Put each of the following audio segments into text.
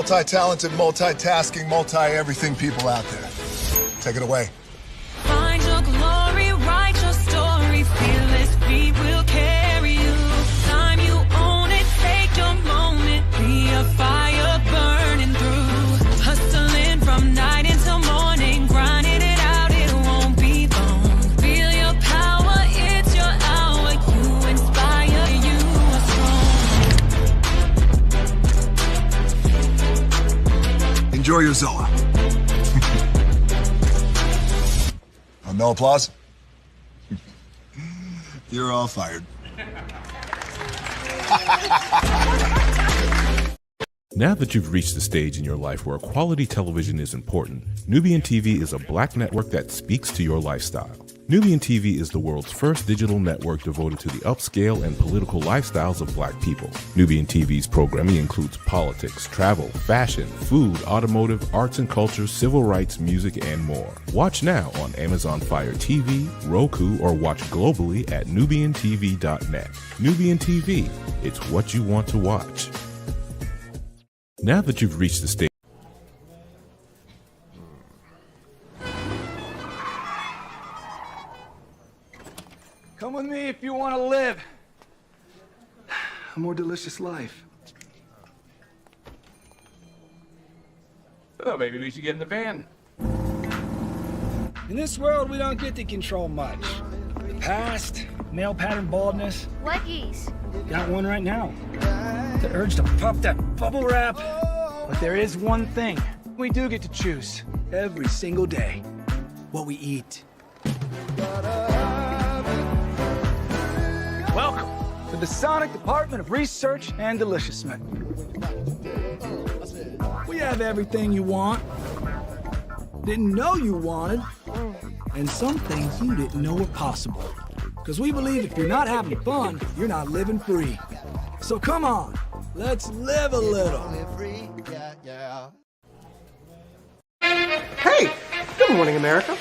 multi-talented, multitasking, multi-everything people out there. Take it away. Find your glory, write your story, fearless feet will carry you. Time you own it, take your moment, be a fire burning through. Hustling from night until morning, grinding it out, it won't be long. Feel your power, it's your hour, you inspire, you are strong. Enjoy your Zoa. No applause? You're all fired. Now that you've reached the stage in your life where quality television is important, Nubian TV is a black network that speaks to your lifestyle. Nubian TV is the world's first digital network devoted to the upscale and political lifestyles of black people. Nubian TV's programming includes politics, travel, fashion, food, automotive, arts and culture, civil rights, music, and more. Watch now on Amazon Fire TV, Roku, or watch globally at NubianTV.net. Nubian TV, it's what you want to watch. Now that you've reached the stage, come with me if you want to live a more delicious life. Oh, maybe we should get in the van. In this world, we don't get to control much. Past, male pattern baldness. Leggies. Got one right now. The urge to puff that bubble wrap. But there is one thing we do get to choose every single day: what we eat. Welcome to the Sonic Department of Research and Deliciousment. We have everything you want, didn't know you wanted, and some things you didn't know were possible. Because we believe if you're not having fun, you're not living free. So come on, let's live a little. Hey, good morning, America.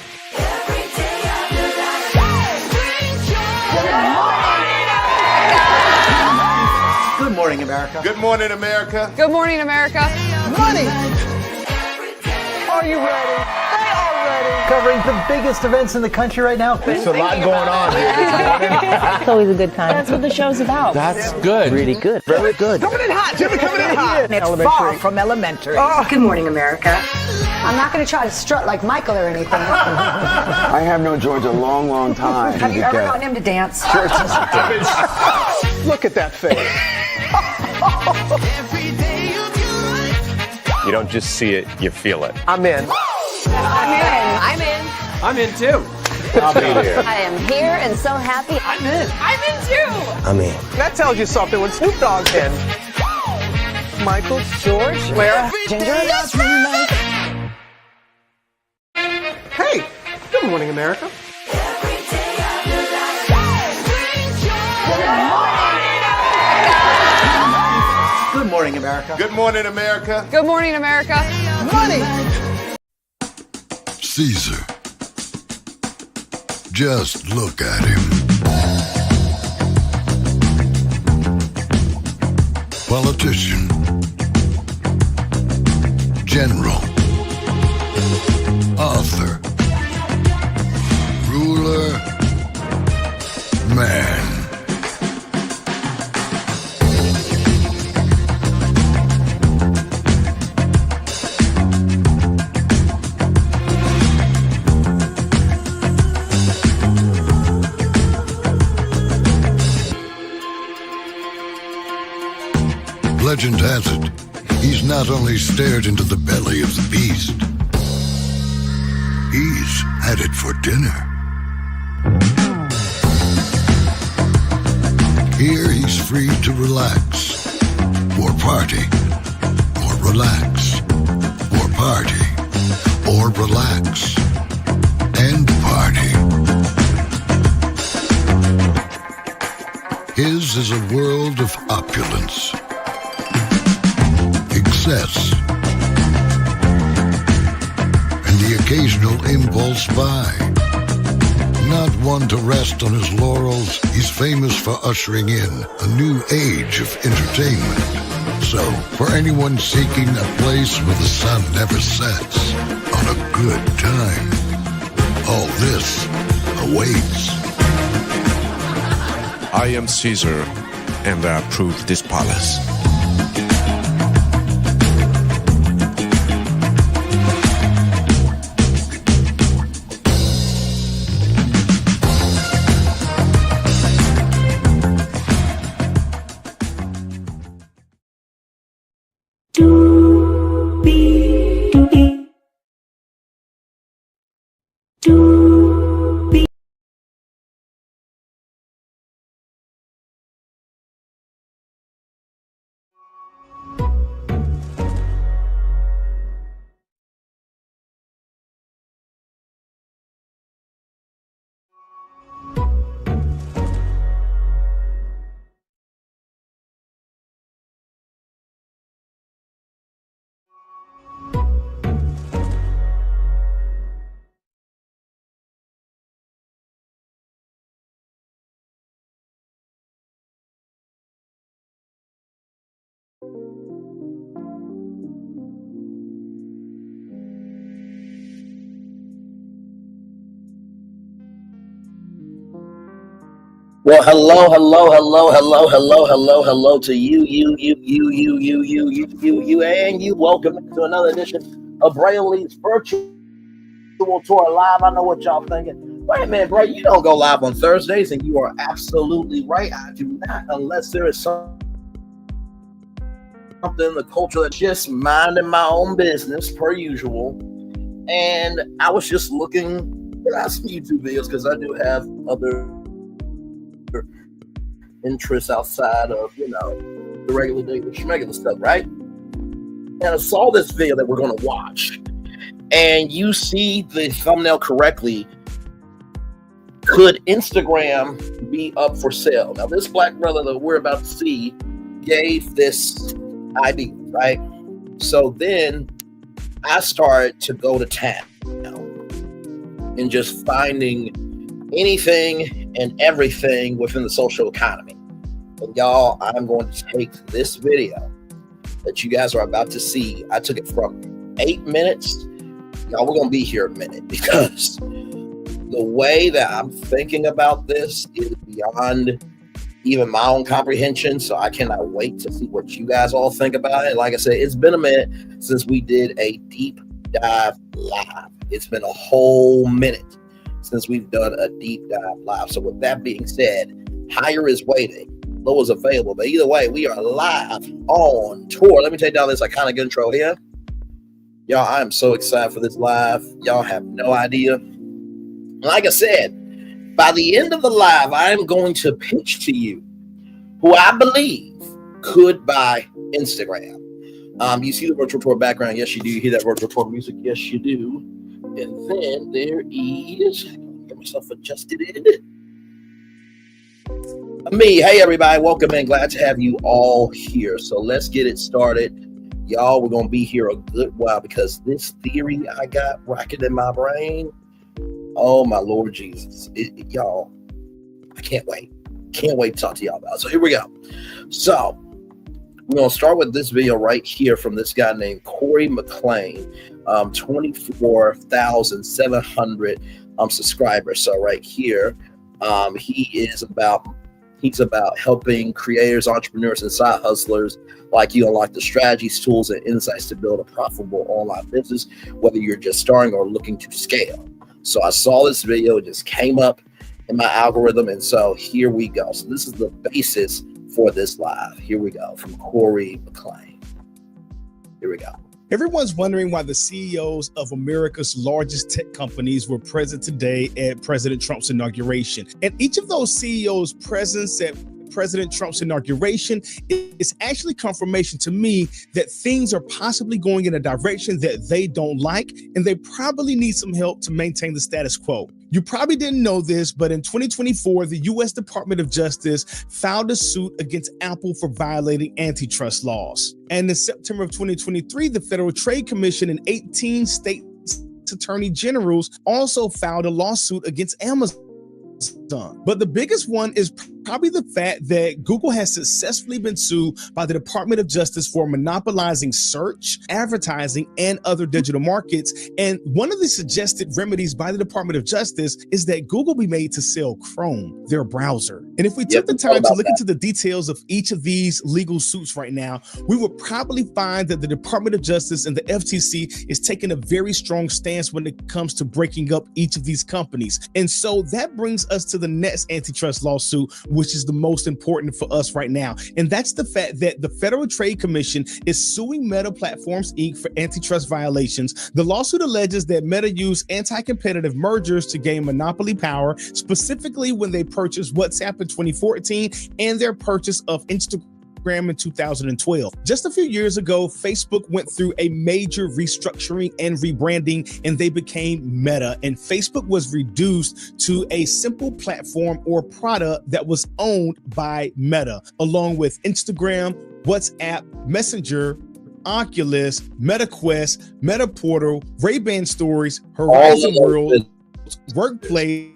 Good morning, America. Good morning, America. Good morning, America. Money! Are you ready? They are ready. Covering the biggest events in the country right now. There's a lot going on here this morning. It's always a good time. That's what the show's about. That's good. Really good. Very good. Coming in hot, Jimmy, coming in hot. It's far from elementary. Oh. Good morning, America. I'm not going to try to strut like Michael or anything. I have known George a long, long time. Have you ever gotten him to dance? Look at that face. You don't just see it, you feel it. I'm in. I'm in. I'm in. I'm in too. I'll be there. I am here and so happy. I'm in. I'm in too. I'm in. That tells you something when Snoop Dogg's in. Michael, George, where? Ginger. Hey, good morning, America. Good morning, America. Good morning, America. Good morning, America. Money! Caesar. Just look at him. Politician. General. Author. Ruler. Man. Legend has it, he's not only stared into the belly of the beast, he's had it for dinner. Here he's free to relax, or party, or relax, or party, or relax, and party. His is a world of opulence, excess, and the occasional impulse buy. Not one to rest on his laurels, he's famous for ushering in a new age of entertainment. So, for anyone seeking a place where the sun never sets on a good time, all this awaits. I am Caesar, and I approve this palace. Well, hello to you, and you. Welcome to another edition of Braylon's Virtual Tour Live. I know what y'all thinking. Wait a minute, Bray, you don't go live on Thursdays, and you are absolutely right. I do not, unless there is something in the culture that's just minding my own business, per usual. And I was just looking at some YouTube videos because I do have other interests outside of, the regular stuff, right? And I saw this video that we're going to watch, and you see the thumbnail correctly. Could Instagram be up for sale? Now, this black brother that we're about to see gave this idea, right? So then I started to go to town and just finding anything and everything within the social economy. And y'all, I'm going to take this video that you guys are about to see. I took it from 8 minutes. Y'all, we're going to be here a minute because the way that I'm thinking about this is beyond even my own comprehension. So I cannot wait to see what you guys all think about it. Like I said, it's been a minute since we did a deep dive live. It's been a whole minute since we've done a deep dive live. So with that being said, higher is waiting, low is available. But either way, we are live on tour. Let me take down this iconic intro here. Y'all, I am so excited for this live. Y'all have no idea. Like I said, by the end of the live, I am going to pitch to you who I believe could buy Instagram. You see the virtual tour background. Yes, you do. You hear that virtual tour music. Yes, you do. And then there is, get myself adjusted in. Me, hey everybody, welcome in. Glad to have you all here. So let's get it started. Y'all, we're gonna be here a good while because this theory I got rocking in my brain. Oh my Lord Jesus. Y'all, I can't wait. Can't wait to talk to y'all about it. So here we go. So we're gonna start with this video right here from this guy named Corey McLean. 24,700 subscribers. So right here, he's about helping creators, entrepreneurs, and side hustlers like you unlock the strategies, tools, and insights to build a profitable online business, whether you're just starting or looking to scale. So I saw this video, it just came up in my algorithm, and so here we go. So this is the basis for this live. Here we go from Corey McLean. Here we go. Everyone's wondering why the CEOs of America's largest tech companies were present today at President Trump's inauguration. And each of those CEOs' presence at President Trump's inauguration is actually confirmation to me that things are possibly going in a direction that they don't like, and they probably need some help to maintain the status quo. You probably didn't know this, but in 2024, the U.S. Department of Justice filed a suit against Apple for violating antitrust laws. And in September of 2023, the Federal Trade Commission and 18 state attorney generals also filed a lawsuit against Amazon. But the biggest one is probably the fact that Google has successfully been sued by the Department of Justice for monopolizing search, advertising, and other digital markets. And one of the suggested remedies by the Department of Justice is that Google be made to sell Chrome, their browser. And if we took the time to look into the details of each of these legal suits right now, we would probably find that the Department of Justice and the FTC is taking a very strong stance when it comes to breaking up each of these companies. And so that brings us to the next antitrust lawsuit, which is the most important for us right now. And that's the fact that the Federal Trade Commission is suing Meta Platforms Inc. for antitrust violations. The lawsuit alleges that Meta used anti-competitive mergers to gain monopoly power, specifically when they purchased WhatsApp in 2014 and their purchase of Instagram in 2012. Just a few years ago, Facebook went through a major restructuring and rebranding, and they became Meta. And Facebook was reduced to a simple platform or product that was owned by Meta, along with Instagram, WhatsApp, Messenger, Oculus, MetaQuest, Meta Portal, Ray-Ban Stories, Horizon World, Workplace.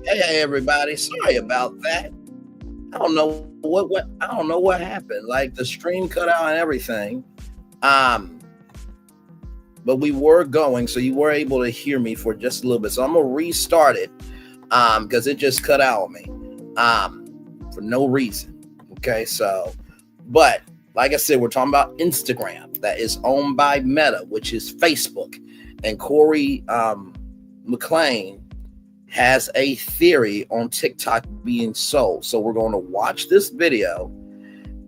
Hey everybody, sorry about that. I don't know what happened. Like the stream cut out and everything. But we were going, so you were able to hear me for just a little bit. So I'm gonna restart it because it just cut out on me for no reason. Okay, so but like I said, we're talking about Instagram that is owned by Meta, which is Facebook, and Corey McLean has a theory on TikTok being sold. So we're going to watch this video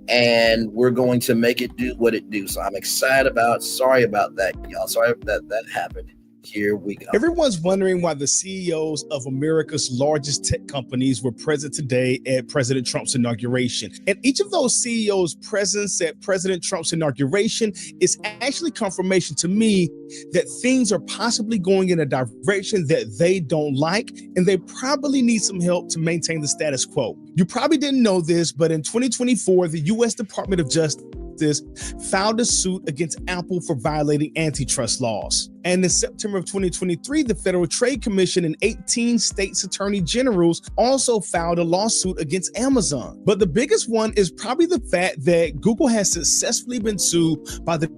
and we're going to make it do what it do. So I'm excited about, sorry about that, y'all. Sorry that happened. Here we go. Everyone's wondering why the CEOs of America's largest tech companies were present today at President Trump's inauguration. And each of those CEOs' presence at President Trump's inauguration is actually confirmation to me that things are possibly going in a direction that they don't like, and they probably need some help to maintain the status quo. You probably didn't know this, but in 2024, the U.S. Department of Justice filed a suit against Apple for violating antitrust laws. And in September of 2023, the Federal Trade Commission and 18 states' attorney generals also filed a lawsuit against Amazon. But the biggest one is probably the fact that Google has successfully been sued by the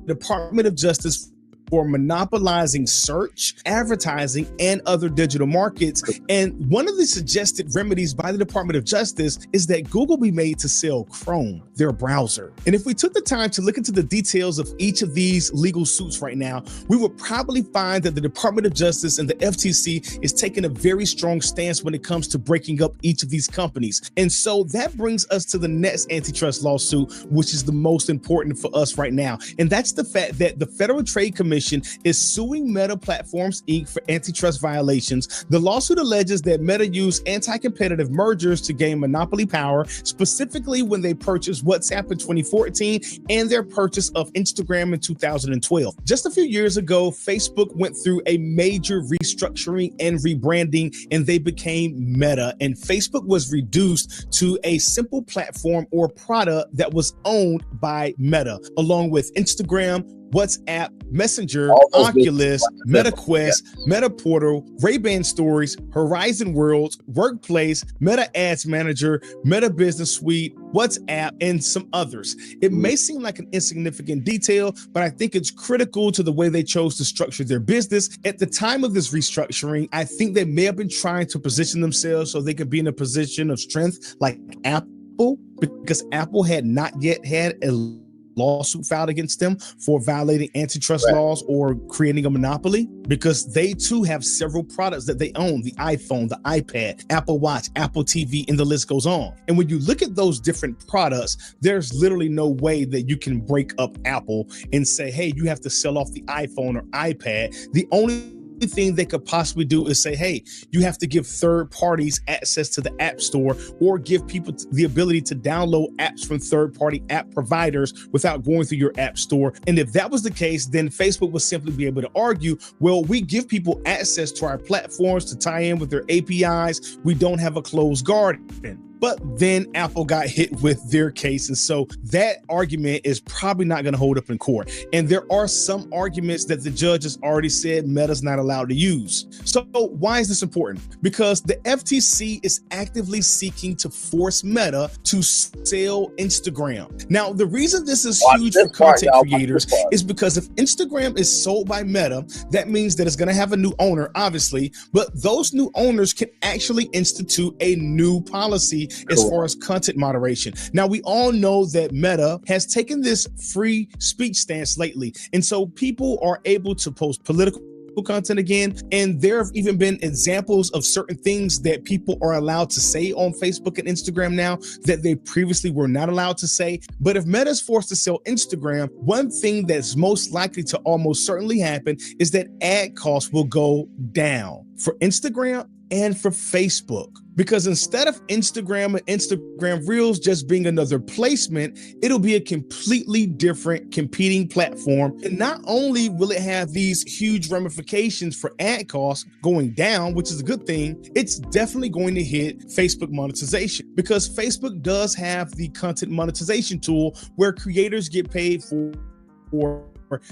Department of Justice for monopolizing search, advertising, and other digital markets. And one of the suggested remedies by the Department of Justice is that Google be made to sell Chrome, their browser. And if we took the time to look into the details of each of these legal suits right now, we would probably find that the Department of Justice and the FTC is taking a very strong stance when it comes to breaking up each of these companies. And so that brings us to the next antitrust lawsuit, which is the most important for us right now. And that's the fact that the Federal Trade Commission Corporation is suing Meta Platforms Inc. for antitrust violations. The lawsuit alleges that Meta used anti-competitive mergers to gain monopoly power, specifically when they purchased WhatsApp in 2014 and their purchase of Instagram in 2012. Just a few years ago, Facebook went through a major restructuring and rebranding, and they became Meta, and Facebook was reduced to a simple platform or product that was owned by Meta, along with Instagram, WhatsApp, Messenger, Oculus, MetaQuest, Meta Portal, Ray-Ban Stories, Horizon Worlds, Workplace, Meta Ads Manager, Meta Business Suite, WhatsApp, and some others. It may seem like an insignificant detail, but I think it's critical to the way they chose to structure their business. At the time of this restructuring, I think they may have been trying to position themselves so they could be in a position of strength like Apple, because Apple had not yet had a lawsuit filed against them for violating antitrust laws or creating a monopoly, because they too have several products that they own: the iPhone, the iPad, Apple Watch, Apple TV, and the list goes on. And when you look at those different products, there's literally no way that you can break up Apple and say, hey, you have to sell off the iPhone or iPad. The only thing they could possibly do is say, hey, you have to give third parties access to the App Store, or give people the ability to download apps from third party app providers without going through your App Store. And if that was the case, then Facebook would simply be able to argue, well, we give people access to our platforms to tie in with their APIs. We don't have a closed garden. But then Apple got hit with their case. And so that argument is probably not going to hold up in court. And there are some arguments that the judge has already said Meta's not allowed to use. So why is this important? Because the FTC is actively seeking to force Meta to sell Instagram. Now, the reason this is huge for content creators is because if Instagram is sold by Meta, that means that it's going to have a new owner, obviously, but those new owners can actually institute a new policy as far as content moderation. Now, we all know that Meta has taken this free speech stance lately, and so people are able to post political content again, and there have even been examples of certain things that people are allowed to say on Facebook and Instagram now that they previously were not allowed to say. But if Meta is forced to sell Instagram, one thing that's most likely to almost certainly happen is that ad costs will go down for Instagram and for Facebook, because instead of Instagram and Instagram Reels just being another placement, it'll be a completely different competing platform. And not only will it have these huge ramifications for ad costs going down, which is a good thing, it's definitely going to hit Facebook monetization, because Facebook does have the content monetization tool where creators get paid for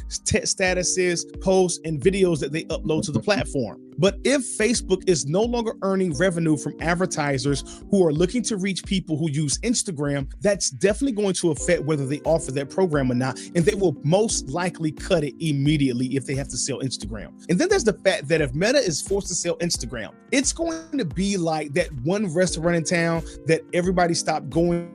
statuses, posts, and videos that they upload to the platform. But if Facebook is no longer earning revenue from advertisers who are looking to reach people who use Instagram, that's definitely going to affect whether they offer that program or not. And they will most likely cut it immediately if they have to sell Instagram. And then there's the fact that if Meta is forced to sell Instagram, it's going to be like that one restaurant in town that everybody stopped going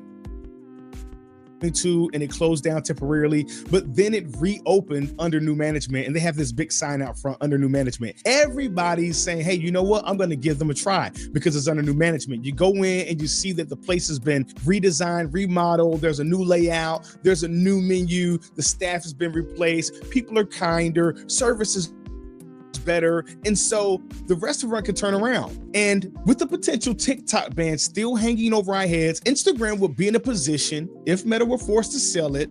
to and it closed down temporarily, but then it reopened under new management, and they have this big sign out front under new management. Everybody's saying, hey, you know what, I'm going to give them a try because it's under new management. You go in and you see that the place has been redesigned, remodeled, there's a new layout, there's a new menu, the staff has been replaced, people are kinder, services better, and so the restaurant can turn around. And with the potential TikTok ban still hanging over our heads, Instagram would be in a position, if Meta were forced to sell it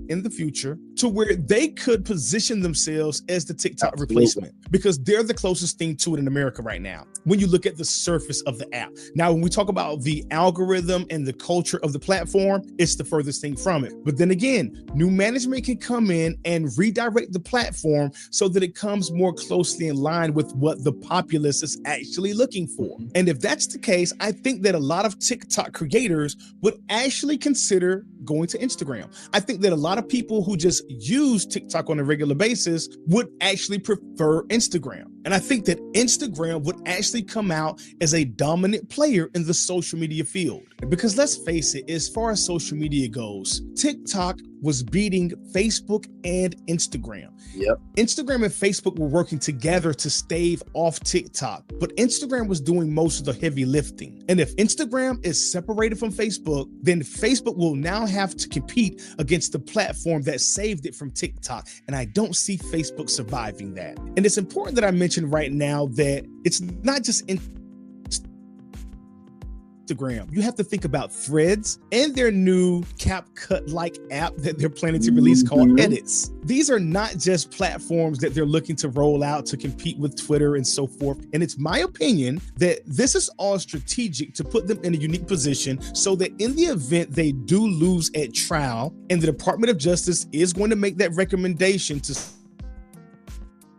in the future, to where they could position themselves as the TikTok replacement, because they're the closest thing to it in America right now when you look at the surface of the app. Now, when we talk about the algorithm and the culture of the platform, it's the furthest thing from it. But then again, new management can come in and redirect the platform so that it comes more closely in line with what the populace is actually looking for. And if that's the case, I think that a lot of TikTok creators would actually consider going to Instagram. I think that a lot of people who just use TikTok on a regular basis would actually prefer Instagram. And I think that Instagram would actually come out as a dominant player in the social media field. Because let's face it, as far as social media goes, TikTok was beating Facebook and Instagram. Yep. Instagram and Facebook were working together to stave off TikTok, but Instagram was doing most of the heavy lifting. And if Instagram is separated from Facebook, then Facebook will now have to compete against the platform that saved it from TikTok. And I don't see Facebook surviving that. And it's important that I mention right now that it's not just Instagram. You have to think about Threads and their new CapCut-like app that they're planning to release called Edits. These are not just platforms that they're looking to roll out to compete with Twitter and so forth. And it's my opinion that this is all strategic to put them in a unique position so that in the event they do lose at trial and the Department of Justice is going to make that recommendation to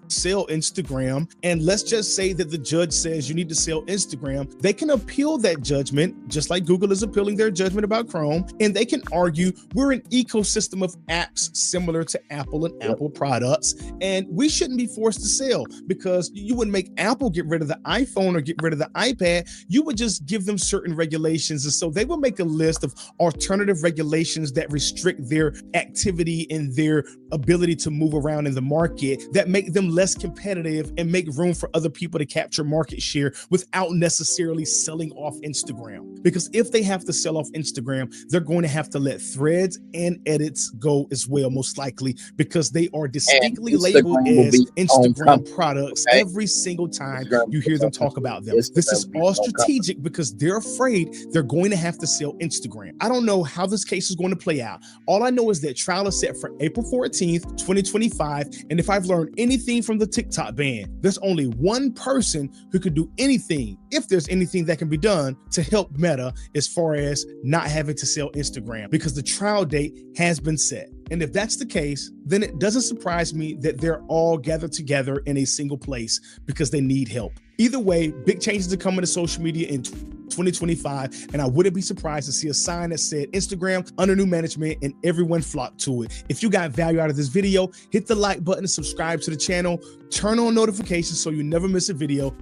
sell Instagram, and let's just say that the judge says you need to sell Instagram, they can appeal that judgment, just like Google is appealing their judgment about Chrome, and they can argue we're an ecosystem of apps similar to Apple and Apple products, and we shouldn't be forced to sell, because you wouldn't make Apple get rid of the iPhone or get rid of the iPad. You would just give them certain regulations, and so they will make a list of alternative regulations that restrict their activity and their ability to move around in the market, that make them less competitive and make room for other people to capture market share without necessarily selling off Instagram. Because if they have to sell off Instagram, they're going to have to let Threads and Edits go as well, most likely, because they are distinctly labeled as Instagram products every single time you hear them talk about them. This is all strategic because they're afraid they're going to have to sell Instagram. I don't know how this case is going to play out. All I know is that trial is set for April 14th, 2025. And if I've learned anything from the TikTok ban, there's only one person who could do anything, if there's anything that can be done to help Meta as far as not having to sell Instagram, because the trial date has been set. And if that's the case, then it doesn't surprise me that they're all gathered together in a single place because they need help. Either way, big changes are coming to social media in 2025, and I wouldn't be surprised to see a sign that said Instagram under new management and everyone flocked to it. If you got value out of this video, hit the like button, subscribe to the channel, turn on notifications so you never miss a video.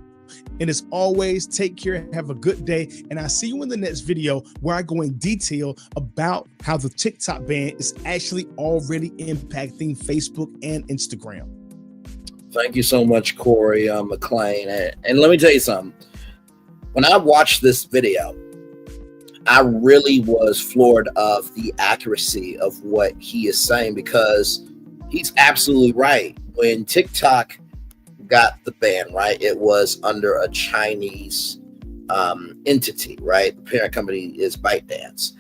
And as always, take care, have a good day, and I'll see you in the next video where I go in detail about how the TikTok ban is actually already impacting Facebook and Instagram. Thank you so much, Corey McLean. And let me tell you something. When I watched this video, I really was floored of the accuracy of what he is saying, because he's absolutely right. When TikTok got the ban, right, it was under a Chinese entity, right? The parent company is ByteDance.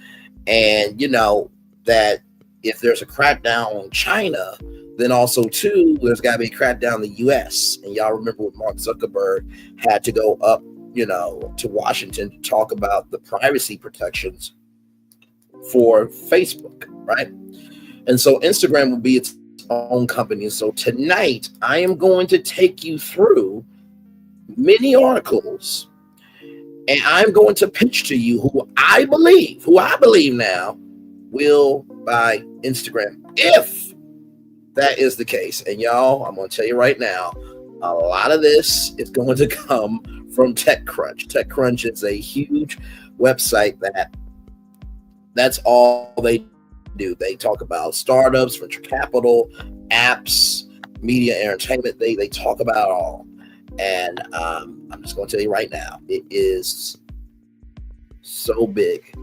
And you know that if there's a crackdown on China, then also too, there's got to be a crackdown in the US. And y'all remember when Mark Zuckerberg had to go up, you know, to Washington to talk about the privacy protections for Facebook, right? And so Instagram will be its own company. So tonight I am going to take you through many articles, and I'm going to pitch to you who I believe now will buy Instagram, if that is the case. And y'all, I'm going to tell you right now, a lot of this is going to come from TechCrunch. TechCrunch is a huge website that's all they do. They talk about startups, venture capital, apps, media, entertainment. They talk about it all. And I'm just going to tell you right now, it is so big.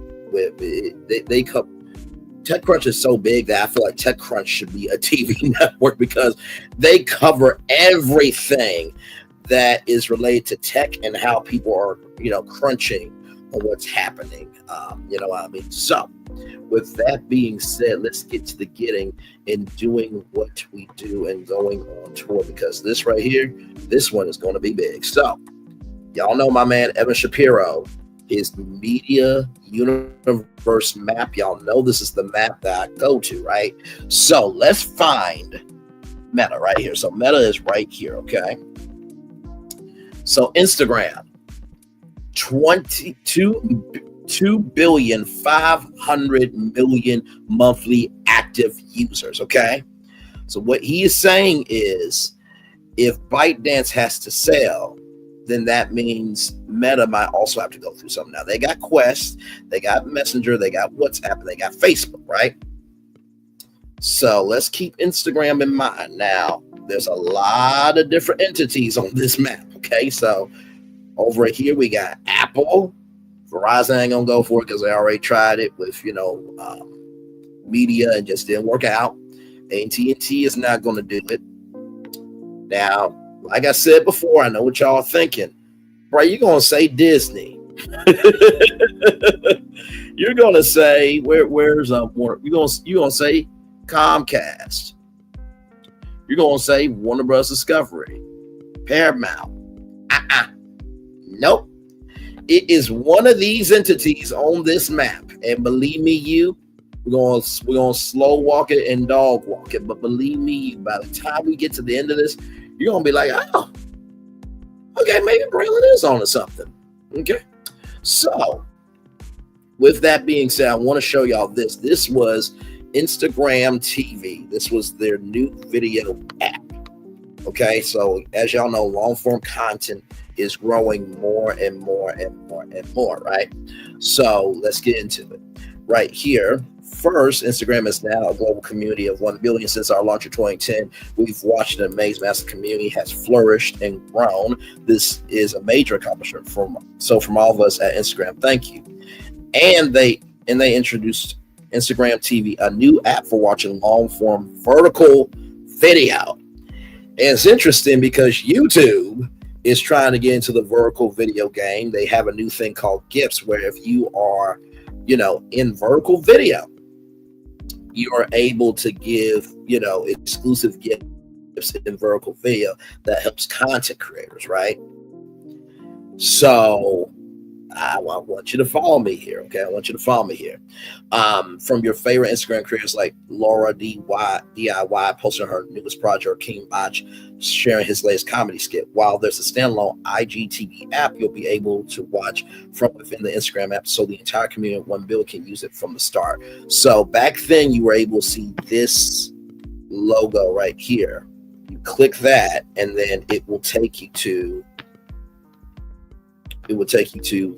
TechCrunch is so big that I feel like TechCrunch should be a TV network, because they cover everything that is related to tech and how people are, you know, crunching on what's happening. You know what I mean? So with that being said, let's get to the getting and doing what we do and going on tour, because this right here, this one is going to be big. So y'all know my man, Evan Shapiro, his media universe map. Y'all know this is the map that I go to, right? So let's find Meta right here. So Meta is right here, okay? So Instagram, 2,500,000,000 monthly active users, okay? So what he is saying is if ByteDance has to sell, then that means Meta might also have to go through something. Now they got Quest, they got Messenger, they got WhatsApp, and they got Facebook, right? So let's keep Instagram in mind. Now, there's a lot of different entities on this map, okay? So over here, we got Apple. Verizon ain't gonna go for it because they already tried it with, media and just didn't work out. AT&T is not gonna do it. Now, like I said before, I know what y'all are thinking. Bro, you're gonna say Disney. You're gonna say where's Warner? You're gonna say Comcast. You're gonna say Warner Bros. Discovery, Paramount. Nope. It is one of these entities on this map, and believe me, we're gonna slow walk it and dog walk it. But believe me, by the time we get to the end of this, you're gonna be like, oh, okay, maybe Braylon is on to something. Okay, so with that being said, I want to show y'all this. This was Instagram TV. This was their new video app. Okay, so as y'all know, long form content is growing more and more and more and more, right? So let's get into it. Right here, first, Instagram is now a global community of 1 billion since our launch in 2010. We've watched an amazing massive community has flourished and grown. This is a major accomplishment from all of us at Instagram. Thank you. And they introduced Instagram TV, a new app for watching long-form vertical video. And it's interesting because YouTube is trying to get into the vertical video game. They have a new thing called GIFs, where if you are, in vertical video, you are able to give, exclusive GIFs in vertical video that helps content creators, right? So I want you to follow me here, okay? I want you to follow me here. From your favorite Instagram creators like Laura DIY posting her newest project, King Bach sharing his latest comedy skit. While there's a standalone IGTV app, you'll be able to watch from within the Instagram app, so the entire community of 1 billion can use it from the start. So back then, you were able to see this logo right here. You click that, and then it will take you to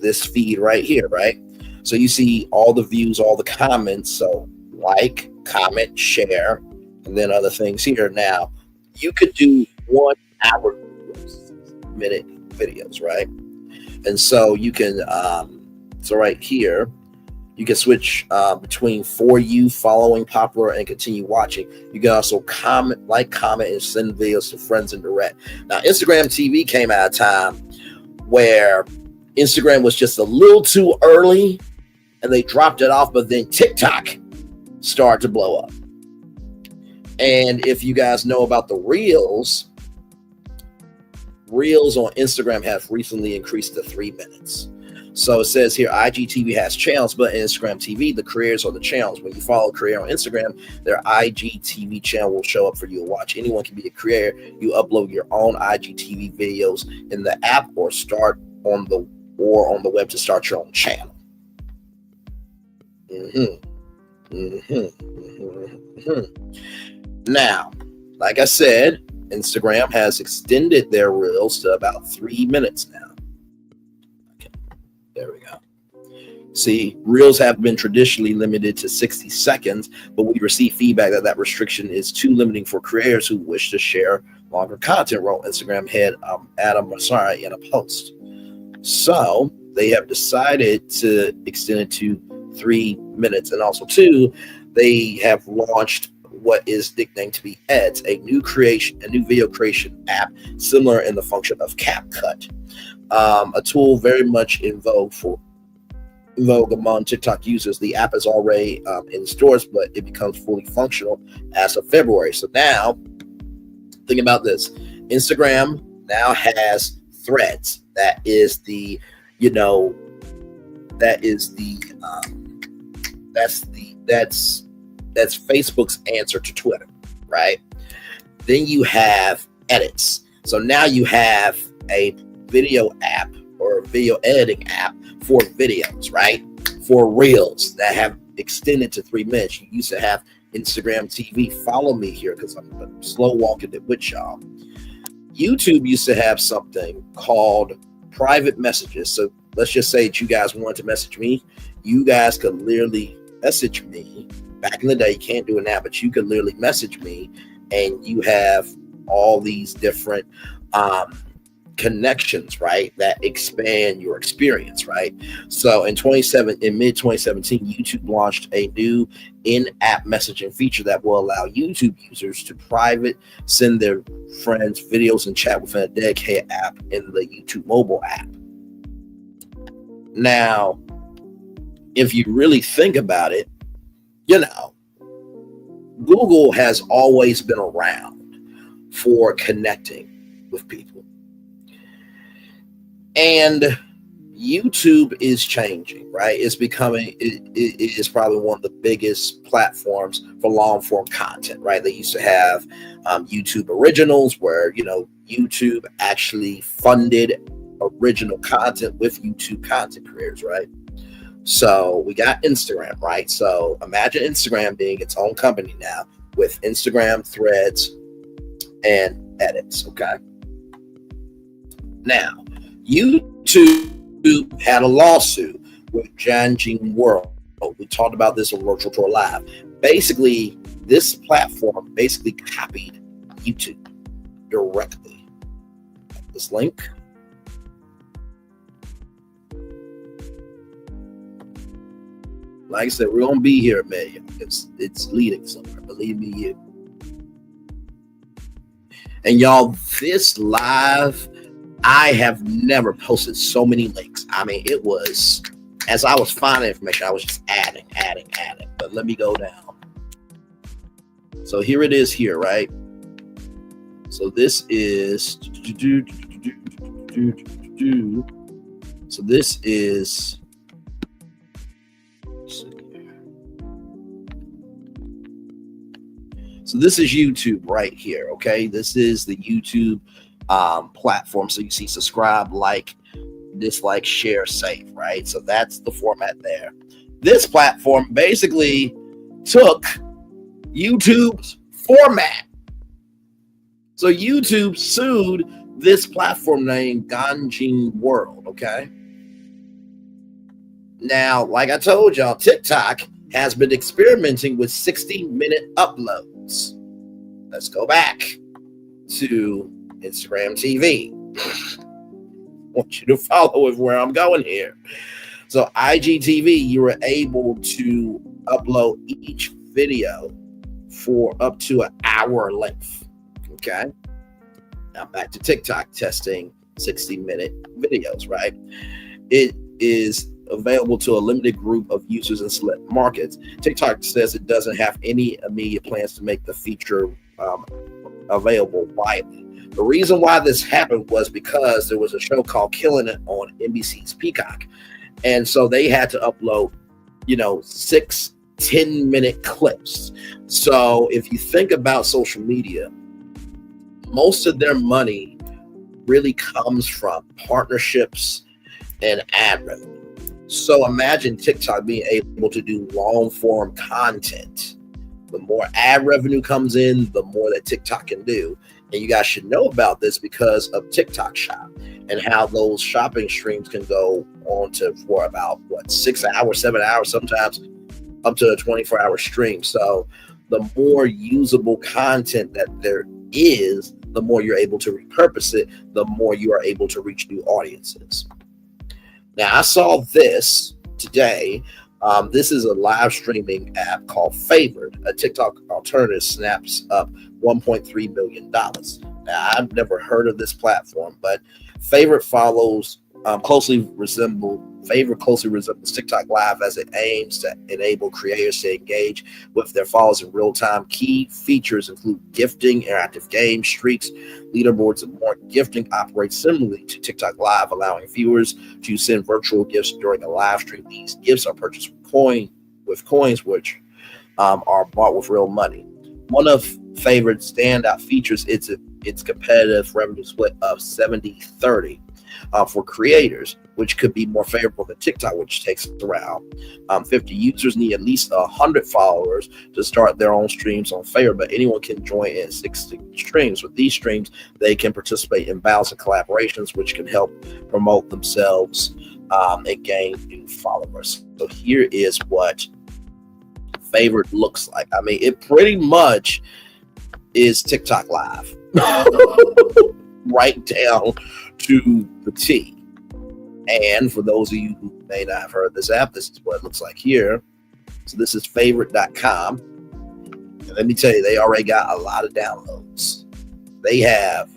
this feed right here, right? So you see all the views, all the comments. So like, comment, share, and then other things here. Now, you could do 1 hour minute videos, right? And so you can, so right here, you can switch between for you, following, popular, and continue watching. You can also comment, and send videos to friends and direct. Now, Instagram TV came at a time where Instagram was just a little too early and they dropped it off, but then TikTok started to blow up. And if you guys know about the Reels on Instagram have recently increased to 3 minutes. So it says here, IGTV has channels, but in Instagram TV, the creators are the channels. When you follow a creator on Instagram, their IGTV channel will show up for you to watch. Anyone can be a creator. You upload your own IGTV videos in the app or on the web to start your own channel. Now, like I said, Instagram has extended their Reels to about 3 minutes now. Okay, there we go. See, Reels have been traditionally limited to 60 seconds, but we receive feedback that restriction is too limiting for creators who wish to share longer content, wrote Instagram head Adam Massari in a post. So they have decided to extend it to 3 minutes. And also, too, they have launched what is nicknamed to be Eds, a new video creation app similar in the function of CapCut, a tool very much in vogue among TikTok users. The app is already in stores, but it becomes fully functional as of February. So now, think about this. Instagram now has Threads. That's Facebook's answer to Twitter, right? Then you have edits. So now you have a video app or a video editing app for videos, right? For Reels that have extended to 3 minutes. You used to have Instagram TV. Follow me here because I'm slow walking it with y'all. YouTube used to have something called private messages. So let's just say that you guys wanted to message me. You guys could literally message me. Back in the day, you can't do it now, but you could literally message me, and you have all these different connections, right, that expand your experience, right? So in mid 2017, YouTube launched a new in-app messaging feature that will allow YouTube users to private send their friends videos and chat within a dedicated app in the YouTube mobile app. Now, if you really think about it, you know, Google has always been around for connecting with people. And YouTube is changing, right? It's becoming, it is probably one of the biggest platforms for long form content, right? They used to have YouTube Originals, where, you know, YouTube actually funded original content with YouTube content creators, right? So we got Instagram, right? So imagine Instagram being its own company now with Instagram Threads and edits, okay? Now, YouTube had a lawsuit with Janjing World. We talked about this on Virtual Tour Live. Basically, this platform basically copied YouTube directly. This link. Like I said, we're gonna be here, man. It's leading somewhere. Believe me, you. And y'all, this live, I have never posted so many links. I mean, it was, as I was finding information, I was just adding. But let me go down. So here it is here, right? So this is, so this is, so this is YouTube right here, okay? This is the YouTube platform. So you see subscribe, like, dislike, share, save, right? So that's the format there. This platform basically took YouTube's format. So YouTube sued this platform named Ganjin World, okay? Now, like I told y'all, TikTok has been experimenting with 60-minute uploads. Let's go back to Instagram TV. I want you to follow with where I'm going here. So IGTV, you were able to upload each video for up to an hour length. Okay. Now back to TikTok testing 60-minute videos, right? It is available to a limited group of users in select markets. TikTok says it doesn't have any immediate plans to make the feature available widely. The reason why this happened was because there was a show called Killing It on NBC's Peacock. And so they had to upload, 6 10-minute clips. So if you think about social media, most of their money really comes from partnerships and ad revenue. So imagine TikTok being able to do long form content. The more ad revenue comes in, the more that TikTok can do. And you guys should know about this because of TikTok Shop and how those shopping streams can go on for about 6 hours, 7 hours, sometimes up to a 24-hour stream. So the more usable content that there is, the more you're able to repurpose it, the more you are able to reach new audiences. Now, I saw this today. This is a live streaming app called Favored. A TikTok alternative snaps up $1.3 million. Now, I've never heard of this platform, but Favored closely resembles TikTok Live as it aims to enable creators to engage with their followers in real time. Key features include gifting, interactive games, streaks, leaderboards, and more. Gifting operates similarly to TikTok Live, allowing viewers to send virtual gifts during a live stream. These gifts are purchased with coins, which are bought with real money. One of Favored's standout features is its competitive revenue split of 70-30. for creators, which could be more favorable than TikTok, which takes around 50 users. Need at least 100 followers to start their own streams on Favor, but anyone can join in 60 streams. With these streams, they can participate in battles and collaborations, which can help promote themselves and gain new followers. So here is what Favor looks like. I mean, it pretty much is TikTok Live, right down to the T. And for those of you who may not have heard this app, this is what it looks like here. So this is favorite.com. And let me tell you, they already got a lot of downloads. They have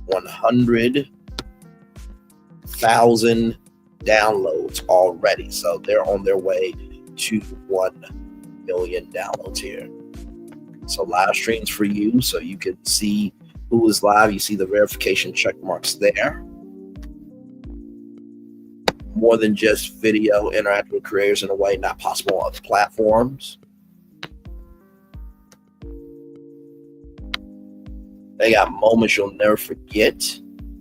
100,000 downloads already. So they're on their way to 1 million downloads here. So live streams for you, so you can see who is live. You see the verification check marks there. More than just video, interacting with creators in a way not possible on other platforms. They got moments you'll never forget.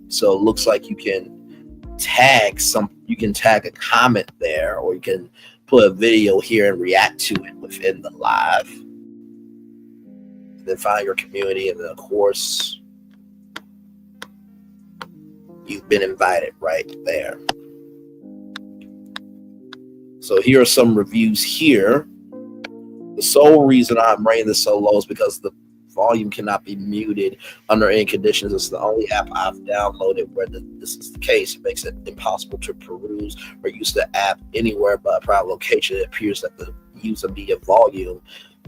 So it looks like you can tag a comment there, or you can put a video here and react to it within the live. Then find your community, and then of course you've been invited right there. So here are some reviews here. The sole reason I'm rating this so low is because the volume cannot be muted under any conditions. It's the only app I've downloaded where this is the case. It makes it impossible to peruse or use the app anywhere but a private location. It appears that the use of media volume,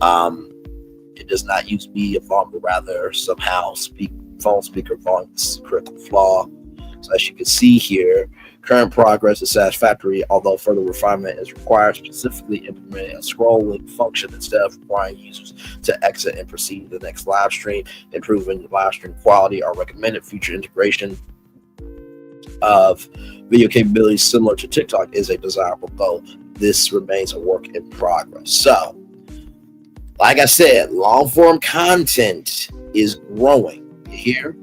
it does not use media volume, but rather somehow phone speaker volume. This is a critical flaw. So as you can see here, current progress is satisfactory, although further refinement is required, specifically implementing a scrolling function instead of requiring users to exit and proceed to the next live stream. Improving live stream quality are recommended. Future integration of video capabilities similar to TikTok is a desirable goal. This remains a work in progress. So, like I said, long form content is growing. You hear?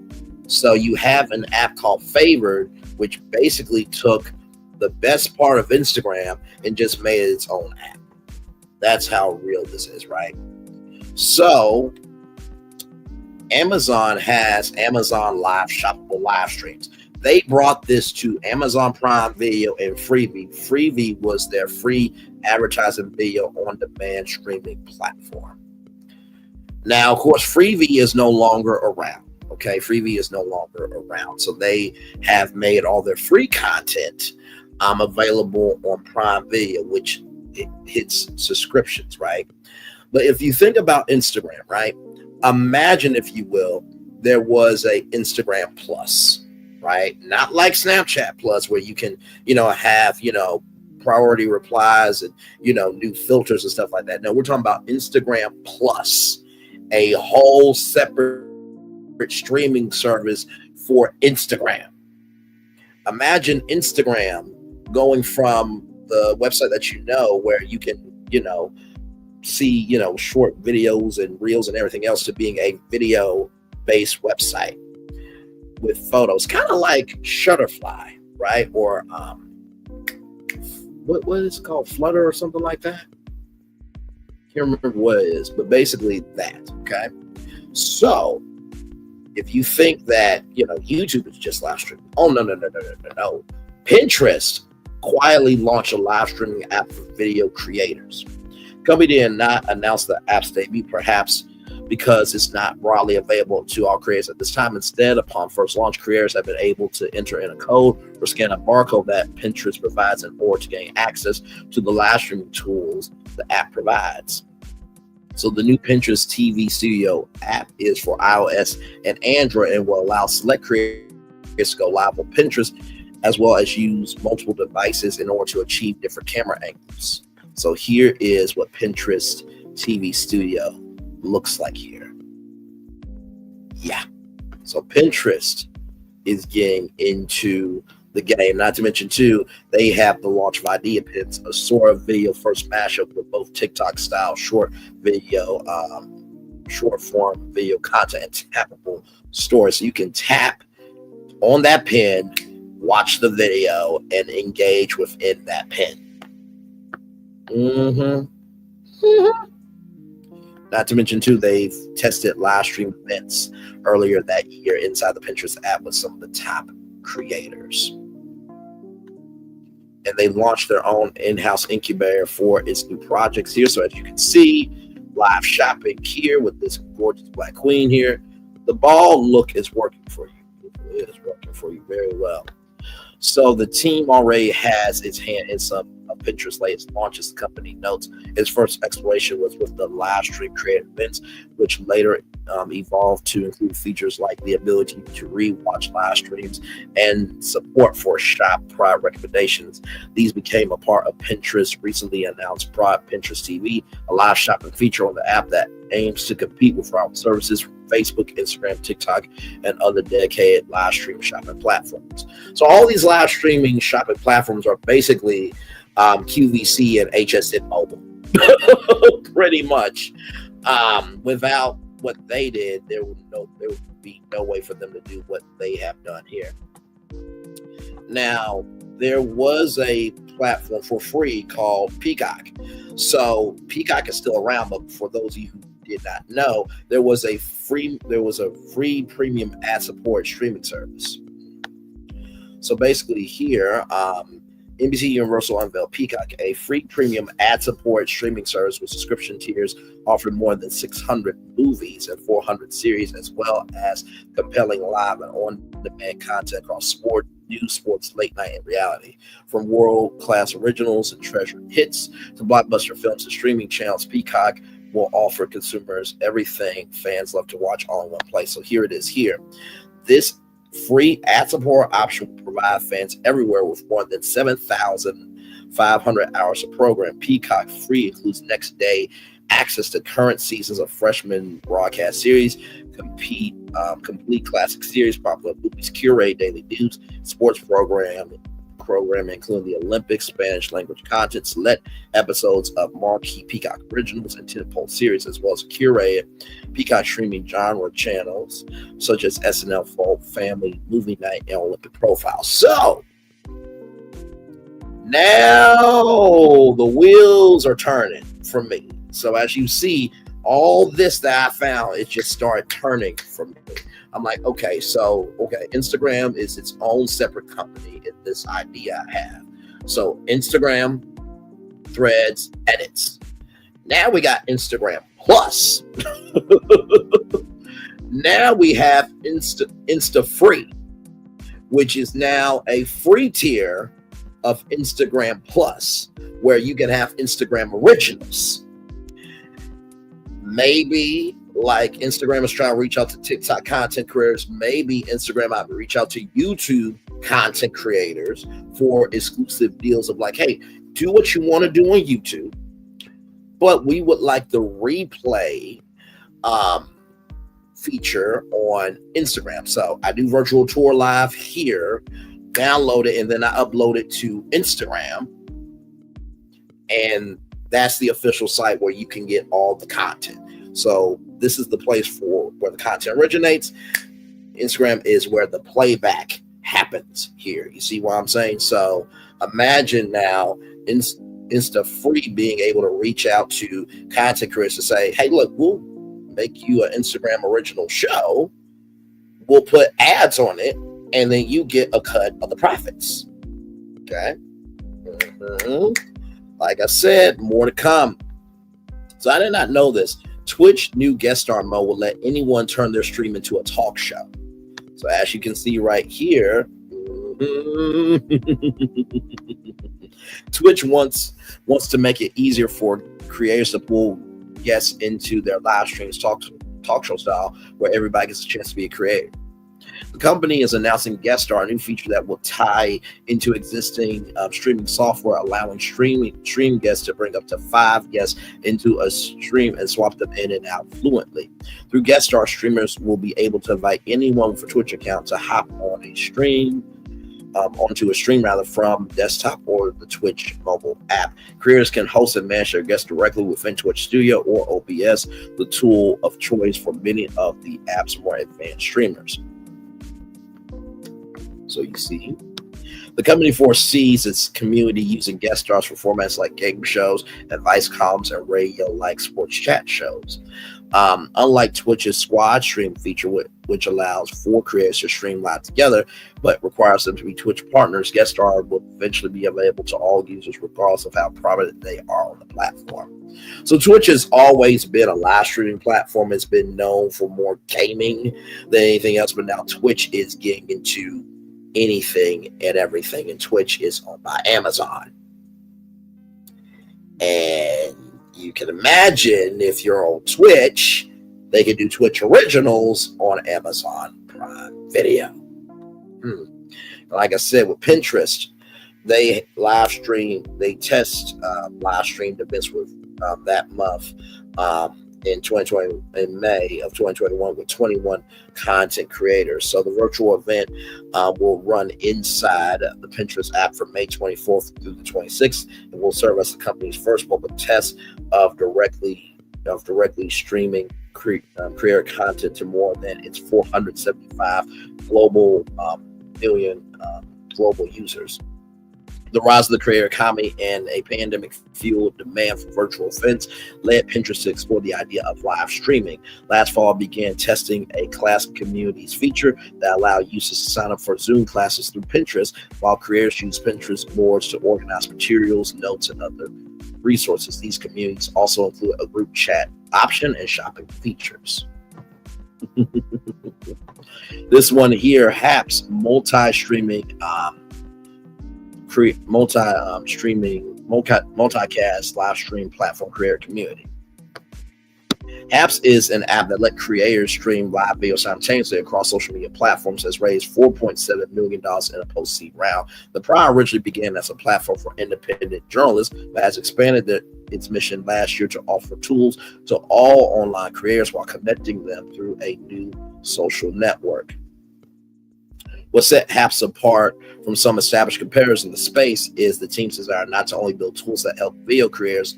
So you have an app called Favored, which basically took the best part of Instagram and just made it its own app. That's how real this is, right? So Amazon has Amazon Live shoppable live streams. They brought this to Amazon Prime Video and Freevee. Freevee was their free advertising video on demand streaming platform. Now, of course, Freevee is no longer around. Okay, Freevee is no longer around. So they have made all their free content available on Prime Video, which it hits subscriptions, right? But if you think about Instagram, right? Imagine, if you will, there was a Instagram Plus, right? Not like Snapchat Plus, where you can, have, priority replies and, new filters and stuff like that. No, we're talking about Instagram Plus, a whole separate streaming service for Instagram. Imagine Instagram going from the website that where you can, see, short videos and reels and everything else, to being a video-based website with photos, kind of like Shutterfly, right? Or what is it called? Flutter or something like that? Can't remember what it is, but basically that. Okay, so if you think that YouTube is just live streaming, oh no. Pinterest quietly launched a live streaming app for video creators. The company did not announce the app's debut, perhaps because it's not broadly available to all creators at this time. Instead, upon first launch, creators have been able to enter in a code or scan a barcode that Pinterest provides in order to gain access to the live streaming tools the app provides. So the new Pinterest TV Studio app is for iOS and Android and will allow select creators to go live on Pinterest, as well as use multiple devices in order to achieve different camera angles. So here is what Pinterest TV Studio looks like here. Yeah. So Pinterest is getting into the game. Not to mention, too, they have the launch of Idea Pins, a sort of video first mashup with both TikTok style short video, short form video content and tappable stories. So you can tap on that pin watch the video, and engage within that pin. Not to mention, too, they've tested live stream events earlier that year inside the Pinterest app with some of the top creators. And they launched their own in-house incubator for its new projects here. So as you can see, live shopping here with this gorgeous black queen here. The ball look is working for you. It is working for you very well. So the team already has its hand in some of Pinterest's latest launches. The company notes its first exploration was with the live stream creative events, which later evolved to include features like the ability to re-watch live streams and support for shop product recommendations. These became a part of Pinterest's recently announced product, Pinterest TV, a live shopping feature on the app that aims to compete with our services from Facebook, Instagram, TikTok, and other dedicated live stream shopping platforms. So all these live streaming shopping platforms are basically QVC and HSN Mobile, pretty much. Without what they did, there would be no way for them to do what they have done here. Now, there was a platform for free called Peacock. So Peacock is still around, but for those of you who did not know, there was a free premium ad support streaming service. So basically here, NBC Universal unveiled Peacock, a free premium ad support streaming service with subscription tiers offering more than 600 movies and 400 series, as well as compelling live and on-demand content across sport, news, sports, late night, and reality. From world-class originals and treasured hits to blockbuster films and streaming channels, Peacock will offer consumers everything fans love to watch all in one place. So here it is here. This free ad support option will provide fans everywhere with more than 7,500 hours of program. Peacock Free includes next day access to current seasons of freshman broadcast series, complete classic series, popular movies, curated daily news, sports programming, including the Olympics, Spanish language content, select episodes of marquee Peacock originals and tentpole series, as well as curated Peacock streaming genre channels such as SNL, Folk, Family, Movie Night, and Olympic Profile. So now the wheels are turning for me. So as you see, all this that I found, it just started turning for me. I'm like, okay, Instagram is its own separate company in this idea I have. So Instagram, Threads, Edits. Now we got Instagram Plus. Now we have Insta Free, which is now a free tier of Instagram Plus, where you can have Instagram Originals. Maybe like Instagram is trying to reach out to TikTok content creators. Maybe Instagram might reach out to YouTube content creators for exclusive deals of like, hey, do what you want to do on YouTube, but we would like the replay feature on Instagram. So I do virtual tour live here, download it, and then I upload it to Instagram. And that's the official site where you can get all the content. So this is the place for where the content originates. Instagram is where the playback happens here. You see what I'm saying? So imagine now Insta Free being able to reach out to content creators to say, hey, look, we'll make you an Instagram original show. We'll put ads on it, and then you get a cut of the profits. Okay? Like I said, more to come. So I did not know this. Twitch new guest star mode will let anyone turn their stream into a talk show. So as you can see right here, Twitch wants to make it easier for creators to pull guests into their live streams, talk show style, where everybody gets a chance to be a creator. The company is announcing Guest Star, a new feature that will tie into existing streaming software, allowing stream guests to bring up to 5 guests into a stream and swap them in and out fluently. Through Guest Star, streamers will be able to invite anyone with a Twitch account to hop on a stream, onto a stream from desktop or the Twitch mobile app. Creators can host and manage their guests directly within Twitch Studio or OBS, the tool of choice for many of the app's more advanced streamers. So you see, The company foresees its community using guest stars for formats like game shows, advice columns, and radio-like sports chat shows. Unlike Twitch's squad stream feature, which allows 4 creators to stream live together, but requires them to be Twitch partners, guest stars will eventually be available to all users regardless of how prominent they are on the platform. So Twitch has always been a live streaming platform. It's been known for more gaming than anything else, but now Twitch is getting into anything and everything, and Twitch is owned by Amazon. And you can imagine if you're on Twitch, they can do Twitch originals on Amazon Prime Video. Like I said, with Pinterest, they test live streamed events with that month in 2020, in May of 2021, with 21 content creators. So the virtual event will run inside the Pinterest app from May 24th through the 26th, and will serve as the company's first public test of directly streaming creator content to more than its 475 million global users. The rise of the creator economy and a pandemic-fueled demand for virtual events led Pinterest to explore the idea of live streaming. Last fall, it began testing a class of communities feature that allowed users to sign up for Zoom classes through Pinterest, while creators use Pinterest boards to organize materials, notes, and other resources. These communities also include a group chat option and shopping features. This one here, HAPS, multicast live stream platform creator community. HAPS is an app that lets creators stream live video simultaneously across social media platforms, has raised $4.7 million in a post-seed round. The prior originally began as a platform for independent journalists, but has expanded its mission last year to offer tools to all online creators while connecting them through a new social network. What set HAPS apart from some established competitors in the space is the team's desire not to only build tools that help video creators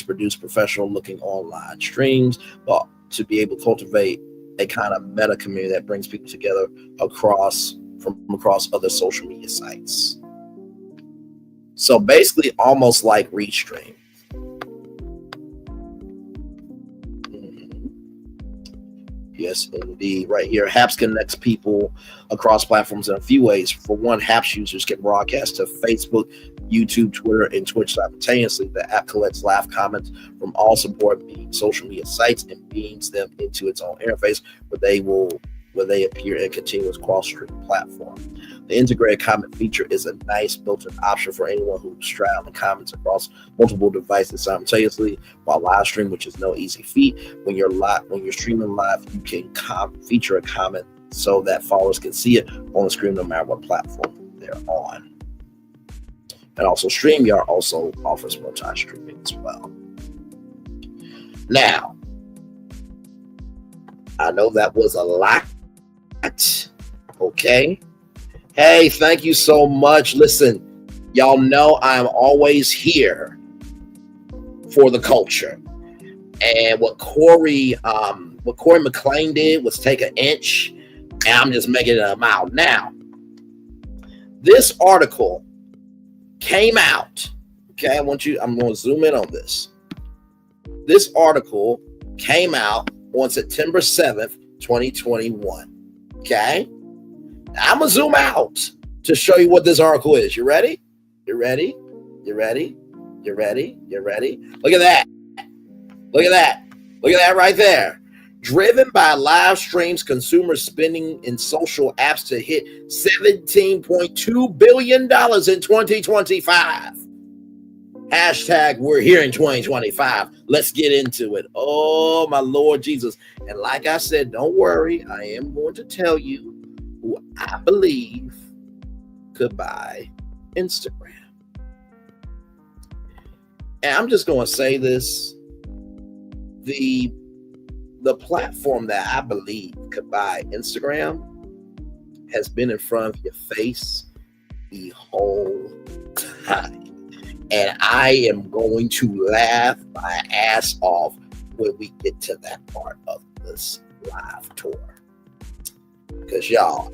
produce professional-looking online streams, but to be able to cultivate a kind of meta community that brings people together from across other social media sites. So basically, almost like Restream. Yes, indeed. Right here, HAPS connects people across platforms in a few ways. For one, HAPS users can broadcast to Facebook, YouTube, Twitter, and Twitch simultaneously. The app collects live comments from all supporting social media sites and beams them into its own interface, where they appear in a continuous cross-stream platform. The integrated comment feature is a nice built-in option for anyone who's straddling the comments across multiple devices simultaneously while live stream, which is no easy feat. When you're streaming live, you can feature a comment so that followers can see it on the screen no matter what platform they're on. And also, StreamYard also offers multi-streaming as well. Now, I know that was a lot. Okay. Hey, thank you so much. Listen, y'all know I'm always here for the culture. And what Corey McClain did was take an inch, and I'm just making it a mile. Now, this article came out. Okay, I'm going to zoom in on this. This article came out on September 7th, 2021. Okay? I'm going to zoom out to show you what this article is. You ready? You ready? You ready? You ready? You ready? Look at that. Look at that. Look at that right there. Driven by live streams, consumers spending in social apps to hit $17.2 billion in 2025. Hashtag we're here in 2025. Let's get into it. Oh, my Lord Jesus. And like I said, don't worry. I am going to tell you who I believe could buy Instagram. And I'm just going to say this. The platform that I believe could buy Instagram has been in front of your face the whole time. And I am going to laugh my ass off when we get to that part of this live tour. Because y'all,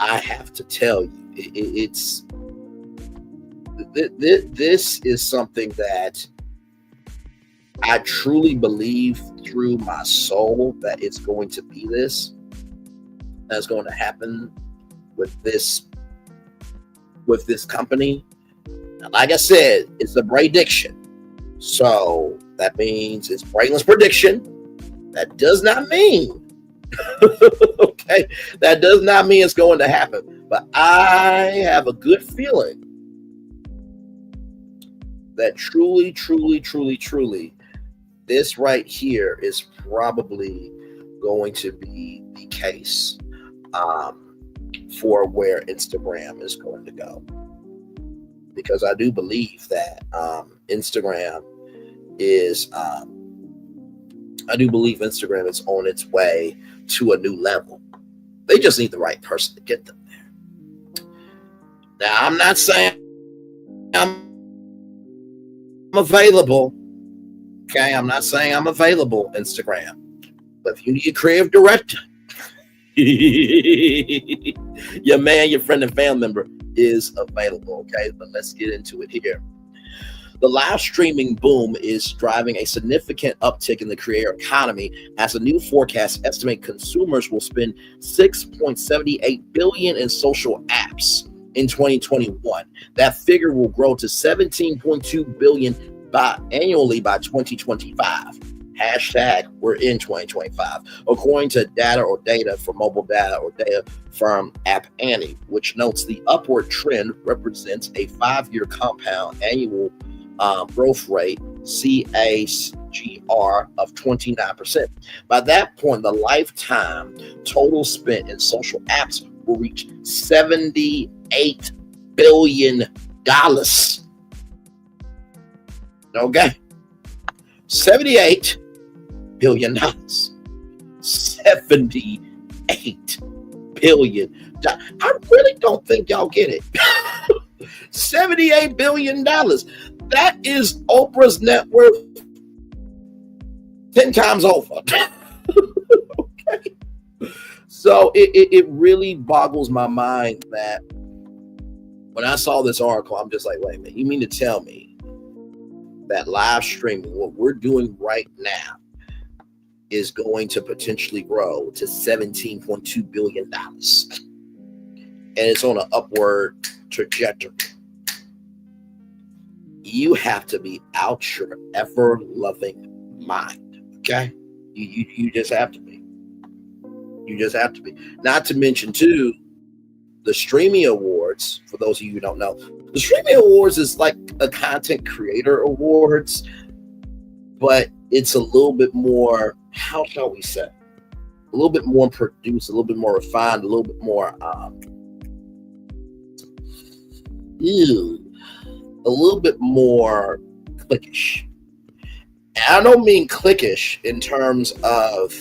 I have to tell you, this is something that I truly believe through my soul that it's going to be this. That's going to happen with this company. And like I said, it's a prediction. So that means it's Braylon's prediction. That does not mean okay, that does not mean it's going to happen. But I have a good feeling that truly, this right here is probably going to be the case for where Instagram is going to go. Because I do believe that Instagram is on its way to a new level. They just need the right person to get them there. Now, I'm not saying I'm available. Okay, I'm not saying I'm available, Instagram. But if you need a creative director, your man, your friend, and family member is available. Okay, but let's get into it here. The live streaming boom is driving a significant uptick in the creator economy, as a new forecast estimates consumers will spend $6.78 billion in social apps in 2021. That figure will grow to $17.2 billion annually by 2025. Hashtag we're in 2025, according to data from mobile data firm App Annie, which notes the upward trend represents a 5-year compound annual growth rate, CAGR, of 29%. By that point, the lifetime total spent in social apps will reach $78 billion. Okay? $78 billion. $78 billion. I really don't think y'all get it. $78 billion. That is Oprah's net worth 10 times over. Okay. So it really boggles my mind that when I saw this article, I'm just like, wait a minute, you mean to tell me that live streaming, what we're doing right now, is going to potentially grow to $17.2 billion. And it's on an upward trajectory. You have to be out your ever-loving mind, okay? You just have to be. You just have to be. Not to mention, too, the Streaming Awards, for those of you who don't know, the Streaming Awards is like a content creator awards, but it's a little bit more, how shall we say, a little bit more produced, a little bit more refined, a little bit more, a little bit more cliquish. And I don't mean cliquish in terms of,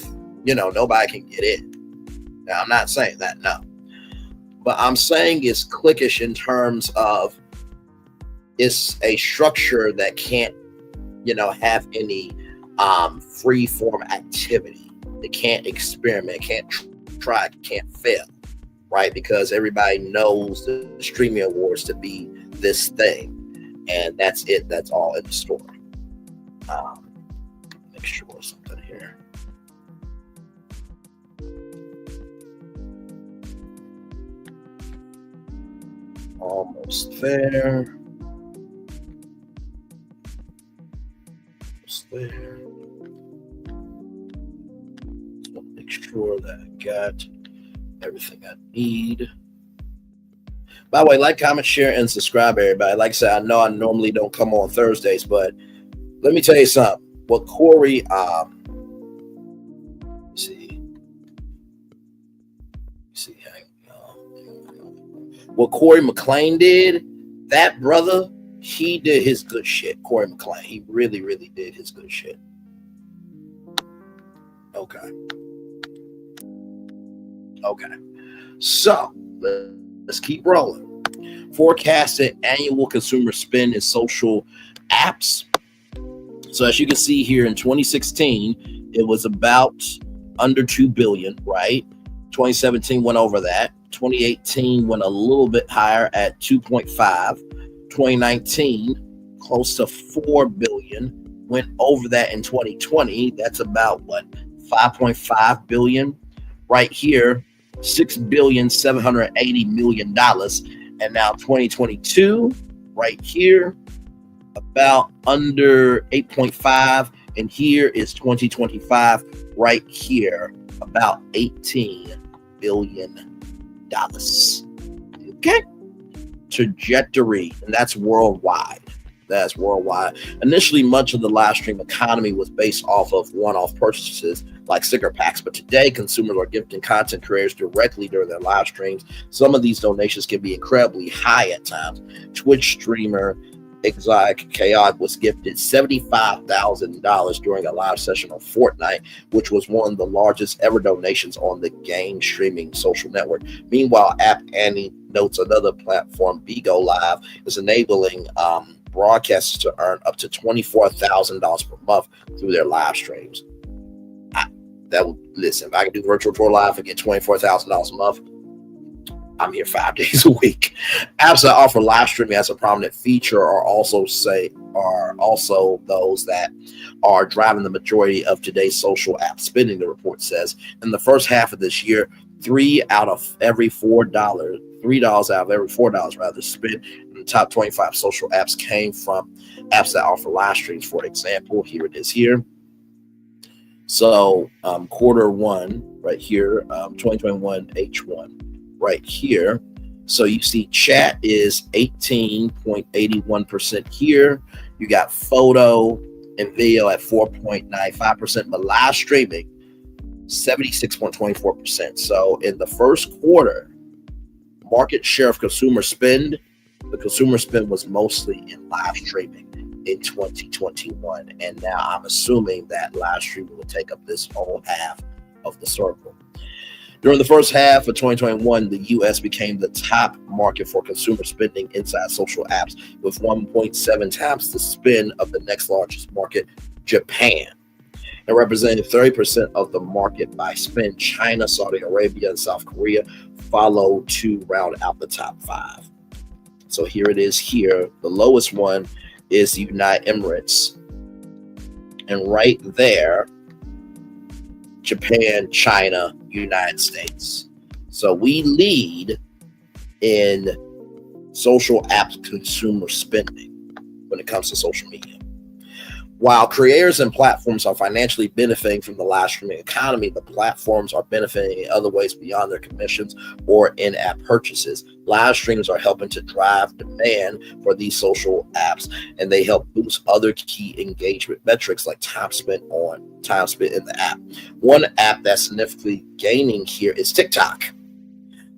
nobody can get in. Now, I'm not saying that, no. But I'm saying it's cliquish in terms of it's a structure that can't, have any free form activity. It can't experiment, can't try, can't fail, right? Because everybody knows the Streaming Awards to be this thing. And that's it. That's all in the story. Make sure something here. Almost there. Almost there. So make sure that I got everything I need. By the way, like, comment, share, and subscribe, everybody. Like I said, I know I normally don't come on Thursdays, but let me tell you something. What Corey, what Corey McLean did, that brother, he did his good shit. Corey McLean, he really, really did his good shit. Okay. So, let's keep rolling. Forecasted annual consumer spend in social apps. So as you can see here, in 2016, it was about under $2 billion, right? 2017 went over that. 2018 went a little bit higher at 2.5. 2019 close to 4 billion. Went over that in 2020. That's about what, 5.5 billion. Right here, $6,780,000,000. And now 2022, right here, about under 8.5. And here is 2025, right here, about $18 billion. Okay? Trajectory, and that's worldwide. That's worldwide. Initially, much of the live stream economy was based off of one-off purchases like sticker packs, but today consumers are gifting content creators directly during their live streams. Some of these donations can be incredibly high at times. Twitch streamer Exotic Chaos was gifted $75,000 during a live session on Fortnite, which was one of the largest ever donations on the game streaming social network. Meanwhile, App Annie notes another platform, Bigo Live, is enabling broadcasters to earn up to $24,000 per month through their live streams. Listen, if I can do virtual tour live and get $24,000 a month, I'm here 5 days a week. Apps that offer live streaming as a prominent feature are also those that are driving the majority of today's social app spending, the report says. In the first half of this year, $3 out of every $4 spent in the top 25 social apps came from apps that offer live streams. For example, here it is here. So quarter one right here, 2021 H1 right here. So you see chat is 18.81% here. You got photo and video at 4.95%, but live streaming 76.24%. So in the first quarter, market share of consumer spend, the consumer spend was mostly in live streaming in 2021. And now I'm assuming that live streaming will take up this whole half of the circle. During the first half of 2021, the U.S. became the top market for consumer spending inside social apps, with 1.7 times the spend of the next largest market, Japan. And representing 30% of the market by spend, China, Saudi Arabia, and South Korea follow to round out the top 5. So here it is here. The lowest one is the United Emirates. And right there, Japan, China, United States. So we lead in social apps consumer spending when it comes to social media. While creators and platforms are financially benefiting from the live streaming economy, the platforms are benefiting in other ways beyond their commissions or in-app purchases. Live streams are helping to drive demand for these social apps, and they help boost other key engagement metrics like time spent in the app. One app that's significantly gaining here is TikTok.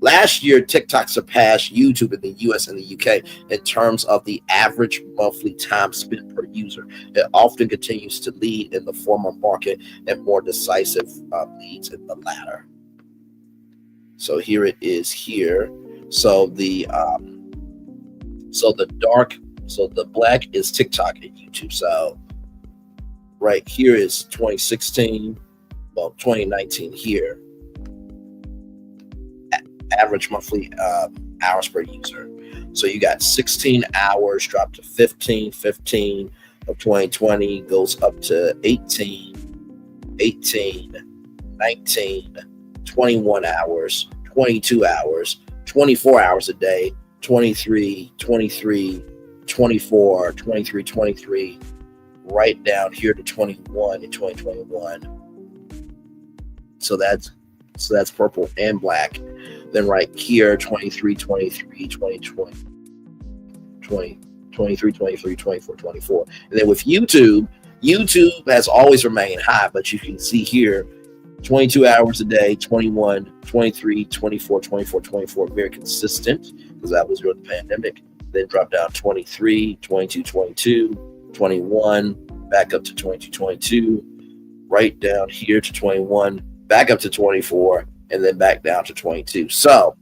Last year, TikTok surpassed YouTube in the US and the UK in terms of the average monthly time spent per user. It often continues to lead in the former market and more decisive leads in the latter. So here it is here. So the black is TikTok and YouTube. So right here is 2016, 2019 here. Average monthly hours per user. So you got 16 hours dropped to 15 of 2020 goes up to 18, 19, 21 hours, 22 hours, 24 hours a day, 23, 24, 23, right down here to 21 in 2021. So that's purple and black. Then right here, 23, 20, 23, 24, 24. And then with YouTube has always remained high, but you can see here, 22 hours a day, 21, 23, 24, very consistent, because that was during the pandemic. Then dropped down 23, 22, 21, back up to 22, right down here to 21, back up to 24, and then back down to 22. So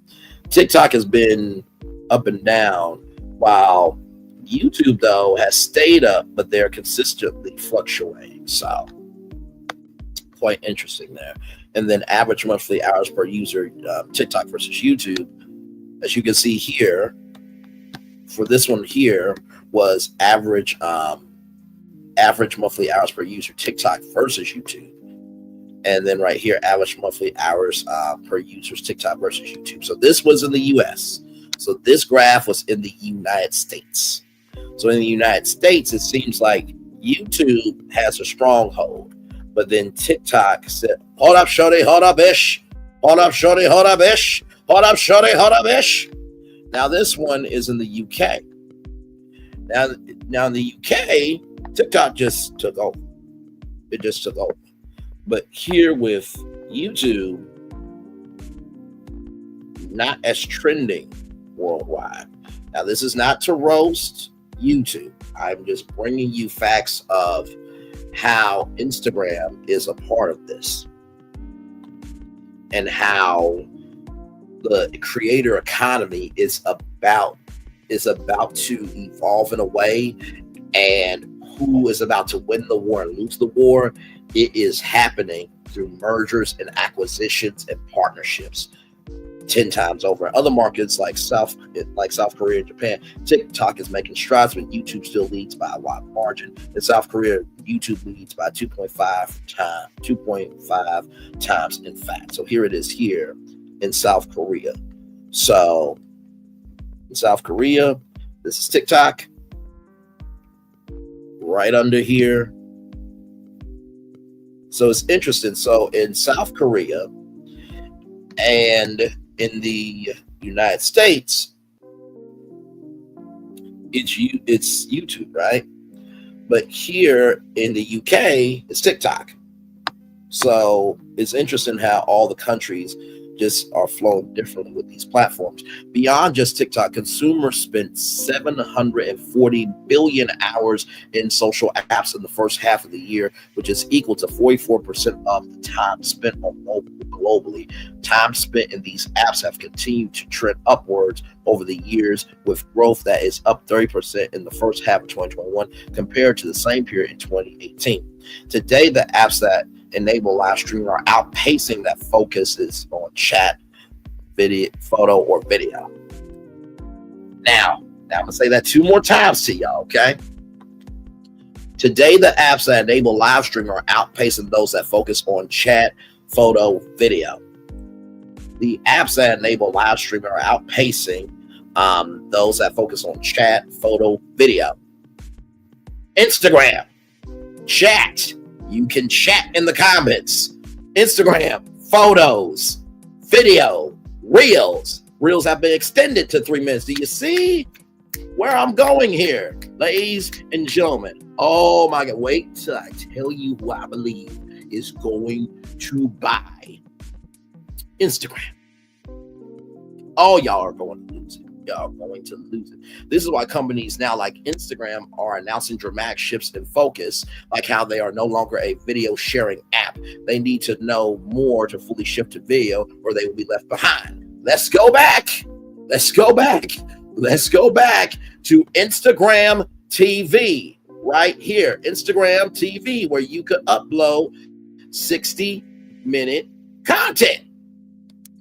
TikTok has been up and down, while YouTube, though, has stayed up, but they're consistently fluctuating. So quite interesting there. and then average monthly hours per user, TikTok versus YouTube. As you can see here, for this one here was average monthly hours per user, TikTok versus YouTube. And then right here, average monthly hours per users, TikTok versus YouTube. So this was in the US. So this graph was in the United States. So in the United States, it seems like YouTube has a stronghold. But then TikTok said, hold up, shorty, hold up, ish. Hold up, shorty, hold up, ish. Hold up, shorty, hold up, ish. Now this one is in the UK. Now in the UK, TikTok just took over. It just took over. But here with YouTube, not as trending worldwide. Now this is not to roast YouTube. I'm just bringing you facts of how Instagram is a part of this and how the creator economy is about to evolve in a way, and who is about to win the war and lose the war. It is happening through mergers and acquisitions and partnerships 10 times over. Other markets like South Korea and Japan, TikTok is making strides, but YouTube still leads by a wide margin. In South Korea, YouTube leads by 2.5 times in fact. So here it is here in South Korea. So in South Korea, this is TikTok. Right under here. So it's interesting. So in South Korea and in the United States, it's YouTube, right? But here in the UK, it's TikTok. So it's interesting how all the countries just are flowing differently with these platforms. Beyond just TikTok, consumers spent 740 billion hours in social apps in the first half of the year, which is equal to 44% of the time spent on mobile globally. Time spent in these apps have continued to trend upwards over the years, with growth that is up 30% in the first half of 2021 compared to the same period in 2018. Today, the apps that enable live streaming are outpacing that focuses on chat, video, photo, or video. Now I'm gonna say that 2 more times to y'all, okay? Today, the apps that enable live streaming are outpacing those that focus on chat, photo, video. The apps that enable live streaming are outpacing those that focus on chat, photo, video. Instagram, chat. You can chat in the comments. Instagram, photos, video, reels. Reels have been extended to 3 minutes. Do you see where I'm going here, ladies and gentlemen? Oh my God, wait till I tell you who I believe is going to buy Instagram. Oh, y'all are going to lose it. Y'all are going to lose it. This is why companies now like Instagram are announcing dramatic shifts in focus, like how they are no longer a video sharing app. They need to know more to fully shift to video, or they will be left behind. Let's go back. Let's go back. Let's go back to Instagram TV right here. Instagram TV, where you could upload 60-minute content.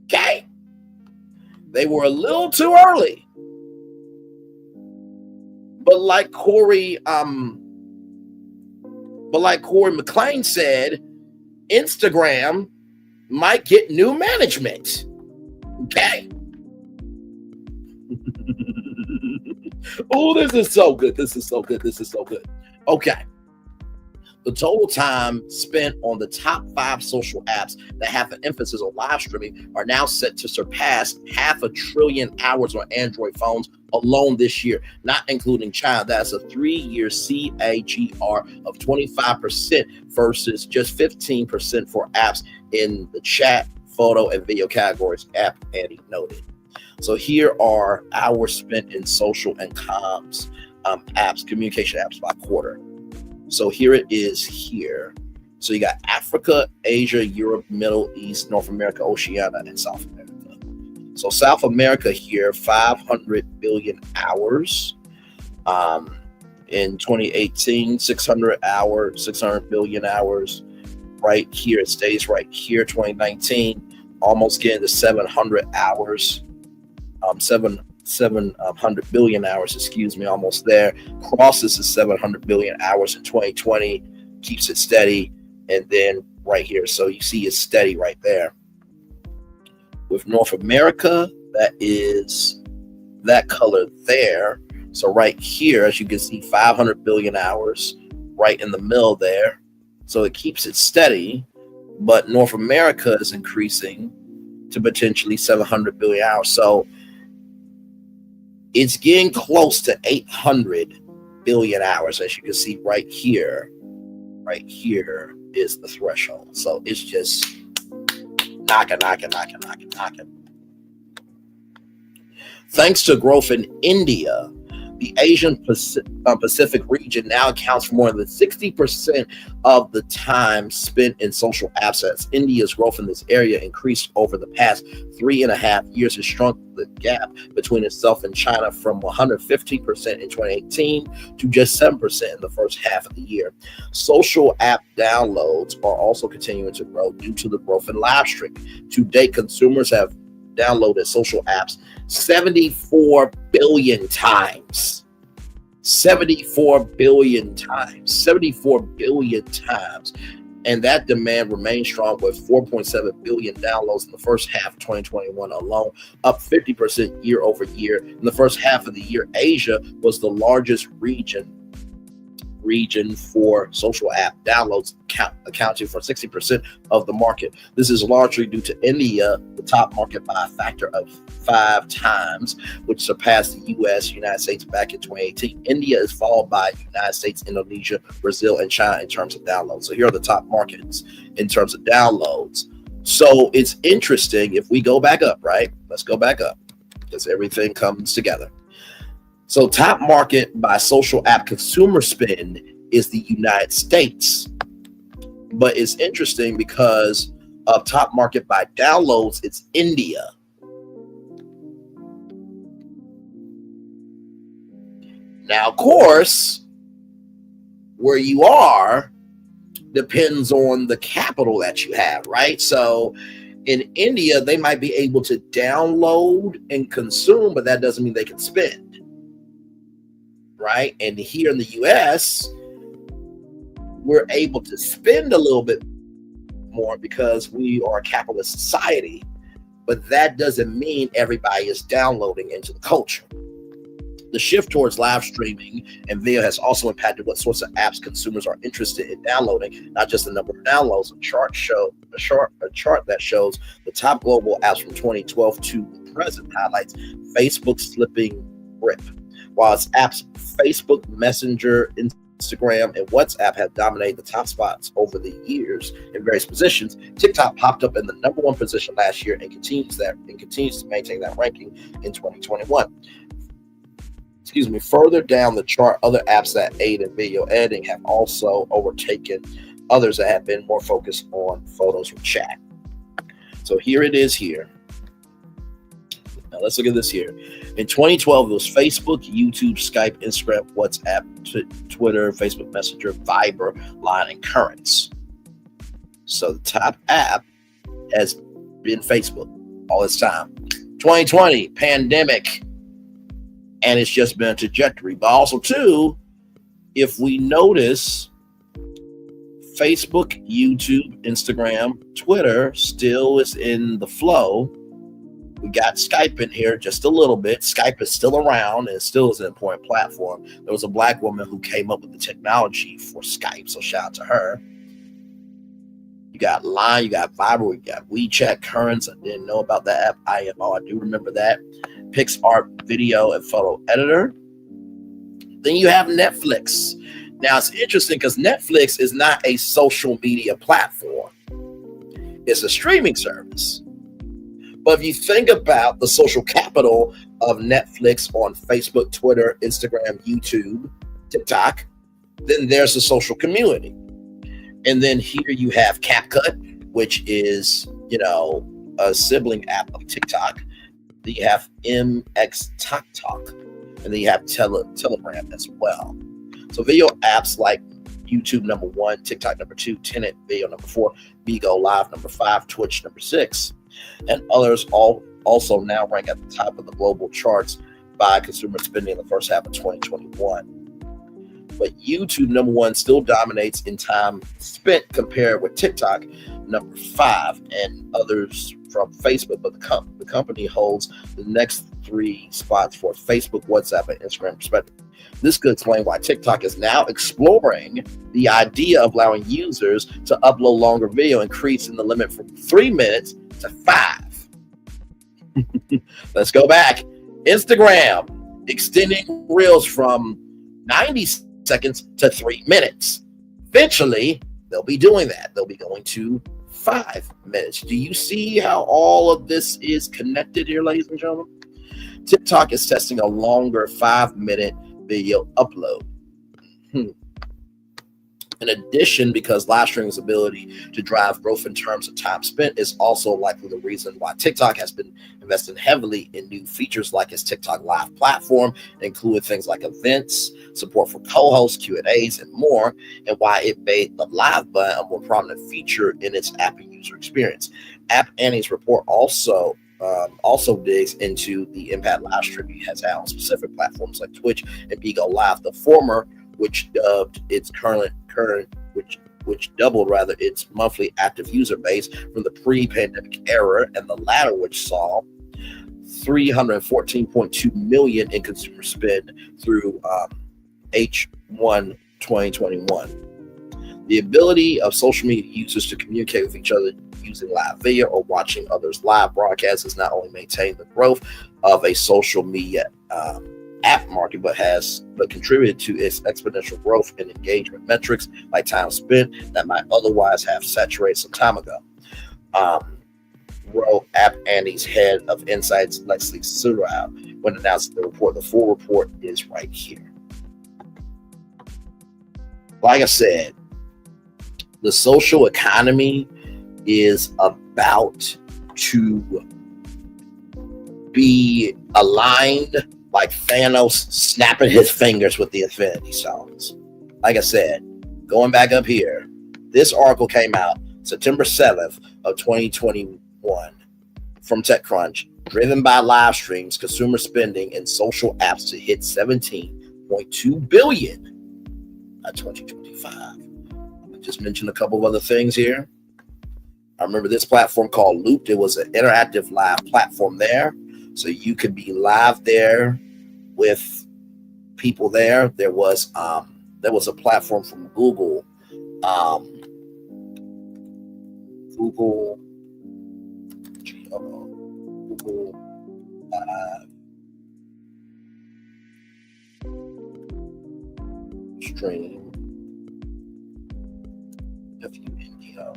Okay? They were a little too early. But like Corey McLean said, Instagram might get new management. Okay. Oh, this is so good. This is so good. This is so good. Okay. The total time spent on the top 5 social apps that have an emphasis on live streaming are now set to surpass 500 billion hours on Android phones alone this year, not including China. That's a 3-year CAGR of 25% versus just 15% for apps in the chat, photo, and video categories, App Annie noted. So here are hours spent in social and comms apps, communication apps by quarter. So here it is here. So you got Africa, Asia, Europe, Middle East, North America, Oceania, and South America. So South America here, 500 billion hours. In 2018, 600 billion hours. right here. It stays right here. 2019, almost getting to 700 hours. 700 billion hours, excuse me, almost there. Crosses the 700 billion hours in 2020, keeps it steady, and then right here. So you see it's steady right there. With North America, that is that color there. So right here, as you can see, 500 billion hours right in the middle there. So it keeps it steady, but North America is increasing to potentially 700 billion hours. So it's getting close to 800 billion hours, as you can see right here. Right here is the threshold. So it's just knocking. Thanks to growth in India, the Asian Pacific region now accounts for more than 60% of the time spent in social apps. As India's growth in this area increased over the past 3.5 years, has shrunk the gap between itself and China from 115% in 2018 to just 7% in the first half of the year. Social app downloads are also continuing to grow due to the growth in live streaming. To date, consumers have downloaded social apps 74 billion times. 74 billion times. And that demand remains strong with 4.7 billion downloads in the first half of 2021 alone, up 50% year over year. In the first half of the year, Asia was the largest region for social app downloads, accounting for 60% of the market. This is largely due to India, the top market by a factor of 5 times, which surpassed the US, United States back in 2018. India is followed by United States, Indonesia, Brazil, and China in terms of downloads. So here are the top markets in terms of downloads. So it's interesting if we go back up, right? Let's go back up because everything comes together. So top market by social app consumer spend is the United States. But it's interesting because of top market by downloads, it's India. Now, of course, where you are depends on the capital that you have, right? So in India, they might be able to download and consume, but that doesn't mean they can spend. Right? And here in the US, we're able to spend a little bit more because we are a capitalist society, but that doesn't mean everybody is downloading into the culture. The shift towards live streaming and video has also impacted what sorts of apps consumers are interested in downloading, not just the number of downloads. A chart that shows the top global apps from 2012 to the present highlights Facebook's slipping grip. While its apps Facebook, Messenger, Instagram, and WhatsApp have dominated the top spots over the years in various positions, TikTok popped up in the number 1 position last year and continues to maintain that ranking in 2021. Further down the chart, other apps that aid in video editing have also overtaken others that have been more focused on photos or chat. So here it is here. Now let's look at this here. In 2012, it was Facebook, YouTube, Skype, Instagram, WhatsApp, Twitter, Facebook Messenger, Viber, Line, and Currents. So the top app has been Facebook all this time. 2020, pandemic, and it's just been a trajectory. But also, too, if we notice, Facebook, YouTube, Instagram, Twitter still is in the flow. We got Skype in here just a little bit. Skype is still around and still is an important platform. There was a black woman who came up with the technology for Skype, so shout out to her. You got Line, you got Viber, you got WeChat, Currents. I didn't know about that app. IMO, I do remember that. PixArt video and photo editor. Then you have Netflix. Now it's interesting because Netflix is not a social media platform. It's a streaming service. But if you think about the social capital of Netflix on Facebook, Twitter, Instagram, YouTube, TikTok, then there's a social community. And then here you have CapCut, which is, a sibling app of TikTok. Then you have MXTalk, and then you have Telegram as well. So video apps like YouTube number 1, TikTok number 2, Tenet Video number 4, Bigo Live number 5, Twitch number 6, and others all also now rank at the top of the global charts by consumer spending in the first half of 2021. But YouTube number 1 still dominates in time spent compared with TikTok number 5 and others from Facebook. But the company holds the next 3 spots for Facebook, WhatsApp, and Instagram respectively. This could explain why TikTok is now exploring the idea of allowing users to upload longer video, increasing the limit from 3 minutes to 5. Let's go back. Instagram extending Reels from 90 seconds to 3 minutes. Eventually, they'll be doing that. They'll be going to 5 minutes. Do you see how all of this is connected here, ladies and gentlemen? TikTok is testing a longer 5-minute video upload. In addition, because live streaming's ability to drive growth in terms of time spent is also likely the reason why TikTok has been investing heavily in new features like its TikTok Live platform, including things like events, support for co-hosts, Q&As, and more, and why it made the live button a more prominent feature in its app and user experience. App Annie's report also digs into the impact live streaming has had on specific platforms like Twitch and Bigo Live, the former which doubled its monthly active user base from the pre-pandemic era, and the latter which saw 314.2 million in consumer spend through H1 2021. The ability of social media users to communicate with each other using live video or watching others live broadcasts has not only maintained the growth of a social media app market, but contributed to its exponential growth in engagement metrics like time spent that might otherwise have saturated some time ago. Wrote App Annie's head of insights, Leslie Surratt, when announcing the report. The full report is right here. Like I said, the social economy is about to be aligned like Thanos snapping his fingers with the Infinity Stones. Like I said, going back up here, this article came out September 7th of 2021 from TechCrunch, driven by live streams, consumer spending in social apps to hit 17.2 billion by 2025. I just mentioned a couple of other things here. I remember this platform called Looped. It was an interactive live platform there. So you could be live there with people there. There was a platform from Google. Google Stream FUNDO.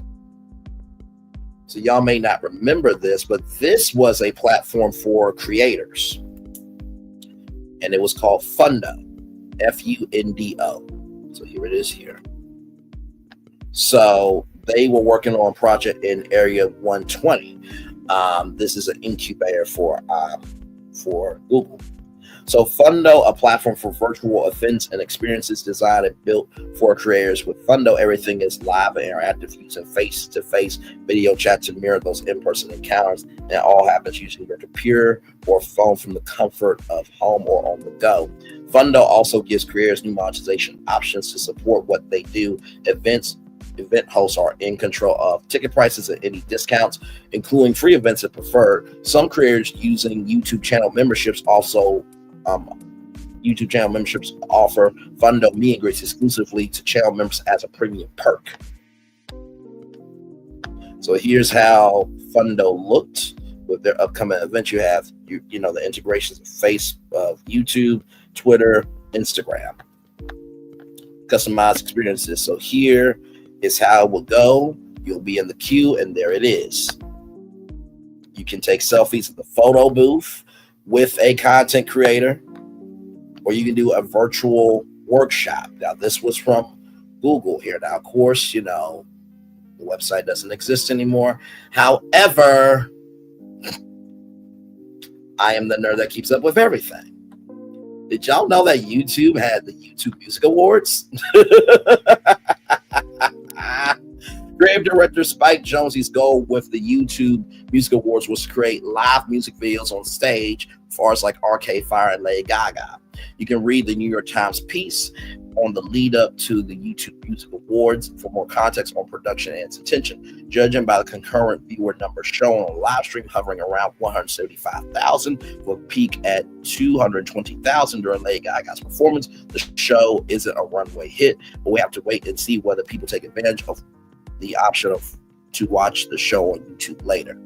So y'all may not remember this, but this was a platform for creators, and it was called Fundo, FUNDO. So here it is here. So they were working on a project in Area 120. This is an incubator for Google. So Fundo, a platform for virtual events and experiences designed and built for creators. With Fundo, everything is live and interactive, using face-to-face video chat to mirror those in-person encounters, and it all happens using your computer or phone from the comfort of home or on the go. Fundo also gives creators new monetization options to support what they do. Event hosts are in control of ticket prices and any discounts, including free events if preferred. Some creators using YouTube channel memberships offer Fundo meet and greets exclusively to channel members as a premium perk. So here's how Fundo looked with their upcoming events. You have the integrations of YouTube, Twitter, Instagram, customized experiences. So here is how it will go. You'll be in the queue, and there it is. You can take selfies at the photo booth with a content creator, or you can do a virtual workshop. Now, this was from Google here. Now, of course, the website doesn't exist anymore. However, I am the nerd that keeps up with everything. Did y'all know that YouTube had the YouTube Music Awards? Creative director Spike Jonze's goal with the YouTube Music Awards was to create live music videos on stage for artists like Arcade Fire and Lady Gaga. You can read the New York Times piece on the lead up to the YouTube Music Awards for more context on production and its intention. Judging by the concurrent viewer numbers shown on live stream, hovering around 175,000, with a peak at 220,000 during Lady Gaga's performance, the show isn't a runway hit, but we have to wait and see whether people take advantage of the option to watch the show on YouTube later.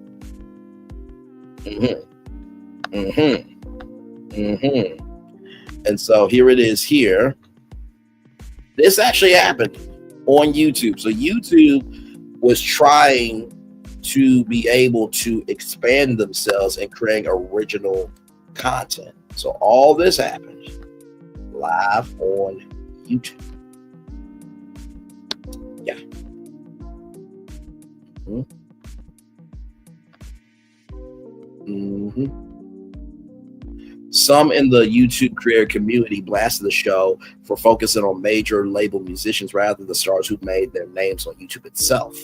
And so here it is here. This actually happened on YouTube. So YouTube was trying to be able to expand themselves and create original content. So all this happened live on YouTube. Yeah. Some in the YouTube creator community blasted the show for focusing on major label musicians rather than the stars who made their names on YouTube itself.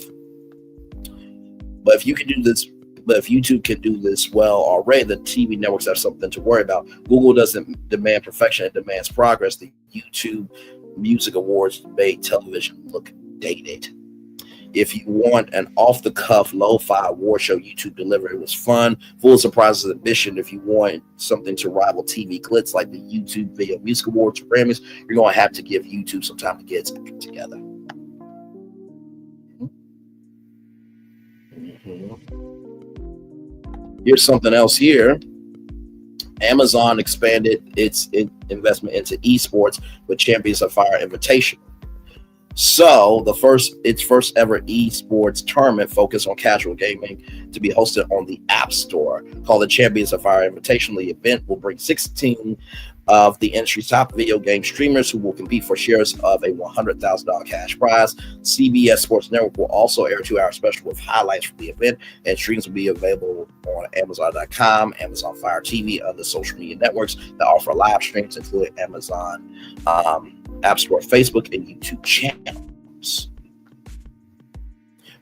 But if YouTube can do this well already, the TV networks have something to worry about. Google doesn't demand perfection, it demands progress. The YouTube Music Awards made television look dated. If you want an off-the-cuff, lo-fi award show, YouTube delivered. It was fun, full of surprises and ambition. If you want something to rival TV glitz like the YouTube Video Music Awards or Grammys, you're going to have to give YouTube some time to get its act together. Here's something else here. Amazon expanded its investment into esports with Champions of Fire Invitational. So its first ever esports tournament focused on casual gaming to be hosted on the App Store, called the Champions of Fire Invitational. The event will bring 16 of the industry's top video game streamers who will compete for shares of a $100,000 cash prize. CBS Sports Network will also air a 2-hour special with highlights from the event, and streams will be available on Amazon.com, Amazon Fire TV, other social media networks that offer live streams, including Amazon App Store, Facebook, and YouTube channels.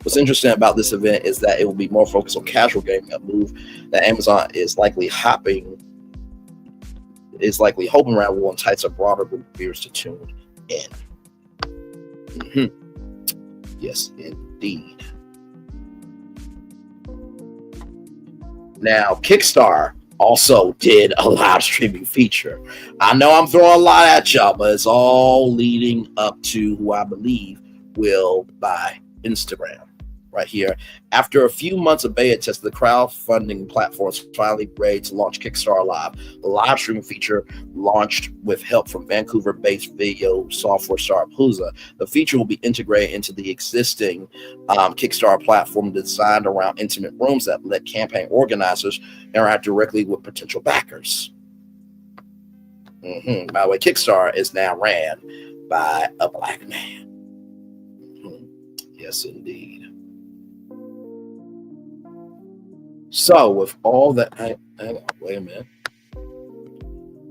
What's interesting about this event is that it will be more focused on casual gaming, a move that Amazon is likely hoping around will entice a broader group of viewers to tune in. Yes, indeed. Now, Kickstarter also did a live streaming feature. I know I'm throwing a lot at y'all, but it's all leading up to who I believe will buy Instagram right here. After a few months of beta test, the crowdfunding platform's finally ready to launch Kickstarter Live. The live streaming feature launched with help from Vancouver-based video software startup Huza. The feature will be integrated into the existing Kickstarter platform designed around intimate rooms that let campaign organizers interact directly with potential backers. By the way, Kickstarter is now ran by a black man. Yes, indeed. So with all that, hang on, wait a minute.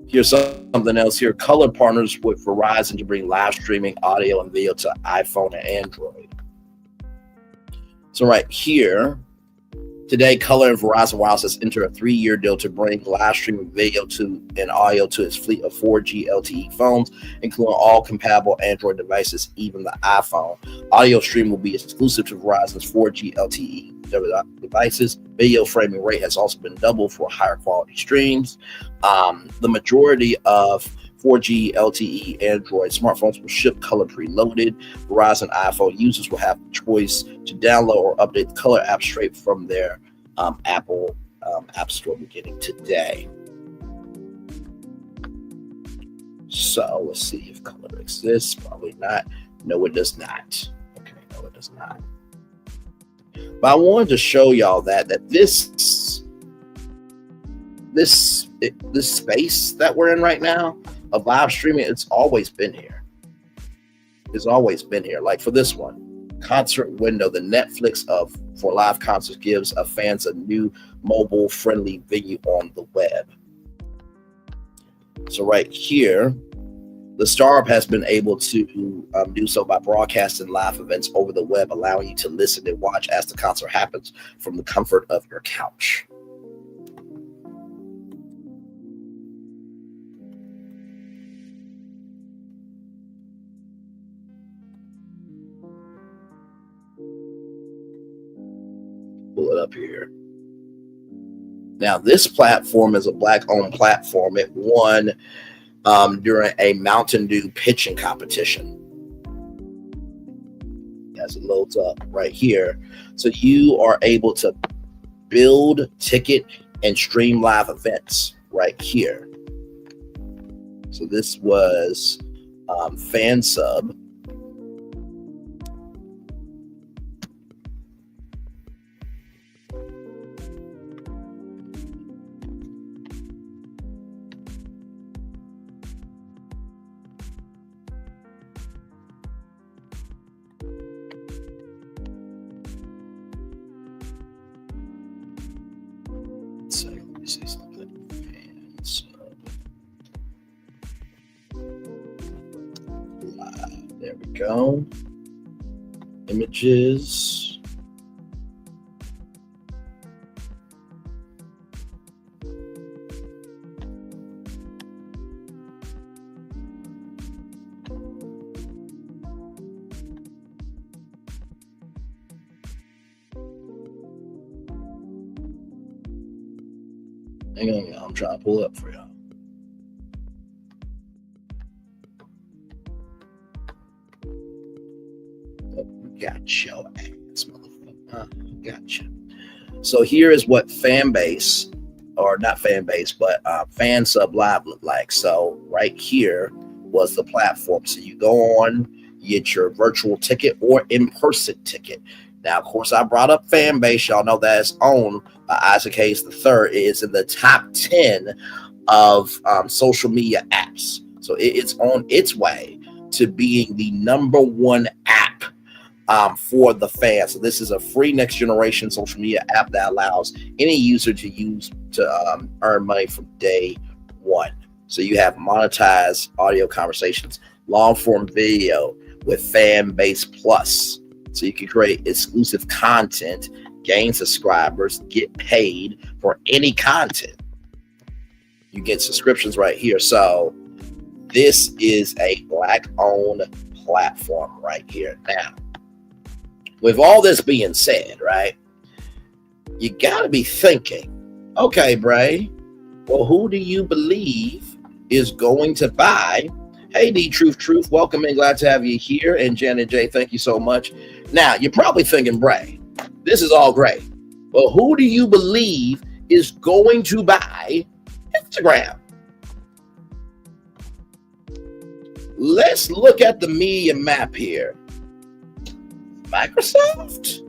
Here's something else here. Color partners with Verizon to bring live streaming audio and video to iPhone and Android. So right here, today, Color and Verizon Wireless has entered a 3-year deal to bring live streaming video and audio to its fleet of 4G LTE phones, including all compatible Android devices, even the iPhone. Audio stream will be exclusive to Verizon's 4G LTE devices. Video framing rate has also been doubled for higher quality streams. The majority of 4G LTE Android smartphones will ship color preloaded. Verizon iPhone users will have the choice to download or update the color app straight from their Apple App Store beginning today. So let's see if color exists. Probably not. No, it does not. Okay, no, it does not. But I wanted to show y'all that this space that we're in right now of live streaming, it's always been here. It's always been here. Like for this one, concert window, the Netflix for live concerts gives fans a new mobile-friendly venue on the web. So right here, The startup has been able to do so by broadcasting live events over the web, allowing you to listen and watch as the concert happens from the comfort of your couch. Pull it up here. Now, this platform is a Black-owned platform. It won during a Mountain Dew pitching competition. As it loads up right here. So you are able to build, ticket, and stream live events right here. So this was FanSub. Say something. There we go. Images. Hang on, y'all. I'm trying to pull up for y'all. Oh, got your ass, motherfucker. Gotcha. So here is what Fanbase, or not Fanbase, but FanSub Live looked like. So right here was the platform. So you go on, you get your virtual ticket or in-person ticket. Now, of course, I brought up Fanbase. Y'all know that it's owned by Isaac Hayes III. It is in the top 10 of social media apps. So it's on its way to being the #1 app for the fans. So this is a free next generation social media app that allows any user to use to earn money from day one. So you have monetized audio conversations, long form video with Fanbase Plus. So you can create exclusive content, gain subscribers, get paid for any content. You get subscriptions right here. So this is a Black-owned platform right here. Now, with all this being said, right, you got to be thinking, okay, Bray, well, who do you believe is going to buy? Hey, D Truth, welcome and glad to have you here. And Janet J, thank you so much. Now, you're probably thinking, Bray, this is all great, but who do you believe is going to buy Instagram? Let's look at the media map here. Microsoft?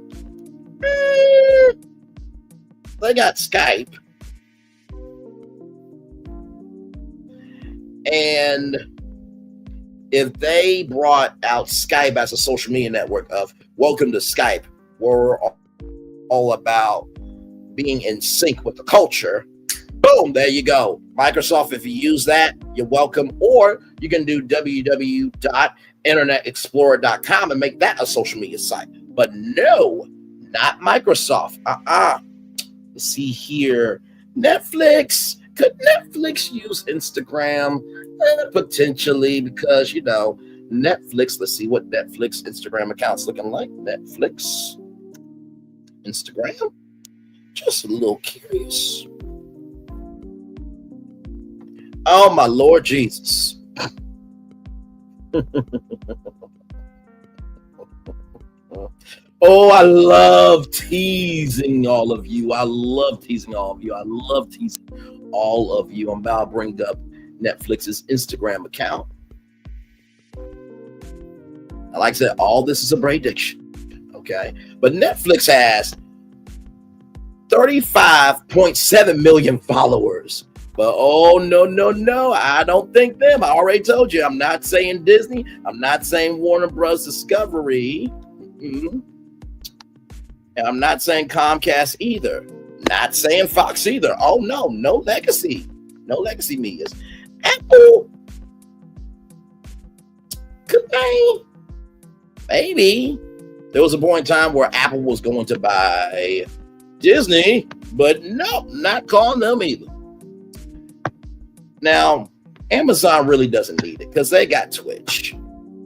They got Skype. And if they brought out Skype as a social media network of welcome to Skype, we're all about being in sync with the culture, boom, there you go. Microsoft, if you use that, you're welcome. Or you can do www.internetexplorer.com and make that a social media site. But no, not Microsoft. Let's see here. Netflix. Could Netflix use Instagram? Potentially, because, you know, Netflix, let's see what Netflix Instagram account's looking like. Netflix Instagram. Just a little curious. Oh, my Lord Jesus. Oh, I love teasing all of you. I love teasing all of you. I love teasing all of you. I'm about to bring up Netflix's Instagram account. Like I said, all this is a prediction, okay? But Netflix has 35.7 million followers. But oh, no, I don't think them. I already told you, I'm not saying Disney. I'm not saying Warner Bros. Discovery. And I'm not saying Comcast either. Not saying Fox either. Oh, no legacy. No legacy medias. Apple Maybe. There was a point in time where Apple was going to buy Disney, but no, not calling them either. Now, Amazon really doesn't need it because they got Twitch,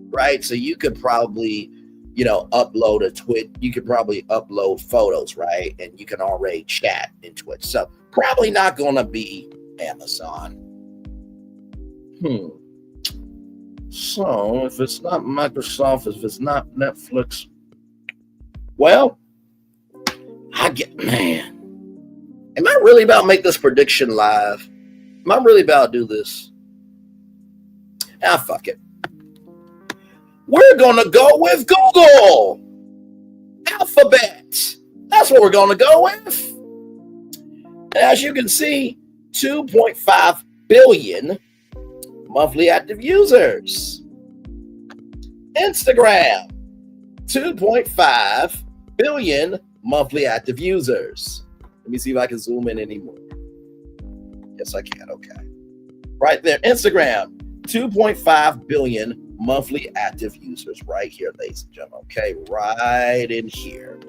right? So you could probably, upload a Twitch. You could probably upload photos, right? And you can already chat in Twitch. So probably not going to be Amazon. So if it's not Microsoft, if it's not Netflix, well, man, am I really about to make this prediction live? Am I really about to do this? Fuck it. We're going to go with Google. Alphabet. That's what we're going to go with. And as you can see, 2.5 billion monthly active users. Instagram, 2.5 billion monthly active users. Let me see if I can zoom in anymore. Yes, I can. Okay. Right there. Instagram, 2.5 billion monthly active users right here, ladies and gentlemen. Okay, right in here.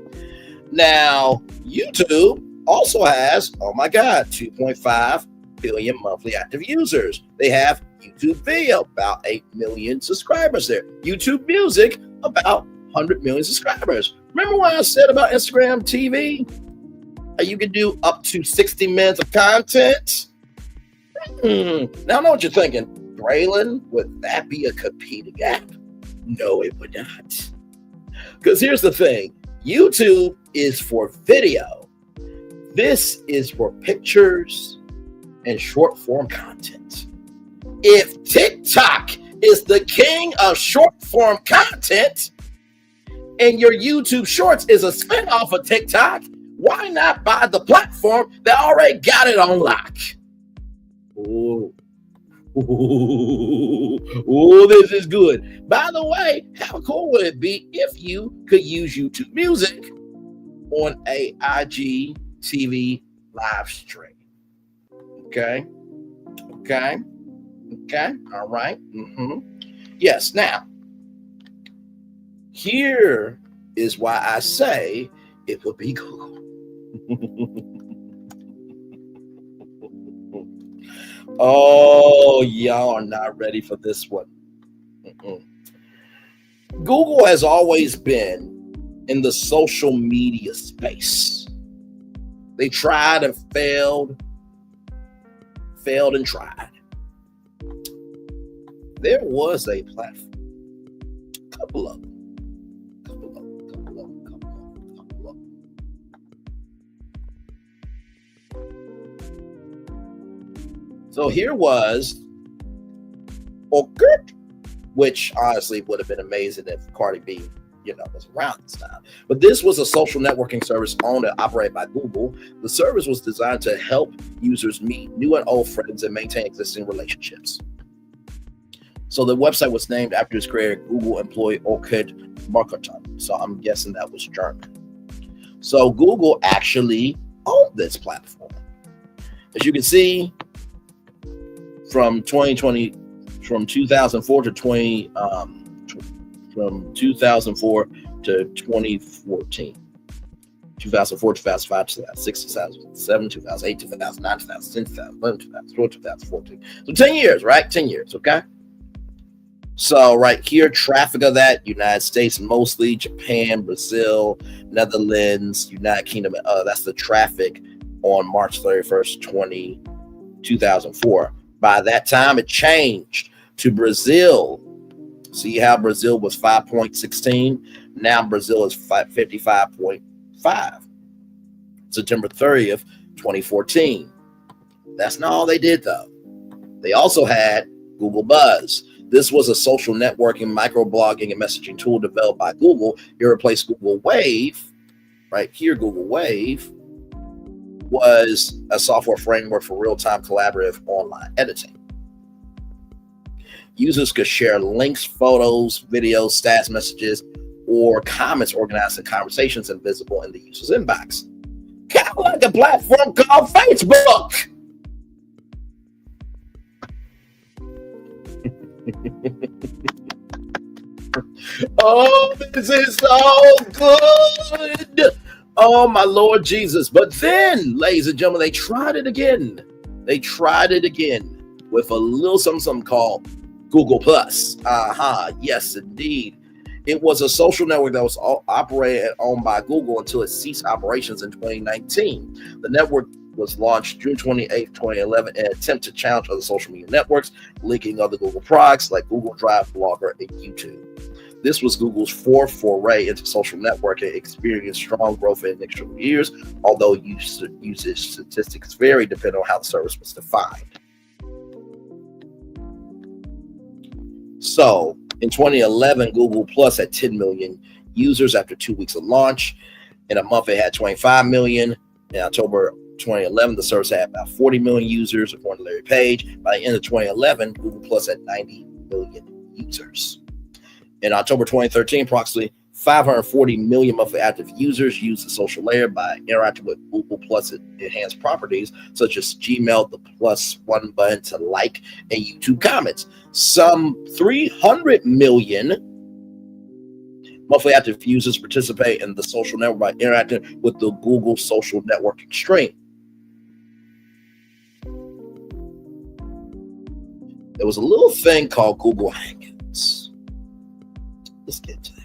Now, YouTube also has, 2.5 billion monthly active users. They have YouTube Video, about 8 million subscribers there. YouTube Music, about 100 million subscribers. Remember what I said about Instagram TV? You can do up to 60 minutes of content. Now I know what you're thinking. Braylon, would that be a competing app? No, it would not. Because here's the thing. YouTube is for video. This is for pictures and short form content. If TikTok is the king of short form content and your YouTube Shorts is a spinoff of TikTok, why not buy the platform that already got it on lock? Oh, this is good. By the way, how cool would it be if you could use YouTube Music on a IGTV live stream? Okay. All right. Yes. Now, here is why I say it will be Google. Oh, y'all are not ready for this one. Google has always been in the social media space. They tried and failed and tried. There was a platform, couple of them. So here was Orkut, which honestly would have been amazing if Cardi B, was around this time. But this was a social networking service owned and operated by Google. The service was designed to help users meet new and old friends and maintain existing relationships. So the website was named after its creator, Google employee Orkut Marketing. So I'm guessing that was German. So Google actually owned this platform. As you can see, from 2004 to 2014, 2004, 2005, 2006, 2007, 2008, 2009, 2010, 2011, 2012, 2014. So 10 years, right? 10 years, okay? So right here, traffic of that, United States mostly, Japan, Brazil, Netherlands, United Kingdom. That's the traffic on March 31st, 2004. By that time, it changed to Brazil. See how Brazil was 5.16? Now Brazil is 55.5. September 30th, 2014. That's not all they did, though. They also had Google Buzz. This was a social networking, microblogging, and messaging tool developed by Google. It replaced Google Wave. Right here, Google Wave was a software framework for real-time collaborative online editing. Users could share links, photos, videos, stats, messages, or comments organized in conversations and visible in the user's inbox. Kind of like a platform called Facebook. Oh, this is so good. Oh, my Lord Jesus. But then, ladies and gentlemen, they tried it again. They tried it again with a little something called Google Plus. Yes, indeed. It was a social network that was operated and owned by Google until it ceased operations in 2019. The network was launched June 28, 2011, in an attempt to challenge other social media networks, linking other Google products like Google Drive, Blogger, and YouTube. This was Google's fourth foray into social networking, experienced strong growth in initial years, although usage statistics vary depending on how the service was defined. So, in 2011, Google Plus had 10 million users after 2 weeks of launch. In a month, it had 25 million. In October 2011, the service had about 40 million users, according to Larry Page. By the end of 2011, Google Plus had 90 million users. In October 2013, approximately 540 million monthly active users used the social layer by interacting with Google Plus enhanced properties, such as Gmail, the plus one button to like, and YouTube comments. Some 300 million monthly active users participate in the social network by interacting with the Google social networking stream. There was a little thing called Google Hangouts. Let's get to that.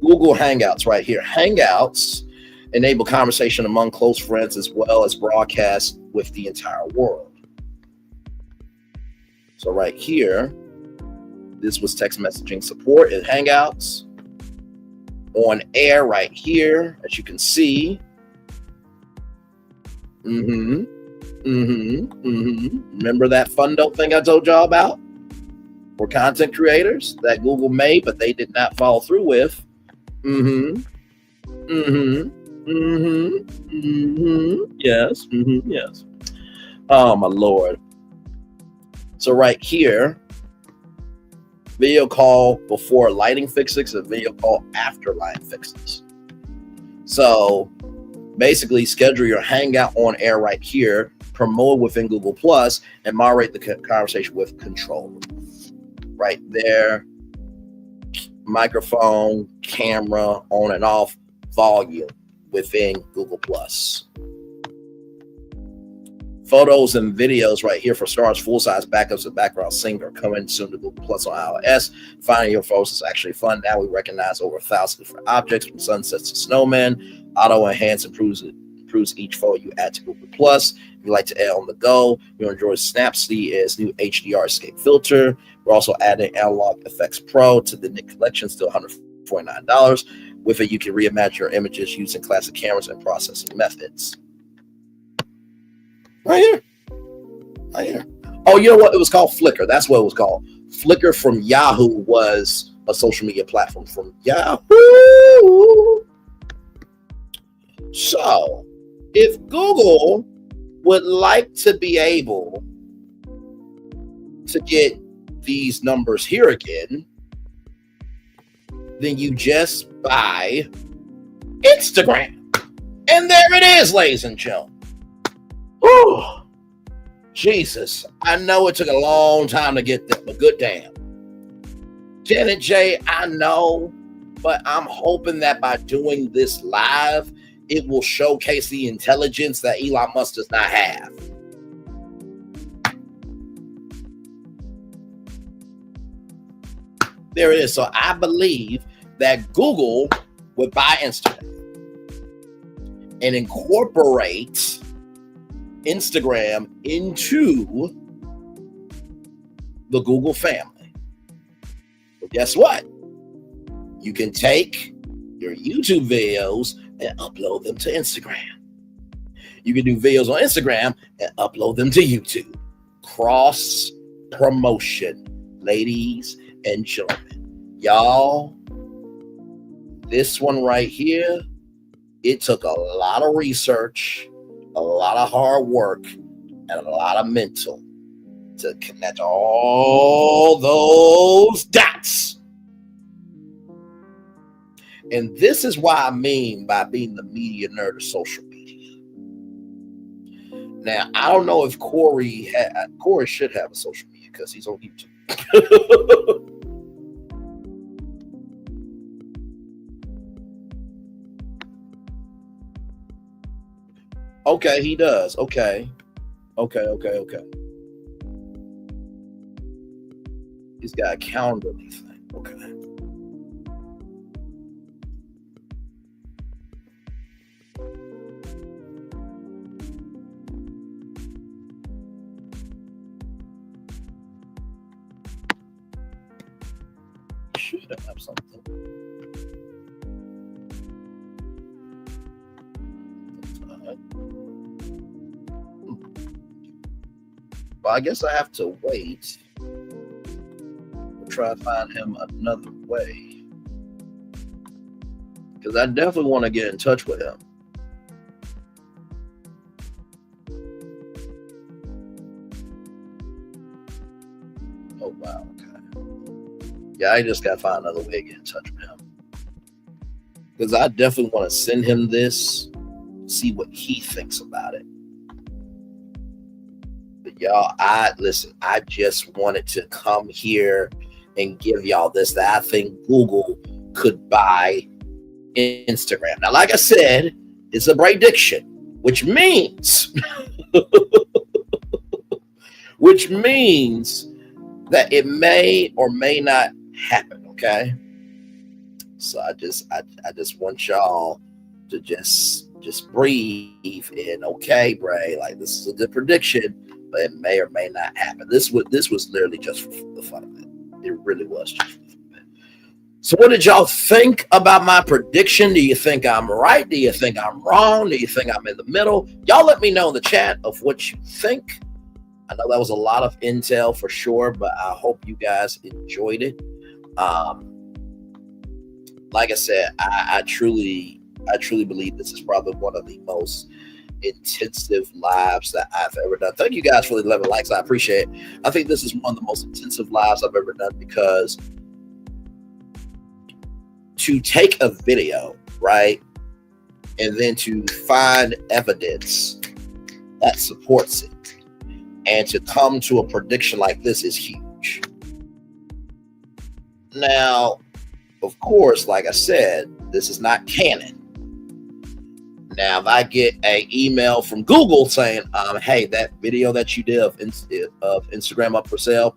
Google Hangouts right here. Hangouts enable conversation among close friends as well as broadcast with the entire world. So right here, this was text messaging support in Hangouts. On air right here, as you can see. Remember that Fundo thing I told y'all about? For content creators that Google made, but they did not follow through with. Yes. Yes. Oh my Lord. So right here, video call before lighting fixes and video call after lighting fixes. So basically schedule your Hangout on air right here, promote within Google Plus, and moderate the conversation with control. Right there. Microphone, camera, on and off, volume within Google Plus. Photos and videos right here for stars, full-size backups and background sync are coming soon to Google Plus on iOS. Finding your photos is actually fun. Now we recognize over 1,000 different objects from sunsets to snowmen. Auto Enhance improves each photo you add to Google Plus. If you like to add on the go, you'll enjoy Snapseed new HDR escape filter. We're also adding Analog Effects Pro to the Nick collection, still $149. With it, you can reimagine your images using classic cameras and processing methods. Right here. Oh, you know what? It was called Flickr. That's what it was called. Flickr from Yahoo was a social media platform from Yahoo. So, if Google would like to be able to get these numbers here again, then you just buy Instagram. And there it is, ladies and gentlemen. Oh, Jesus. I know it took a long time to get there, but good damn. Janet J, I know, but I'm hoping that by doing this live, it will showcase the intelligence that Elon Musk does not have. There it is. So I believe that Google would buy Instagram and incorporate Instagram into the Google family. But guess what? You can take your YouTube videos and upload them to Instagram. You can do videos on Instagram and upload them to YouTube. Cross promotion, ladies and gentlemen. Y'all, this one right here, it took a lot of research, a lot of hard work, and a lot of mental to connect all those dots. And this is what I mean by being the media nerd of social media. Now, I don't know if Corey should have a social media because he's on YouTube. Okay, he does. Okay. He's got a Calendly thing. Okay. Should have something. Well, I guess I have to wait. We'll try to find him another way. Because I definitely want to get in touch with him. Oh, wow. Okay. Yeah, I just got to find another way to get in touch with him. Because I definitely want to send him this, see what he thinks about it. But y'all, I just wanted to come here and give y'all this, that I think Google could buy Instagram. Now, like I said, it's a prediction, which means that it may or may not happen. Okay. So I just want y'all to just breathe in. Okay, Bray, like this is a good prediction, but it may or may not happen. This was literally just for the fun of it. It really was just for the fun of it. So what did y'all think about my prediction? Do you think I'm right? Do you think I'm wrong? Do you think I'm in the middle? Y'all let me know in the chat of what you think. I know that was a lot of intel for sure, but I hope you guys enjoyed it. Like I said, I truly believe this is probably one of the most intensive lives that I've ever done. Thank you guys for the 11 likes. I appreciate it. I think this is one of the most intensive lives I've ever done, because to take a video, right, and then to find evidence that supports it and to come to a prediction like this is huge. Now, of course, like I said, this is not canon. Now, if I get an email from Google saying, hey, that video that you did of Instagram up for sale,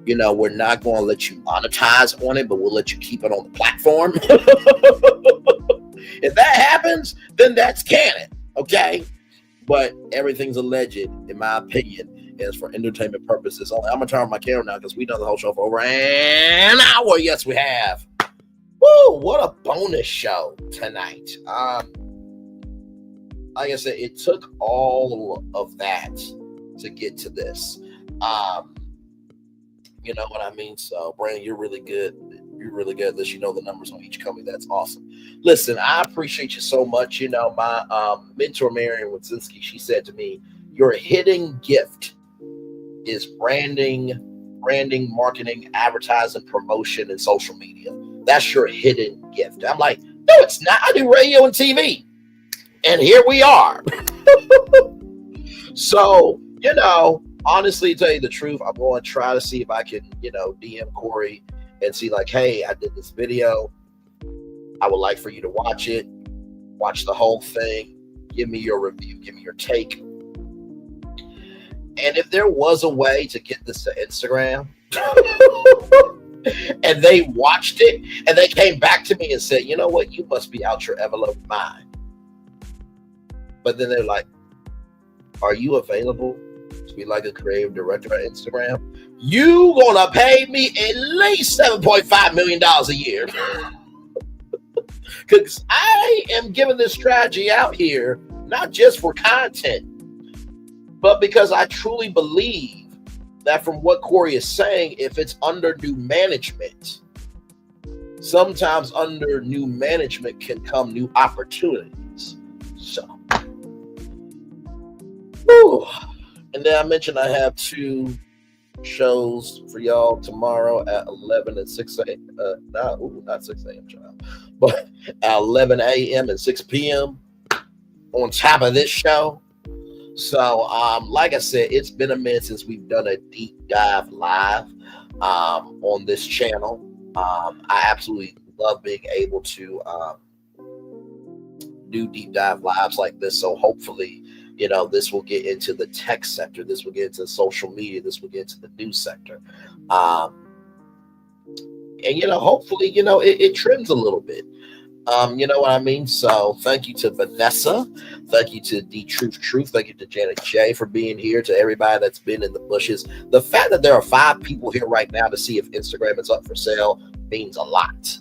you know, we're not going to let you monetize on it, but we'll let you keep it on the platform. If that happens, then that's canon, okay? But everything's alleged, in my opinion, is for entertainment purposes only. I'm going to turn on my camera now because we've done the whole show for over an hour. Yes, we have. Woo, what a bonus show tonight. Like I said, it took all of that to get to this. You know what I mean? So, Brandon, you're really good. You're really good at this. You know the numbers on each company. That's awesome. Listen, I appreciate you so much. You know, my mentor, Marion Wodzinski, she said to me, your hidden gift is branding, marketing, advertising, promotion, and social media. That's your hidden gift. I'm like, no, it's not. I do radio and TV. And here we are. So, you know, honestly, to tell you the truth, I'm going to try to see if I can, you know, DM Corey and see like, hey, I did this video. I would like for you to watch it. Watch the whole thing. Give me your review. Give me your take. And if there was a way to get this to Instagram and they watched it and they came back to me and said, you know what, you must be out your ever-loving mind. But then they're like, are you available to be like a creative director at Instagram? You gonna pay me at least $7.5 million a year. Because I am giving this strategy out here, not just for content, but because I truly believe that from what Corey is saying, if it's under new management, sometimes under new management can come new opportunities. So, whew. And then I mentioned I have 2 shows for y'all tomorrow at 11 and 6 a.m. Not 6 a.m. child, but at 11 a.m. and 6 p.m. on top of this show. So, like I said, it's been a minute since we've done a deep dive live on this channel. I absolutely love being able to do deep dive lives like this. So hopefully, this will get into the tech sector. This will get into social media. This will get into the news sector. And, hopefully, it trends a little bit. You know what I mean? So thank you to Vanessa. Thank you to D Truth. Thank you to Janet J for being here, to everybody that's been in the bushes. The fact that there are 5 people here right now to see if Instagram is up for sale means a lot.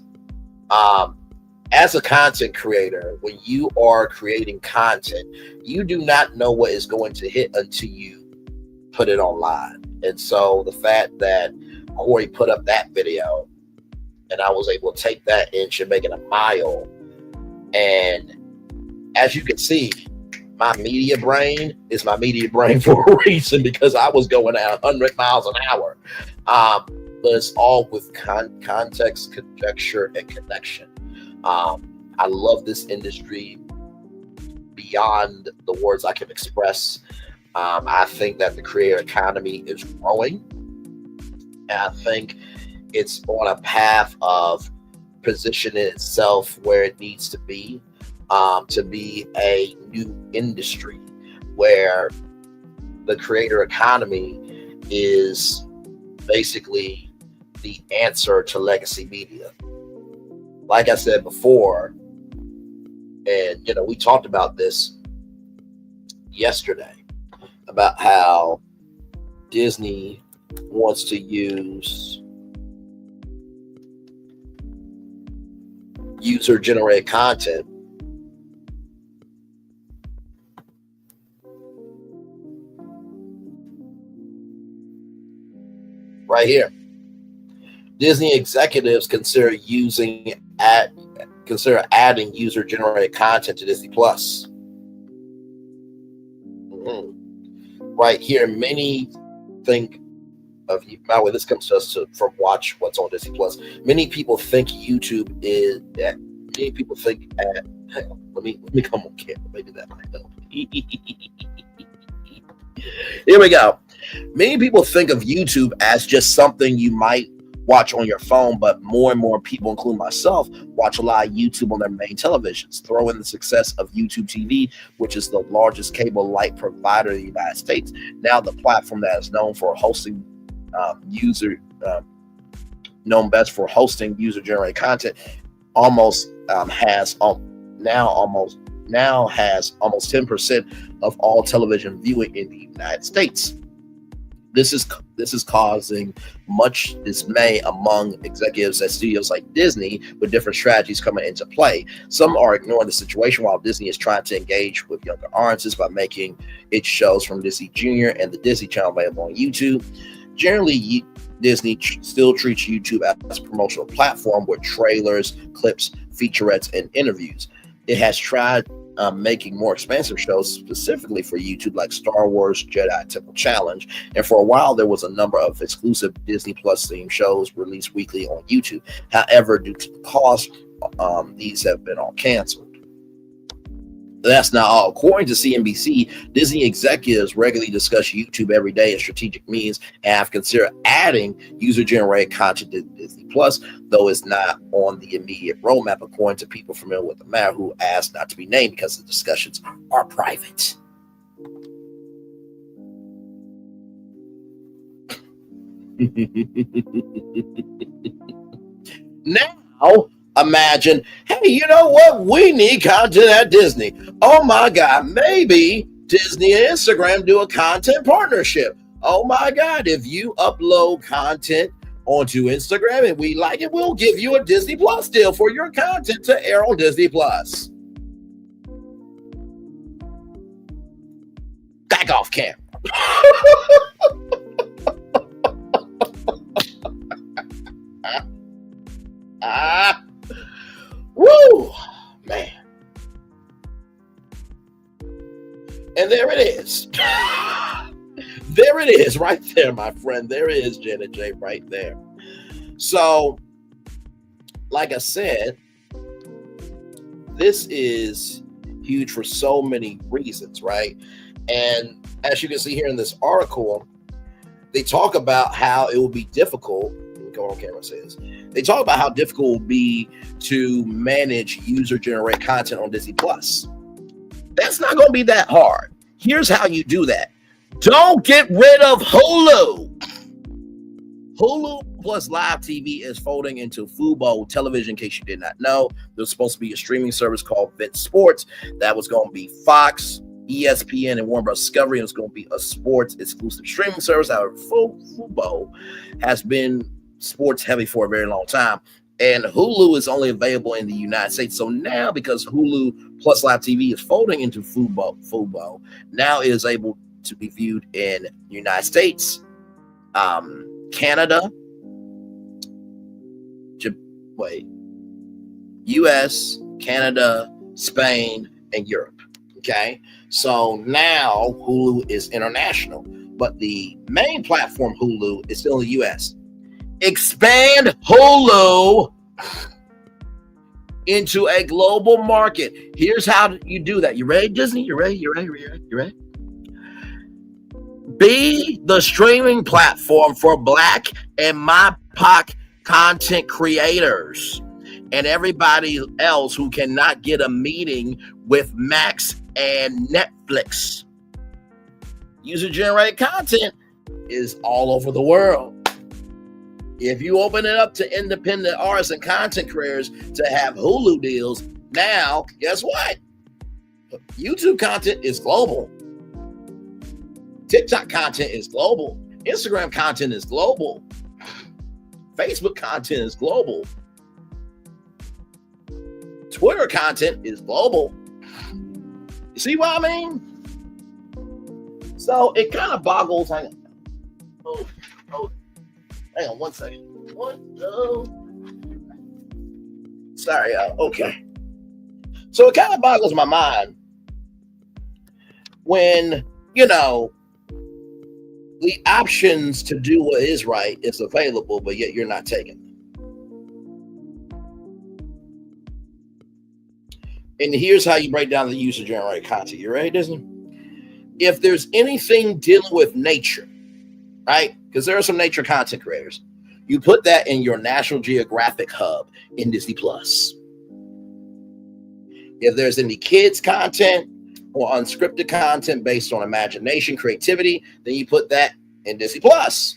As a content creator, when you are creating content, you do not know what is going to hit until you put it online. And so the fact that Corey put up that video and I was able to take that inch and make it a mile. And as you can see, my media brain is my media brain for a reason, because I was going at 100 miles an hour. But it's all with context, conjecture, and connection. I love this industry beyond the words I can express. I think that the creator economy is growing. And I think it's on a path of positioning itself where it needs to be a new industry where the creator economy is basically the answer to legacy media. Like I said before, and we talked about this yesterday, about how Disney wants to use user-generated content right here. Disney executives consider adding user-generated content to Disney Plus. Right here, many think of, by the way, this comes to us from Watch What's on Disney Plus. Many people think YouTube is that. Many people think at. Hang on, let me come on camera. Maybe that might help. Here we go. Many people think of YouTube as just something you might watch on your phone, but more and more people, including myself, watch a lot of YouTube on their main televisions. Throw in the success of YouTube TV, which is the largest cable light provider in the United States. Now the platform that is known for hosting known best for hosting user-generated content has almost 10% of all television viewing in the United States. This is causing much dismay among executives at studios like Disney, with different strategies coming into play. Some are ignoring the situation, while Disney is trying to engage with younger audiences by making its shows from Disney Junior and the Disney Channel available on YouTube. Generally, Disney still treats YouTube as a promotional platform with trailers, clips, featurettes, and interviews. It has tried making more expansive shows specifically for YouTube, like Star Wars Jedi Temple Challenge, and for a while there was a number of exclusive Disney Plus themed shows released weekly on YouTube. However, due to the cost, these have been all canceled. That's not all. According to CNBC, Disney executives regularly discuss YouTube every day as strategic means and have considered adding user-generated content to Disney Plus, though it's not on the immediate roadmap, according to people familiar with the matter who asked not to be named because the discussions are private. Now, imagine, hey, you know what? We need content at Disney. Oh my God, maybe Disney and Instagram do a content partnership. Oh my God, if you upload content onto Instagram and we like it, we'll give you a Disney Plus deal for your content to air on Disney Plus. Back off camera. Woo, man. And there it is. There it is right there, my friend. There is Janet J right there. So, like I said, this is huge for so many reasons, right? And as you can see here in this article, they talk about how it will be difficult. Go on camera, says they talk about how difficult it will be to manage user-generated content on Disney Plus. That's not going to be that hard. Here's how you do that. Don't get rid of Hulu. Hulu plus live TV is folding into Fubo television, in case you did not know. There's supposed to be a streaming service called VIT Sports. That was going to be Fox, ESPN, and Warner Bros. Discovery. It was going to be a sports exclusive streaming service. However, Fubo has been sports heavy for a very long time. And Hulu is only available in the United States. So now, because Hulu plus live TV is folding into Fubo now it is able to be viewed in the United States, Canada, US, Canada, Spain, and Europe. Okay, so now Hulu is international, but the main platform Hulu is still in the US. Expand Hulu into a global market. Here's how you do that. You ready, Disney? You ready? You ready? Be the streaming platform for Black and MIPOC content creators and everybody else who cannot get a meeting with Max and Netflix. User-generated content is all over the world. If you open it up to independent artists and content creators to have Hulu deals, now, guess what? YouTube content is global. TikTok content is global. Instagram content is global. Facebook content is global. Twitter content is global. You see what I mean? So it kind of boggles. Hang on 1 second. Sorry, y'all. Okay. So it kind of boggles my mind when, the options to do what is right is available, but yet you're not taking them. And here's how you break down the user-generated content. You ready, Disney? If there's anything dealing with nature, right? Because there are some nature content creators. You put that in your National Geographic hub in Disney Plus. If there's any kids content or unscripted content based on imagination, creativity, then you put that in Disney Plus.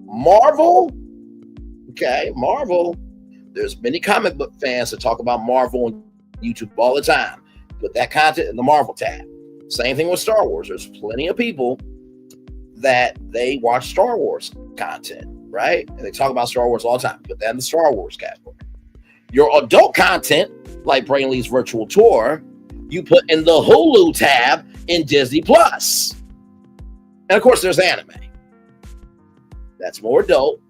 Marvel, there's many comic book fans that talk about Marvel on YouTube all the time. Put that content in the Marvel tab. Same thing with Star Wars. There's plenty of people that they watch Star Wars content, right? And they talk about Star Wars all the time. Put that in the Star Wars category. Your adult content, like Braylon's virtual tour, you put in the Hulu tab in Disney Plus. And of course, there's anime. That's more adult.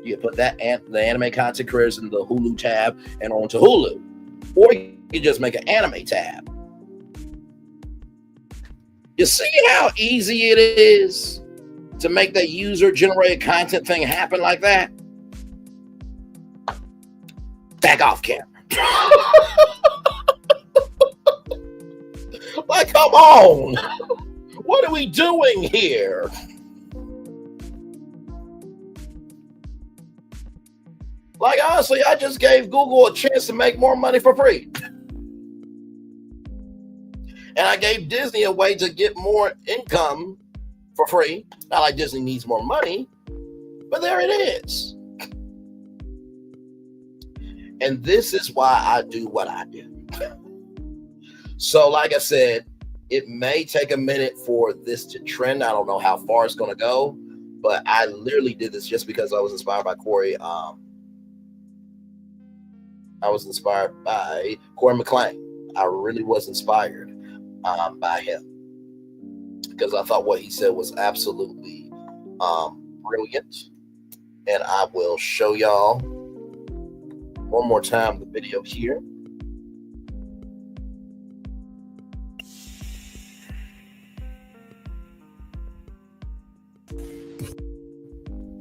You put that the anime content creators in the Hulu tab and onto Hulu. Or you just make an anime tab. You see how easy it is to make that user-generated content thing happen like that? Back off camera. Like, come on. What are we doing here? Like, honestly, I just gave Google a chance to make more money for free. And I gave Disney a way to get more income for free. Not like Disney needs more money, but there it is. And this is why I do what I do. So, like I said, it may take a minute for this to trend. I don't know how far it's going to go, but I literally did this just because I was inspired by Corey. I was inspired by Corey McClain. I really was inspired by him because I thought what he said was absolutely brilliant. And I will show y'all one more time the video here.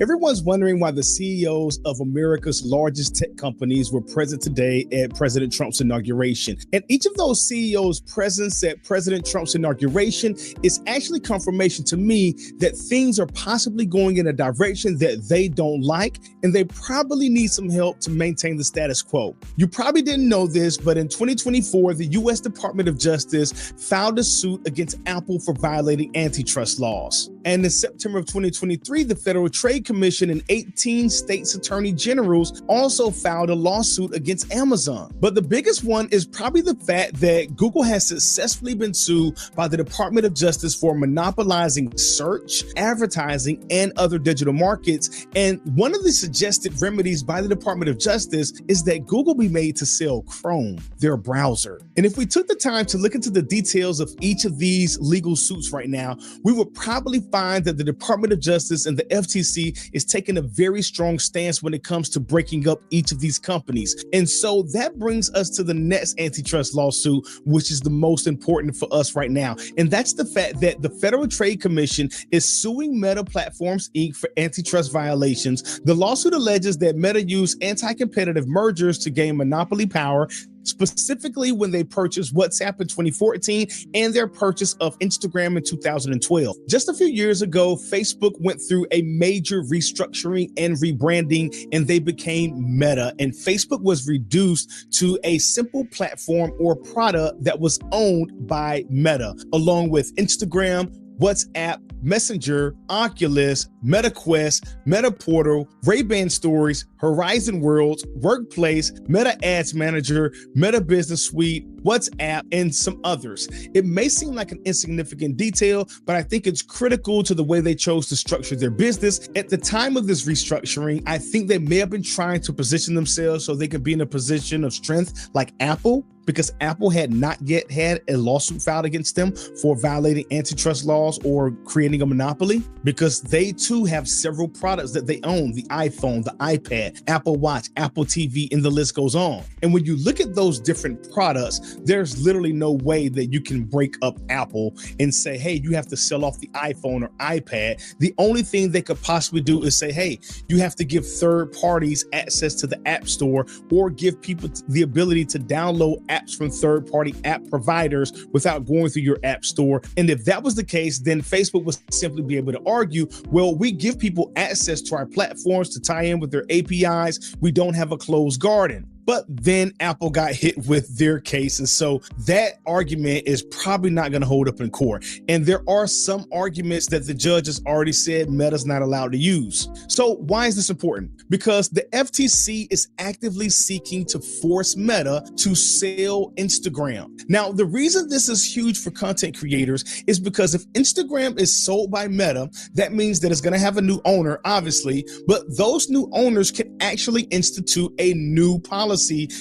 Everyone's wondering why the CEOs of America's largest tech companies were present today at President Trump's inauguration. And each of those CEOs' presence at President Trump's inauguration is actually confirmation to me that things are possibly going in a direction that they don't like, and they probably need some help to maintain the status quo. You probably didn't know this, but in 2024, the U.S. Department of Justice filed a suit against Apple for violating antitrust laws. And in September of 2023, the Federal Trade Commission and 18 states' attorney generals also filed a lawsuit against Amazon. But the biggest one is probably the fact that Google has successfully been sued by the Department of Justice for monopolizing search, advertising, and other digital markets. And one of the suggested remedies by the Department of Justice is that Google be made to sell Chrome, their browser. And if we took the time to look into the details of each of these legal suits right now, we would probably find that the Department of Justice and the FTC is taking a very strong stance when it comes to breaking up each of these companies. And so that brings us to the next antitrust lawsuit, which is the most important for us right now. And that's the fact that the Federal Trade Commission is suing Meta Platforms, Inc. for antitrust violations. The lawsuit alleges that Meta used anti-competitive mergers to gain monopoly power, specifically when they purchased WhatsApp in 2014 and their purchase of Instagram in 2012. Just a few years ago, Facebook went through a major restructuring and rebranding, and they became Meta, and Facebook was reduced to a simple platform or product that was owned by Meta, along with Instagram, WhatsApp, Messenger, Oculus, MetaQuest, Meta Portal, Ray-Ban Stories, Horizon Worlds, Workplace, Meta Ads Manager, Meta Business Suite, WhatsApp, and some others. It may seem like an insignificant detail, but I think it's critical to the way they chose to structure their business. At the time of this restructuring, I think they may have been trying to position themselves so they could be in a position of strength like Apple, because Apple had not yet had a lawsuit filed against them for violating antitrust laws or creating a monopoly, because they too have several products that they own: the iPhone, the iPad, Apple Watch, Apple TV, and the list goes on. And when you look at those different products, there's literally no way that you can break up Apple and say, hey, you have to sell off the iPhone or iPad. The only thing they could possibly do is say, hey, you have to give third parties access to the App Store, or give people the ability to download apps from third-party app providers without going through your app store. And if that was the case, then Facebook would simply be able to argue, well, we give people access to our platforms to tie in with their APIs. We don't have a closed garden. But then Apple got hit with their case. And so that argument is probably not going to hold up in court. And there are some arguments that the judge has already said Meta's not allowed to use. So why is this important? Because the FTC is actively seeking to force Meta to sell Instagram. Now, the reason this is huge for content creators is because if Instagram is sold by Meta, that means that it's going to have a new owner, obviously, but those new owners can actually institute a new policy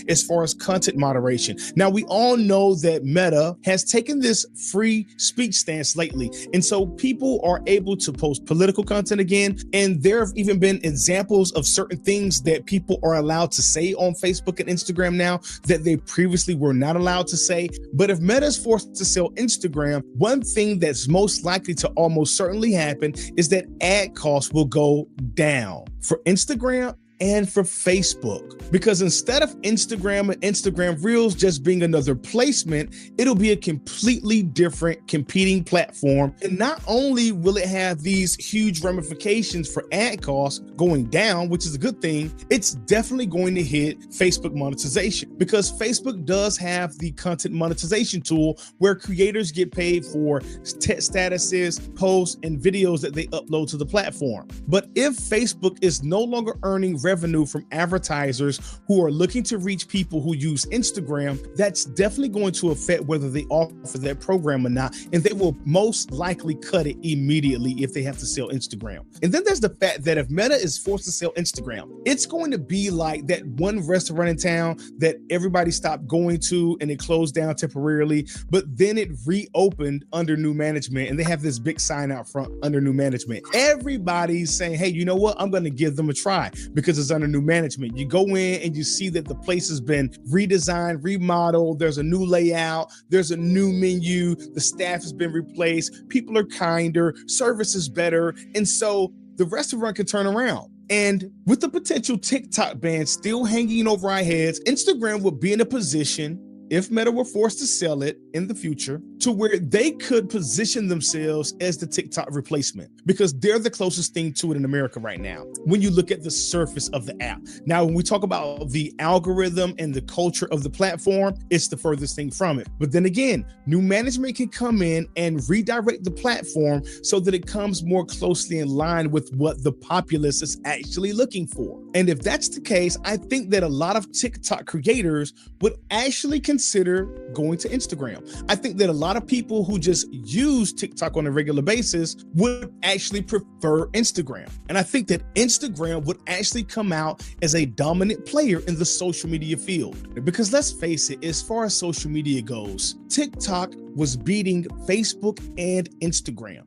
as far as content moderation. Now, we all know that Meta has taken this free speech stance lately, and so people are able to post political content again, and there have even been examples of certain things that people are allowed to say on Facebook and Instagram now that they previously were not allowed to say. But if Meta is forced to sell Instagram, one thing that's most likely to almost certainly happen is that ad costs will go down for Instagram and for Facebook, because instead of Instagram and Instagram Reels just being another placement, it'll be a completely different competing platform. And not only will it have these huge ramifications for ad costs going down, which is a good thing, it's definitely going to hit Facebook monetization, because Facebook does have the content monetization tool where creators get paid for statuses, posts, and videos that they upload to the platform. But if Facebook is no longer earning revenue from advertisers who are looking to reach people who use Instagram, that's definitely going to affect whether they offer that program or not. And they will most likely cut it immediately if they have to sell Instagram. And then there's the fact that if Meta is forced to sell Instagram, it's going to be like that one restaurant in town that everybody stopped going to and it closed down temporarily, but then it reopened under new management, and they have this big sign out front under new management. Everybody's saying, hey, you know what? I'm going to give them a try because it's under new management. You go in and you see that the place has been redesigned, remodeled. There's a new layout. There's a new menu. The staff has been replaced. People are kinder. Service is better. And so the restaurant could turn around. And with the potential TikTok ban still hanging over our heads, Instagram would be in a position, if Meta were forced to sell it in the future, to where they could position themselves as the TikTok replacement, because they're the closest thing to it in America right now when you look at the surface of the app. Now, when we talk about the algorithm and the culture of the platform, it's the furthest thing from it. But then again, new management can come in and redirect the platform so that it comes more closely in line with what the populace is actually looking for. And if that's the case, I think that a lot of TikTok creators would actually consider going to Instagram. I think that a lot of people who just use TikTok on a regular basis would actually prefer Instagram. And I think that Instagram would actually come out as a dominant player in the social media field. Because let's face it, as far as social media goes, TikTok was beating Facebook and Instagram.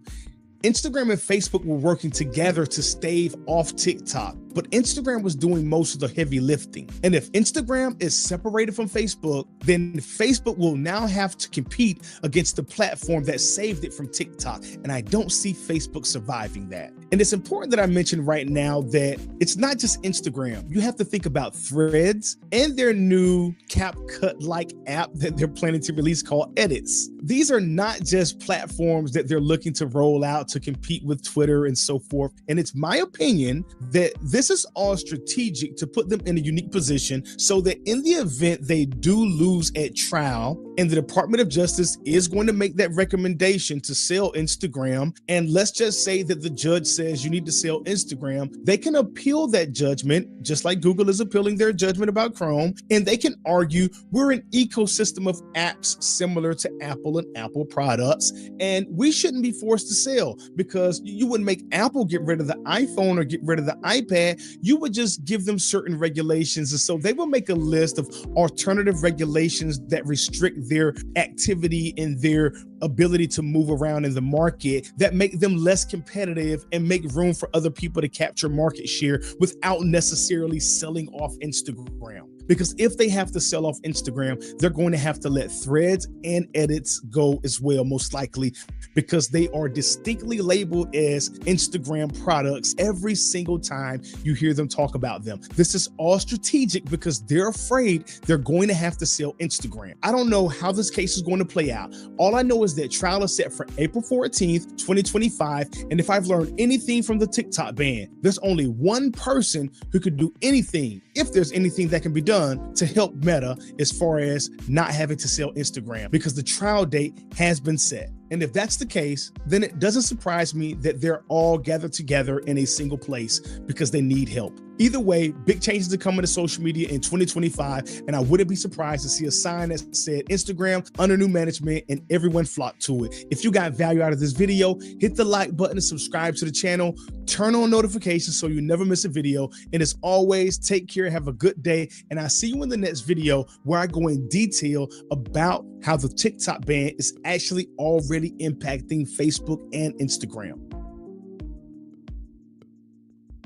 Instagram and Facebook were working together to stave off TikTok, but Instagram was doing most of the heavy lifting. And if Instagram is separated from Facebook, then Facebook will now have to compete against the platform that saved it from TikTok. And I don't see Facebook surviving that. And it's important that I mention right now that it's not just Instagram. You have to think about Threads and their new CapCut-like app that they're planning to release called Edits. These are not just platforms that they're looking to roll out to compete with Twitter and so forth. And it's my opinion that this is all strategic to put them in a unique position so that in the event they do lose at trial and the Department of Justice is going to make that recommendation to sell Instagram, and let's just say that the judge says you need to sell Instagram, they can appeal that judgment, just like Google is appealing their judgment about Chrome, and they can argue we're an ecosystem of apps similar to Apple and Apple products, and we shouldn't be forced to sell, because you wouldn't make Apple get rid of the iPhone or get rid of the iPad. You would just give them certain regulations. And so they will make a list of alternative regulations that restrict their activity and their ability to move around in the market, that make them less competitive and make room for other people to capture market share without necessarily selling off Instagram. Because if they have to sell off Instagram, they're going to have to let Threads and Edits go as well, most likely, because they are distinctly labeled as Instagram products every single time you hear them talk about them. This is all strategic because they're afraid they're going to have to sell Instagram. I don't know how this case is going to play out. All I know is that trial is set for April 14th, 2025. And if I've learned anything from the TikTok ban, there's only one person who could do anything, if there's anything that can be done to help Meta as far as not having to sell Instagram, because the trial date has been set. And if that's the case, then it doesn't surprise me that they're all gathered together in a single place because they need help. Either way, big changes are coming to social media in 2025, and I wouldn't be surprised to see a sign that said Instagram under new management and everyone flock to it. If you got value out of this video, hit the like button and subscribe to the channel. Turn on notifications so you never miss a video. And as always, take care, have a good day, and I'll see you in the next video where I go in detail about how the TikTok ban is actually already impacting Facebook and Instagram.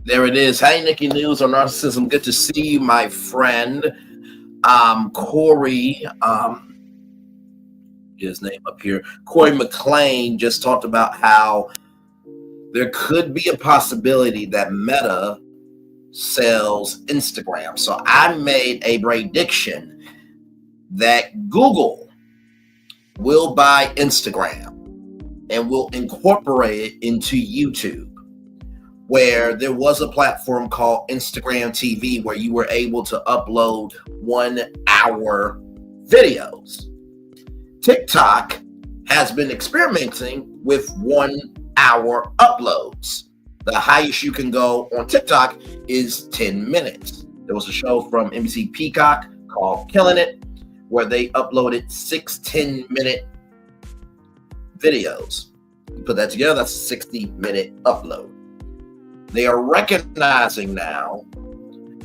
There it is. Hey, Nikki News on Narcissism. Good to see you, my friend. Corey, get his name up here. Corey McLean just talked about how there could be a possibility that Meta sells Instagram. So I made a prediction that Google will buy Instagram and will incorporate it into YouTube, where there was a platform called Instagram TV where you were able to upload 1 hour videos. TikTok has been experimenting with 1 hour uploads. The highest you can go on TikTok is 10 minutes. There was a show from NBC Peacock called Killing It, where they uploaded 6 10-minute videos. You put that together, that's a 60-minute upload. They are recognizing now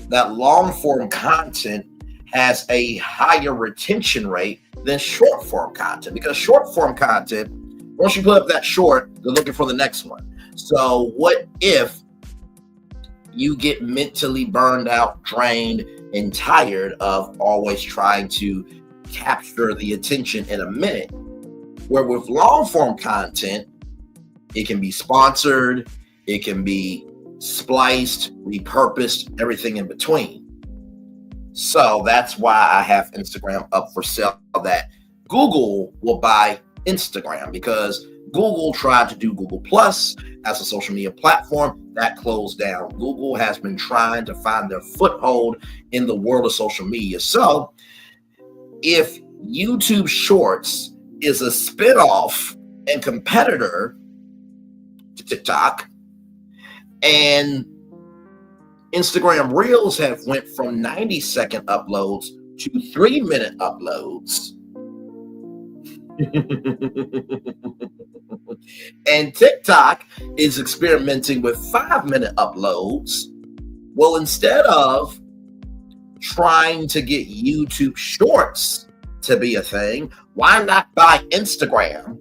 that long-form content has a higher retention rate than short-form content, because short-form content, once you put up that short, they're looking for the next one. So what if you get mentally burned out, drained, and tired of always trying to capture the attention in a minute? Where with long-form content, it can be sponsored, It can be spliced, repurposed, everything in between. So that's why I have Instagram up for sale, that Google will buy Instagram, because Google tried to do Google Plus as a social media platform. That closed down. Google has been trying to find their foothold in the world of social media. So if YouTube Shorts is a spinoff and competitor to TikTok, and Instagram Reels have went from 90-second uploads to 3-minute uploads, and TikTok is experimenting with 5-minute uploads, well, instead of trying to get YouTube Shorts to be a thing, why not buy Instagram,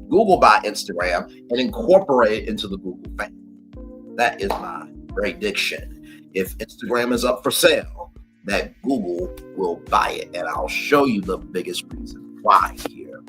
Google buy Instagram, and incorporate it into the Google family? That is my prediction. If Instagram is up for sale, that Google will buy it. And I'll show you the biggest reason why here.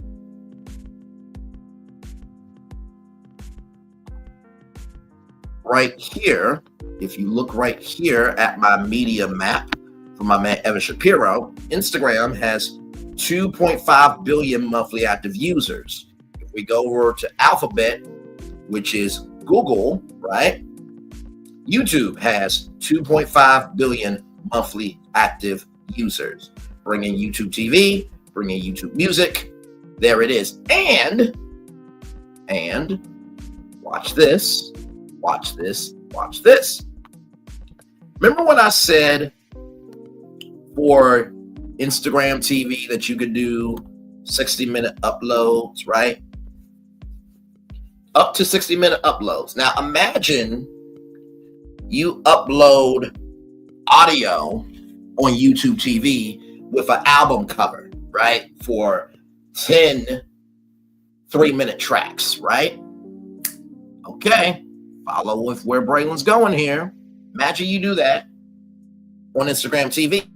Right here, if you look right here at my media map from my man Evan Shapiro, Instagram has 2.5 billion monthly active users. If we go over to Alphabet, which is Google, right? YouTube has 2.5 billion monthly active users. Bring in YouTube TV, bring in YouTube Music. There it is. And watch this, watch this, watch this. Remember when I said for Instagram TV that you could do 60-minute uploads, right? Up to 60-minute uploads. Now imagine you upload audio on YouTube TV with an album cover, right? For 10 3-minute tracks, right? Okay, follow with where Braylon's going here. Imagine you do that on Instagram TV.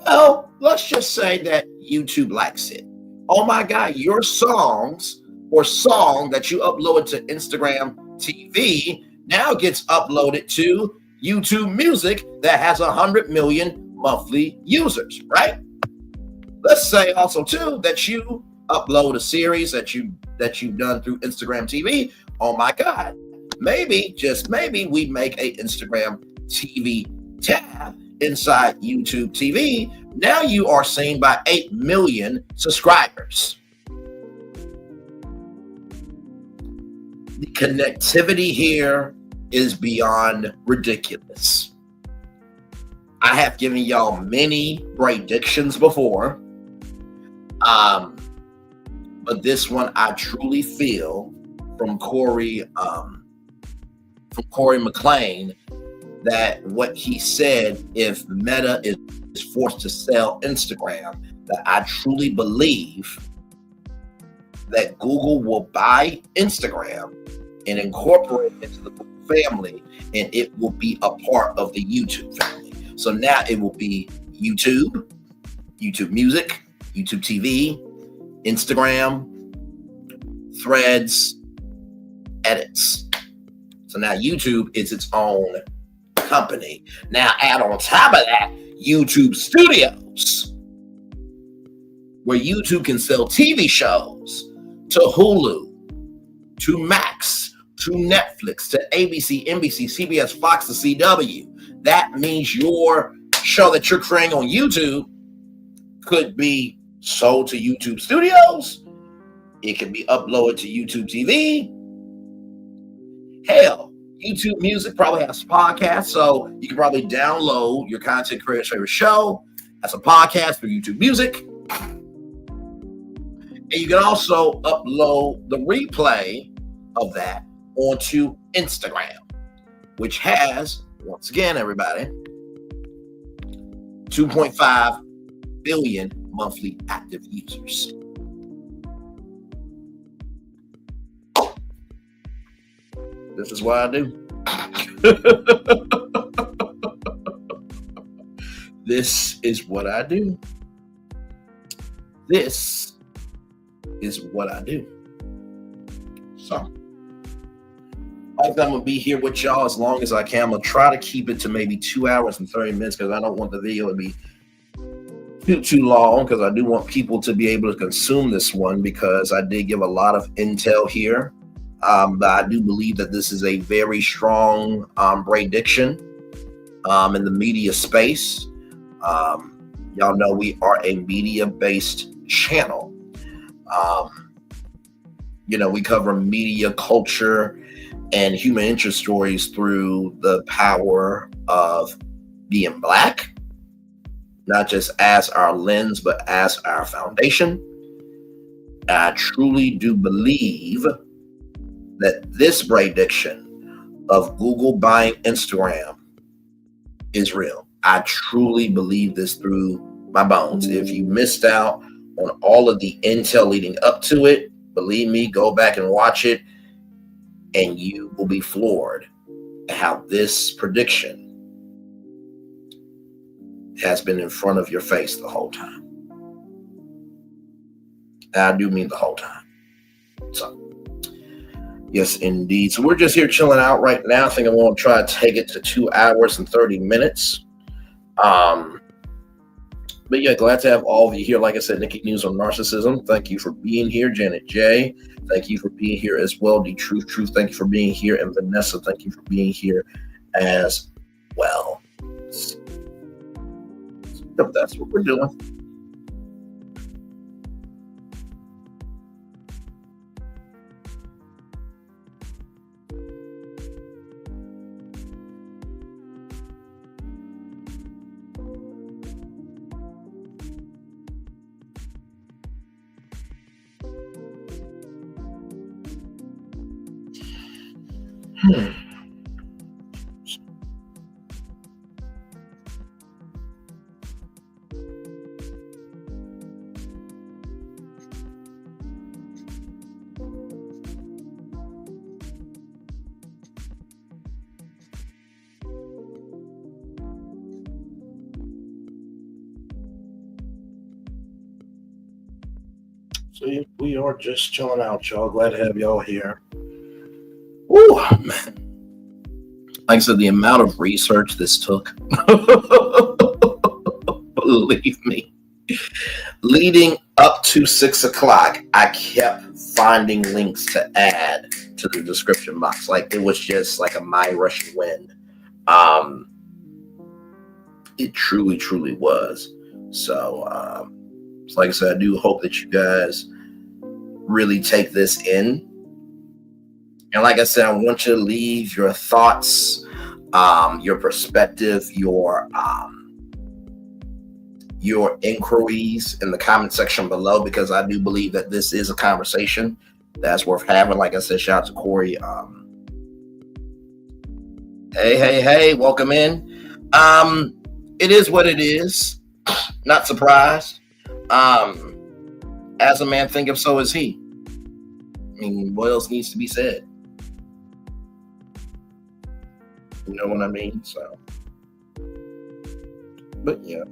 Well, let's just say that YouTube likes it. Oh my God, your songs or song that you uploaded to Instagram TV now gets uploaded to YouTube Music that has 100 million monthly users, right? Let's say also too that you upload a series that you've done through Instagram TV. Oh my God, maybe, just maybe, we make a Instagram TV tab inside YouTube TV. Now you are seen by 8 million subscribers. The connectivity here is beyond ridiculous. I have given y'all many predictions before, but this one I truly feel from Corey McLean, that what he said, if Meta is forced to sell Instagram, that I truly believe that Google will buy Instagram and incorporate it into the Google family, and it will be a part of the YouTube family. So now it will be YouTube, YouTube Music, YouTube TV, Instagram, Threads, Edits. So now YouTube is its own company. Now add on top of that YouTube Studios, where YouTube can sell TV shows to Hulu, to Max, to Netflix, to ABC, NBC, CBS, Fox, the CW. That means your show that you're creating on YouTube could be sold to YouTube Studios. It can be uploaded to YouTube TV. Hell, YouTube Music probably has podcasts, so you can probably download your content creator's favorite show as a podcast for YouTube Music. And you can also upload the replay of that onto Instagram, which has, once again, everybody, 2.5 billion monthly active users. This is what I do. This is what I do. This is what I do. So, I'm gonna be here with y'all as long as I can. I'm gonna try to keep it to maybe 2 hours and 30 minutes because I don't want the video to be too long, because I do want people to be able to consume this one, because I did give a lot of intel here. But I do believe that this is a very strong prediction in the media space. Y'all know we are a media-based channel. We cover media, culture, and human interest stories through the power of being Black, not just as our lens, but as our foundation. I truly do believe that this prediction of Google buying Instagram is real. I truly believe this through my bones. If you missed out on all of the intel leading up to it, believe me, go back and watch it, and you will be floored at how this prediction has been in front of your face the whole time. And I do mean the whole time. So, yes, indeed. So we're just here chilling out right now. I think I'm going to try to take it to 2 hours and 30 minutes. But yeah, glad to have all of you here. Like I said, Nikki News on Narcissism. Thank you for being here. Janet J, thank you for being here as well. The Truth, thank you for being here. And Vanessa, thank you for being here as well. So that's what we're doing. So we are just chilling out, y'all. Glad to have y'all here. Ooh, man. Like I said, the amount of research this took, believe me, leading up to 6 o'clock, I kept finding links to add to the description box. Like, it was just like a my Russian wind. It truly, truly was. So, like I said, I do hope that you guys really take this in. And like I said, I want you to leave your thoughts, your perspective, your inquiries in the comment section below, because I do believe that this is a conversation that's worth having. Like I said, shout out to Corey. Hey, welcome in. It is what it is. Not surprised. As a man thinketh, so is he. I mean, what else needs to be said? You know what I mean? So, but yeah.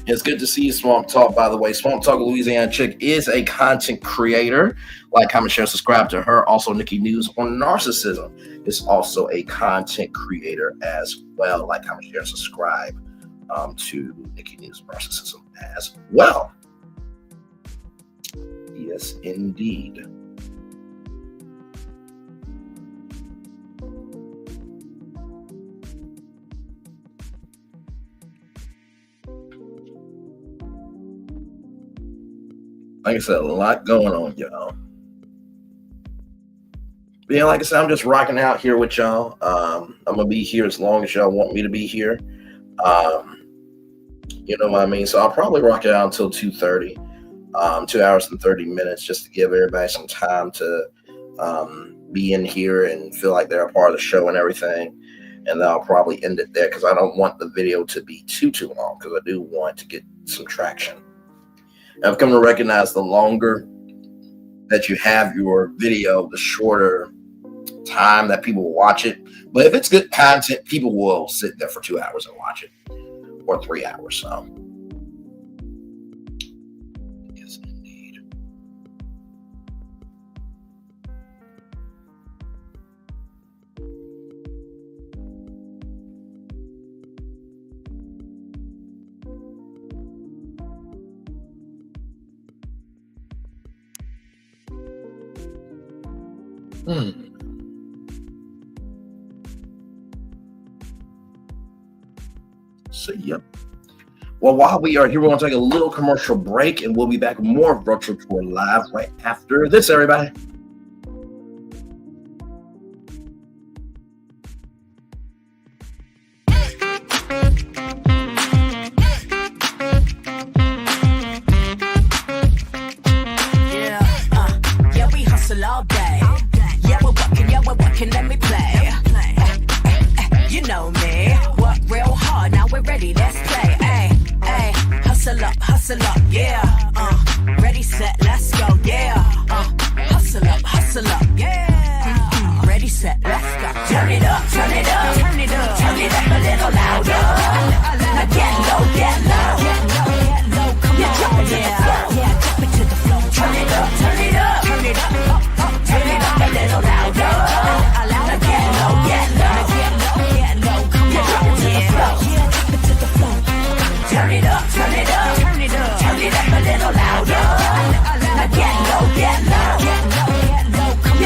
It's good to see you, Swamp Talk, by the way. Swamp Talk Louisiana Chick is a content creator. Like, comment, share, subscribe to her. Also, Nikki News on Narcissism is also a content creator as well. Like, comment, share, subscribe to Nikki News on Narcissism as well. Yes, indeed. Like I said, a lot going on, y'all. But yeah, like I said, I'm just rocking out here with y'all. I'm gonna be here as long as y'all want me to be here. You know what I mean? So I'll probably rock it out until 2:30. 2 hours and 30 minutes, just to give everybody some time to be in here and feel like they're a part of the show and everything. And then I'll probably end it there, because I don't want the video to be too long, because I do want to get some traction. And I've come to recognize the longer that you have your video, the shorter time that people will watch it. But if it's good content, people will sit there for 2 hours and watch it, or 3 hours. So yes, indeed. See ya. Well, while we are here, we're going to take a little commercial break, and we'll be back with more Virtual Tour Live right after this, everybody. Yeah, we hustle all day. Yeah, we're working, let me play. You know me, work real hard, now we're ready, let's play. Hustle up, yeah. Ready, set, let's go, yeah. Hustle up, yeah. Ready, set, let's go. Turn it up, turn it up, turn it up, turn it up a little louder. Now get low, come on, jump into the flow, yeah, jump into the flow. Turn it up, turn it up, turn it up, turn it up a little louder. Now get low, come on, jump into the flow, yeah, jump into the flow. Turn it up, turn it up, turn it up, turn it up a little louder. Now get low, come on,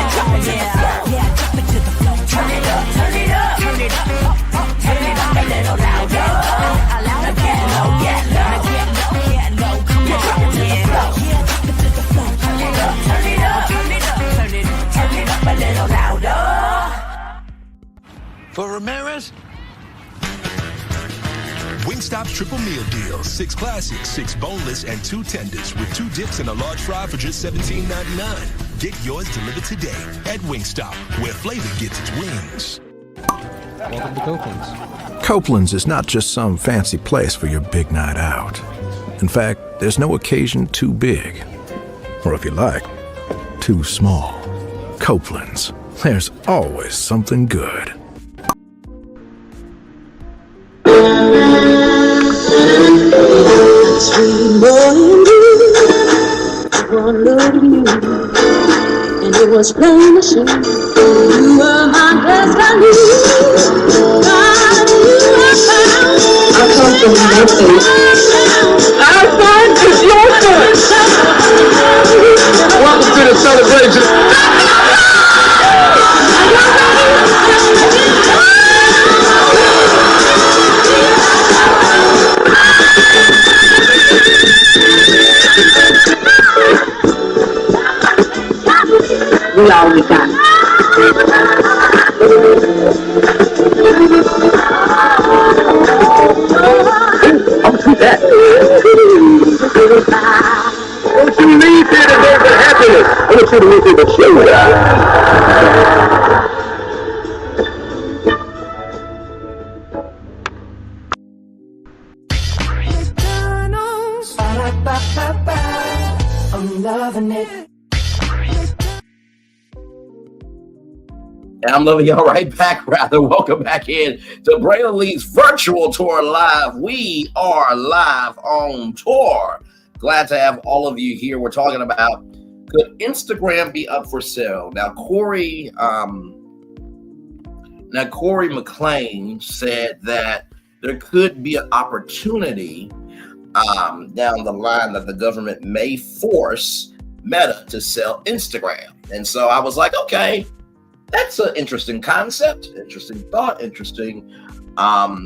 jump into the flow, yeah, jump into the flow. Turn it up, turn it up, turn it up, turn it up a little louder. Now get low, come on, jump into the flow, yeah, jump into the flow. Turn it up, turn it up, turn it up, turn it up a little louder. For Ramirez? Wingstop's triple meal deal. 6 classics, 6 boneless, and 2 tenders with 2 dips and a large fry for just $17.99. Get yours delivered today at Wingstop, where flavor gets its wings. Welcome to Copeland's. Copeland's is not just some fancy place for your big night out. In fact, there's no occasion too big. Or if you like, too small. Copeland's. There's always something good. Sweet morning dew, one look at you, and it was plain to see you were my best value. I come from nothing. Our fun is your fun. Welcome to the celebration. We always got that. Don't you leave here to go for happiness. I want you to leave here to show. I'm loving it. And I'm loving y'all right back, rather. Welcome back in to Braylon Lee's Virtual Tour Live. We are live on tour. Glad to have all of you here. We're talking about, could Instagram be up for sale? Now, Corey McLean said that there could be an opportunity down the line that the government may force Meta to sell Instagram. And so I was like, okay, that's an interesting concept, interesting thought, interesting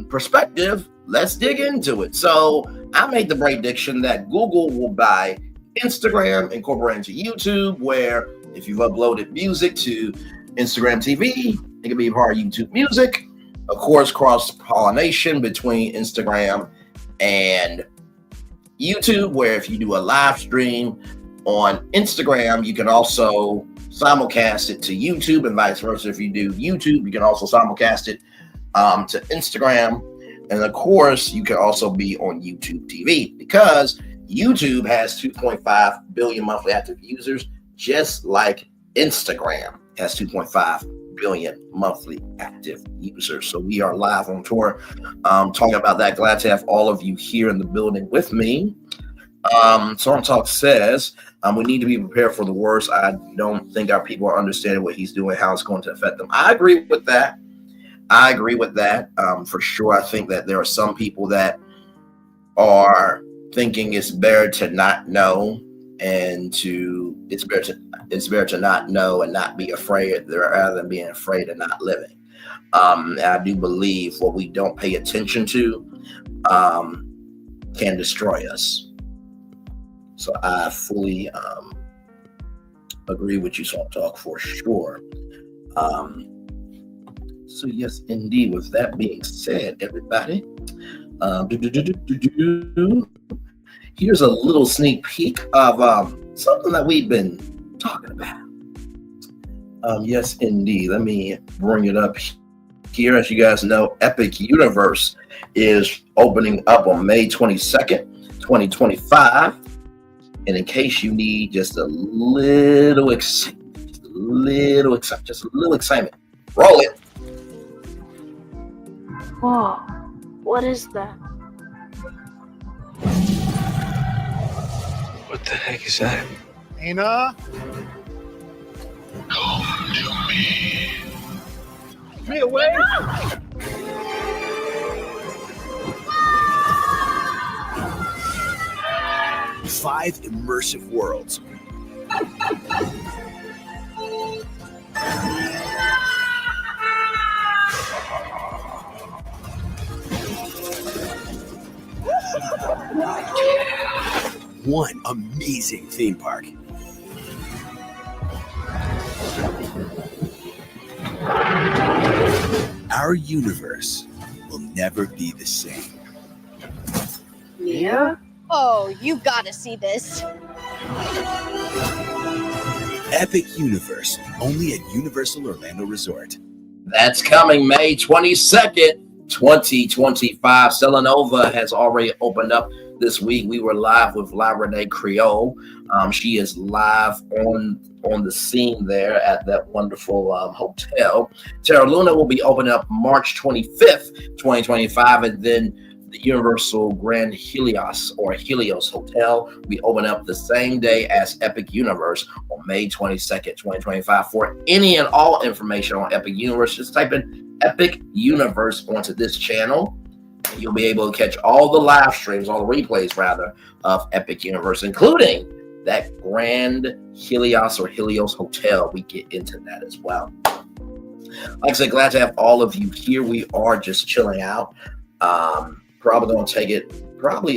perspective. Let's dig into it. So I made the prediction that Google will buy Instagram, incorporate into YouTube, where if you've uploaded music to Instagram TV, it can be part of YouTube Music. Of course, cross-pollination between Instagram and YouTube, where if you do a live stream on Instagram, you can also simulcast it to YouTube, and vice versa. If you do YouTube, you can also simulcast it to Instagram. And of course, you can also be on YouTube TV, because YouTube has 2.5 billion monthly active users, just like Instagram has 2.5 billion monthly active users. So we are live on tour talking about that. Glad to have all of you here in the building with me. Storm Talk says, we need to be prepared for the worst. I don't think our people are understanding what he's doing, how it's going to affect them. I agree with that. For sure. I think that there are some people that are thinking it's better to not know and it's better to not know and not be afraid rather than being afraid and not living. And I do believe what we don't pay attention to can destroy us. So I fully agree with you, Swamp Talk, for sure. So yes, indeed. With that being said, everybody, here's a little sneak peek of something that we've been talking about. Yes, indeed. Let me bring it up here. As you guys know, Epic Universe is opening up on May 22nd, 2025. And in case you need just a little excitement, just a little excitement, roll it. Whoa, what is that? What the heck is that? Nina? Come to me. Me away? 5 immersive worlds. One amazing theme park. Our universe will never be the same. Yeah? Oh, you gotta see this. Epic Universe, only at Universal Orlando Resort. That's coming May 22nd, 2025. Selenova has already opened up this week. We were live with La Renee Creole. She is live on the scene there at that wonderful hotel. Terra Luna will be opening up March 25th, 2025, and then the Universal Grand Helios or Helios Hotel we open up the same day as Epic Universe on May 22nd, 2025. For any and all information on Epic Universe, just type in Epic Universe onto this channel. You'll be able to catch all the live streams, all the replays rather, of Epic Universe, including that Grand Helios or Helios Hotel. We get into that as well. Like I said, glad to have all of you here. We are just chilling out. Probably going to take it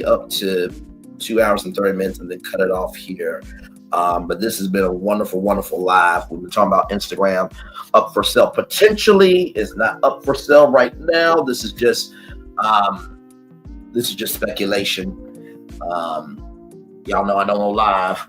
up to 2 hours and 30 minutes and then cut it off here. But this has been a wonderful, wonderful live. We've been talking about Instagram up for sale. Potentially is not up for sale right now. This is just speculation. Y'all know I don't go live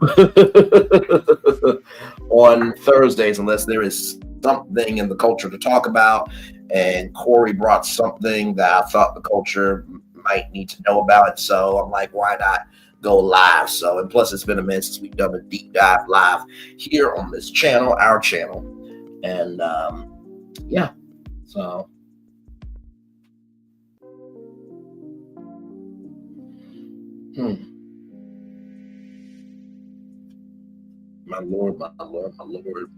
on Thursdays unless there is something in the culture to talk about. And Corey brought something that I thought the culture might need to know about. So I'm like, why not go live? So, and plus it's been a minute since we've done a deep dive live here on this channel, our channel. And yeah, so. My Lord, my Lord, my Lord.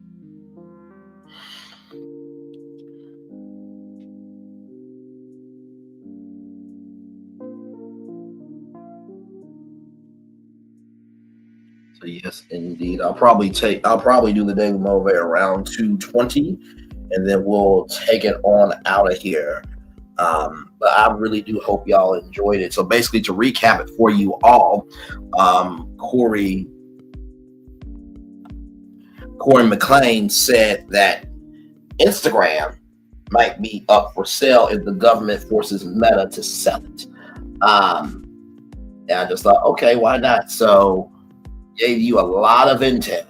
So yes, indeed. I'll probably do the Daily Move around 2:20, and then we'll take it on out of here. But I really do hope y'all enjoyed it. So basically, to recap it for you all, Corey McLean said that Instagram might be up for sale if the government forces Meta to sell it. And I just thought, okay, why not? So gave you a lot of intel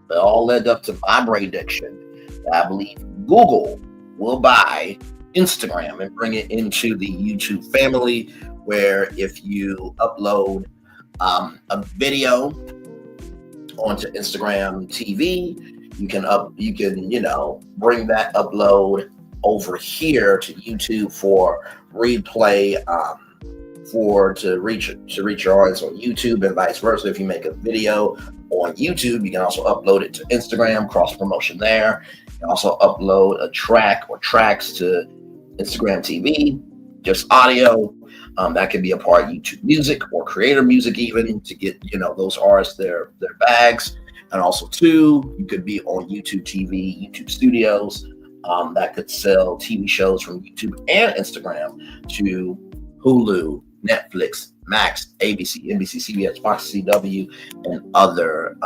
that all led up to my prediction that I believe Google will buy Instagram and bring it into the YouTube family, where if you upload a video onto Instagram TV, you can bring that upload over here to YouTube for replay, to reach your audience on YouTube, and vice versa. If you make a video on YouTube, you can also upload it to Instagram, cross promotion there. You can also upload a track or tracks to Instagram TV, just audio, That can be a part of YouTube Music or Creator Music, even to get those artists their bags. And also too, you could be on YouTube TV, YouTube Studios, that could sell TV shows from YouTube and Instagram to Hulu, Netflix, Max, ABC, NBC, CBS, Fox, CW, and other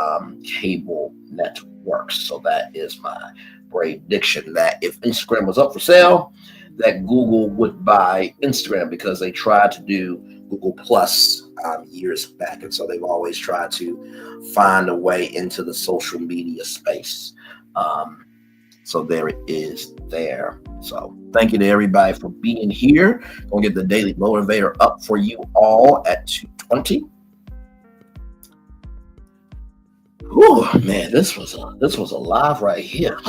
cable networks. So that is my prediction, that if Instagram was up for sale, that Google would buy Instagram, because they tried to do Google Plus years back. And so they've always tried to find a way into the social media space. So there it is there. So thank you to everybody for being here. Gonna get the Daily Motivator up for you all at 2:20. Oh man, this was a live right here.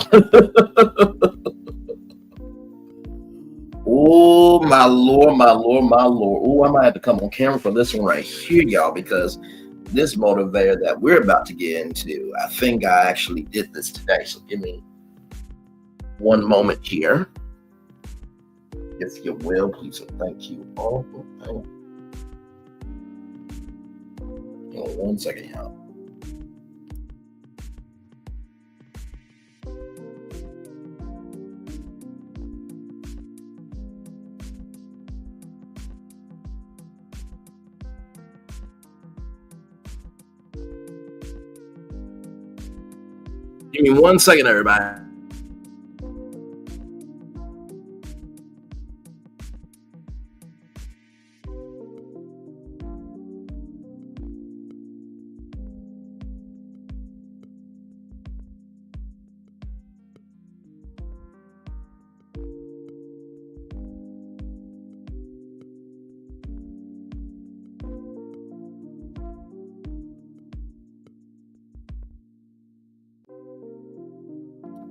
Oh my Lord, my Lord, my Lord. Oh, I might have to come on camera for this one right here, y'all, because this motivator that we're about to get into, I think I actually did this today. So give me one moment here, if you will, please. Thank you all. Hang on 1 second, y'all. Give me 1 second, everybody.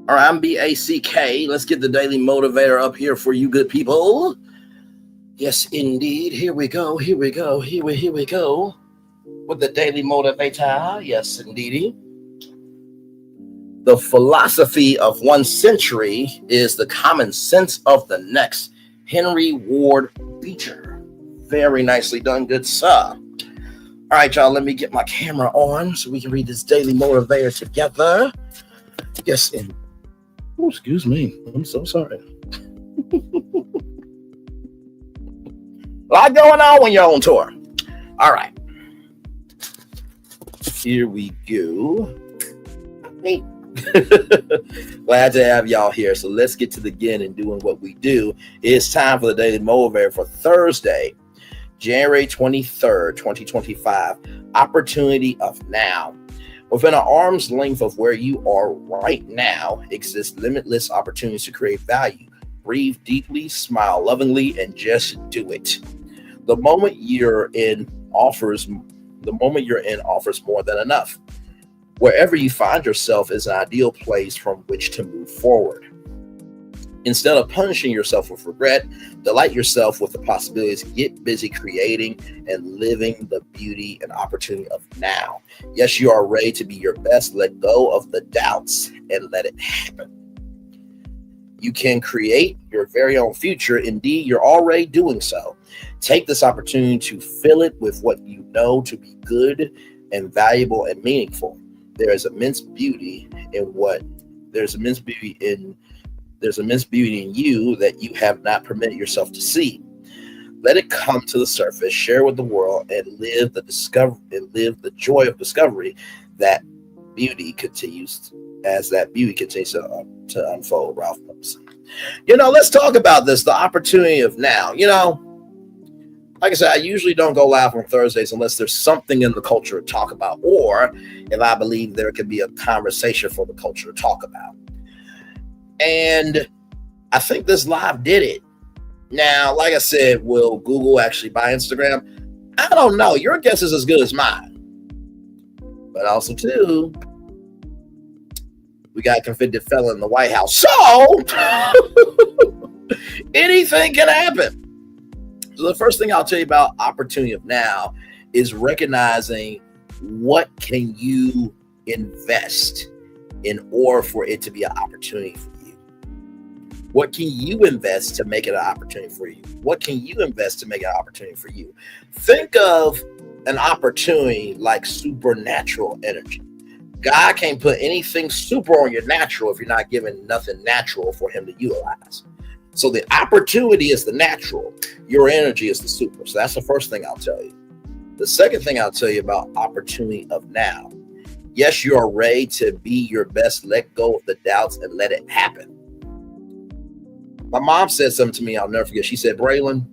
All right, I'm BACK. Let's get the Daily Motivator up here for you good people. Yes, indeed. Here we go. Here we go. Here we go. With the Daily Motivator. Yes, indeed. The philosophy of 1 century is the common sense of the next. Henry Ward Beecher. Very nicely done, good sir. All right, y'all, let me get my camera on so we can read this Daily Motivator together. Yes, indeed. Oh, excuse me. I'm so sorry. A lot going on when you're on tour. All right. Here we go. Hey. Glad to have y'all here. So let's get to the begin and doing what we do. It's time for the Daily Motivator for Thursday, January 23rd, 2025. Opportunity of now. Within an arm's length of where you are right now exists limitless opportunities to create value. Breathe deeply, smile lovingly, and just do it. The moment you're in offers more than enough. Wherever you find yourself is an ideal place from which to move forward. Instead of punishing yourself with regret, delight yourself with the possibilities. Get busy creating and living the beauty and opportunity of now. Yes, you are ready to be your best. Let go of the doubts and let it happen. You can create your very own future. Indeed, you're already doing so. Take this opportunity to fill it with what you know to be good and valuable and meaningful. There's immense beauty in you that you have not permitted yourself to see. Let it come to the surface, share with the world, and live the joy of discovery that beauty continues to unfold. Ralph Wilson. Let's talk about this, the opportunity of now. Like I said, I usually don't go live on Thursdays unless there's something in the culture to talk about, or if I believe there could be a conversation for the culture to talk about. And I think this live did it. Now, like I said, will Google actually buy Instagram? I don't know. Your guess is as good as mine. But also, too, we got a convicted felon in the White House. So, anything can happen. So the first thing I'll tell you about opportunity of now is recognizing what can you invest in order for it to be an opportunity for you. What can you invest to make it an opportunity for you? What can you invest to make it an opportunity for you? Think of an opportunity like supernatural energy. God can't put anything super on your natural if you're not giving nothing natural for him to utilize. So the opportunity is the natural. Your energy is the super. So that's the first thing I'll tell you. The second thing I'll tell you about opportunity of now. Yes, you are ready to be your best. Let go of the doubts and let it happen. My mom said something to me I'll never forget. She said, Braylon,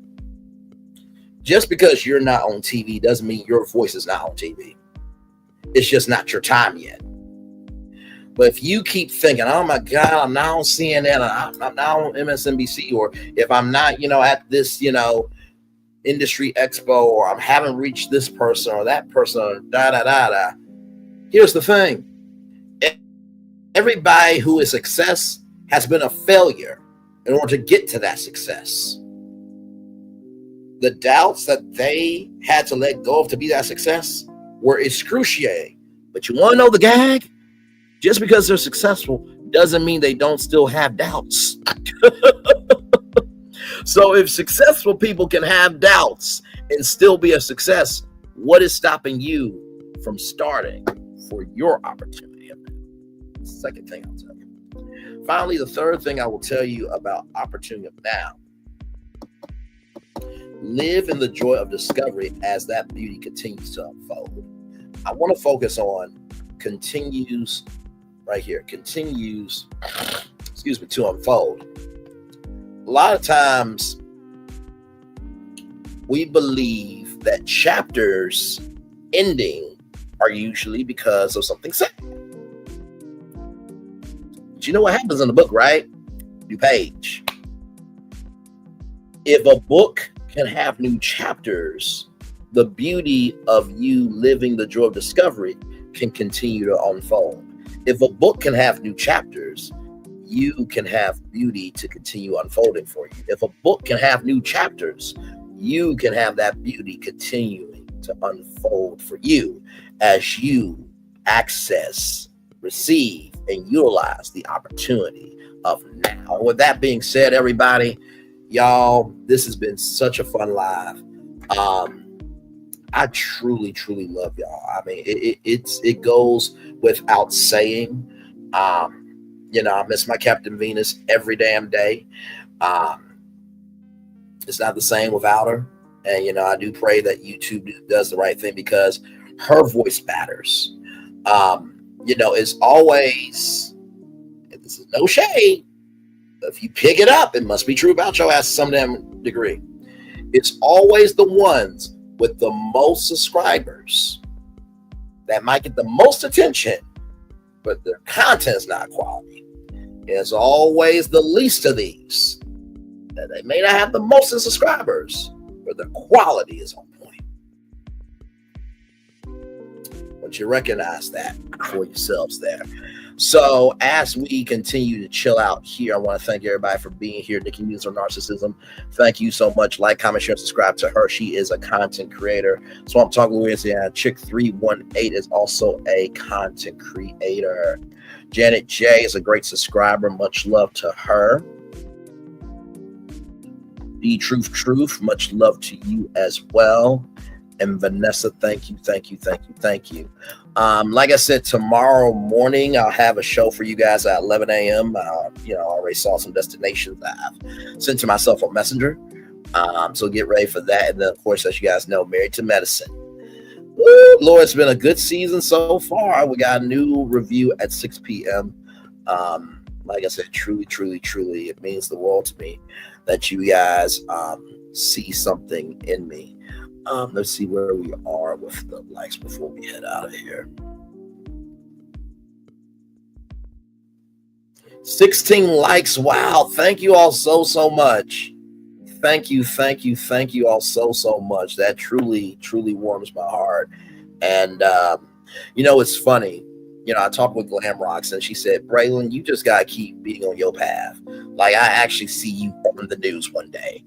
just because you're not on TV doesn't mean your voice is not on TV. It's just not your time yet. But if you keep thinking, oh my God, I'm not on CNN, I'm not on MSNBC, or if I'm not, at this, industry expo, or I haven't reached this person or that person, or da. Here's the thing. Everybody who is success has been a failure in order to get to that success. The doubts that they had to let go of to be that success were excruciating. But you want to know the gag? Just because they're successful doesn't mean they don't still have doubts. So if successful people can have doubts and still be a success, what is stopping you from starting for your opportunity? Second thing I'll tell you. Finally, the third thing I will tell you about opportunity of now. Live in the joy of discovery as that beauty continues to unfold. I want to focus on continues to unfold. A lot of times we believe that chapters ending are usually because of something sad. But you know what happens in the book, right? New page. If a book can have new chapters, the beauty of you living the joy of discovery can continue to unfold. If a book can have new chapters, you can have beauty to continue unfolding for you. If a book can have new chapters, you can have that beauty continuing to unfold for you as you access, receive, and utilize the opportunity of now. With that being said, everybody, y'all, this has been such a fun live. I truly, truly love y'all. I mean, it goes without saying. I miss my Captain Venus every damn day. It's not the same without her. And, I do pray that YouTube does the right thing because her voice matters. It's always, and this is no shade, but if you pick it up, it must be true about your ass to some damn degree. It's always the ones with the most subscribers that might get the most attention, but their content's not quality. It's always the least of these that they may not have the most subscribers, but their quality is on point. Once you recognize that for yourselves there. So as we continue to chill out here, I want to thank everybody for being here. Nikki Muse or Narcissism, thank you so much. Like, comment, share, subscribe to her. She is a content creator. Swamp Talk Louisiana Chick 318 is also a content creator. Janet J is a great subscriber. Much love to her. D Truth, much love to you as well. And Vanessa, thank you. Like I said, tomorrow morning, I'll have a show for you guys at 11 a.m. I already saw some destinations that I've sent to myself on Messenger. So get ready for that. And then, of course, as you guys know, Married to Medicine. Woo, Lord, it's been a good season so far. We got a new review at 6 p.m. Like I said, truly, it means the world to me that you guys see something in me. Let's see where we are with the likes before we head out of here. 16 likes. Wow. Thank you all so much. Thank you all so much. That truly warms my heart. And, it's funny. I talked with Glam Rocks and she said, Braylon, you just got to keep being on your path. Like, I actually see you on the news one day.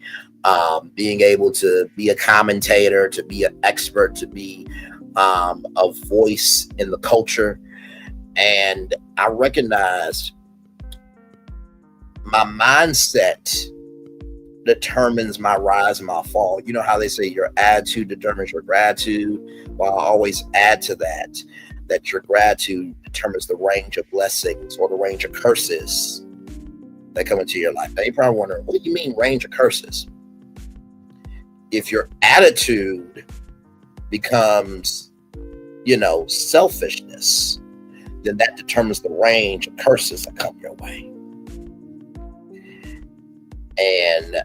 Being able to be a commentator, to be an expert, to be a voice in the culture. And I recognized my mindset determines my rise and my fall. You know how they say your attitude determines your gratitude? Well, I always add to that your gratitude determines the range of blessings or the range of curses that come into your life. Now you're probably wondering, what do you mean range of curses? If your attitude becomes, selfishness, then that determines the range of curses that come your way. And I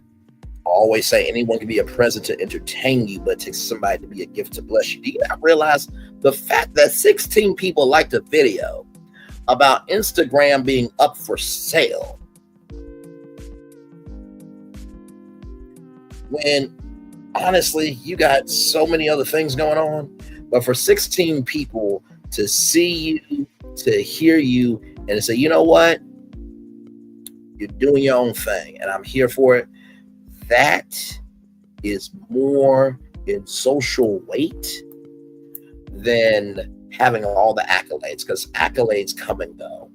always say anyone can be a present to entertain you, but it takes somebody to be a gift to bless you. Do you not realize the fact that 16 people liked a video about Instagram being up for sale, when honestly you got so many other things going on? But for 16 people to see you, to hear you, and to say, you know what? You're doing your own thing, and I'm here for it. That is more in social weight than having all the accolades, because accolades come and go.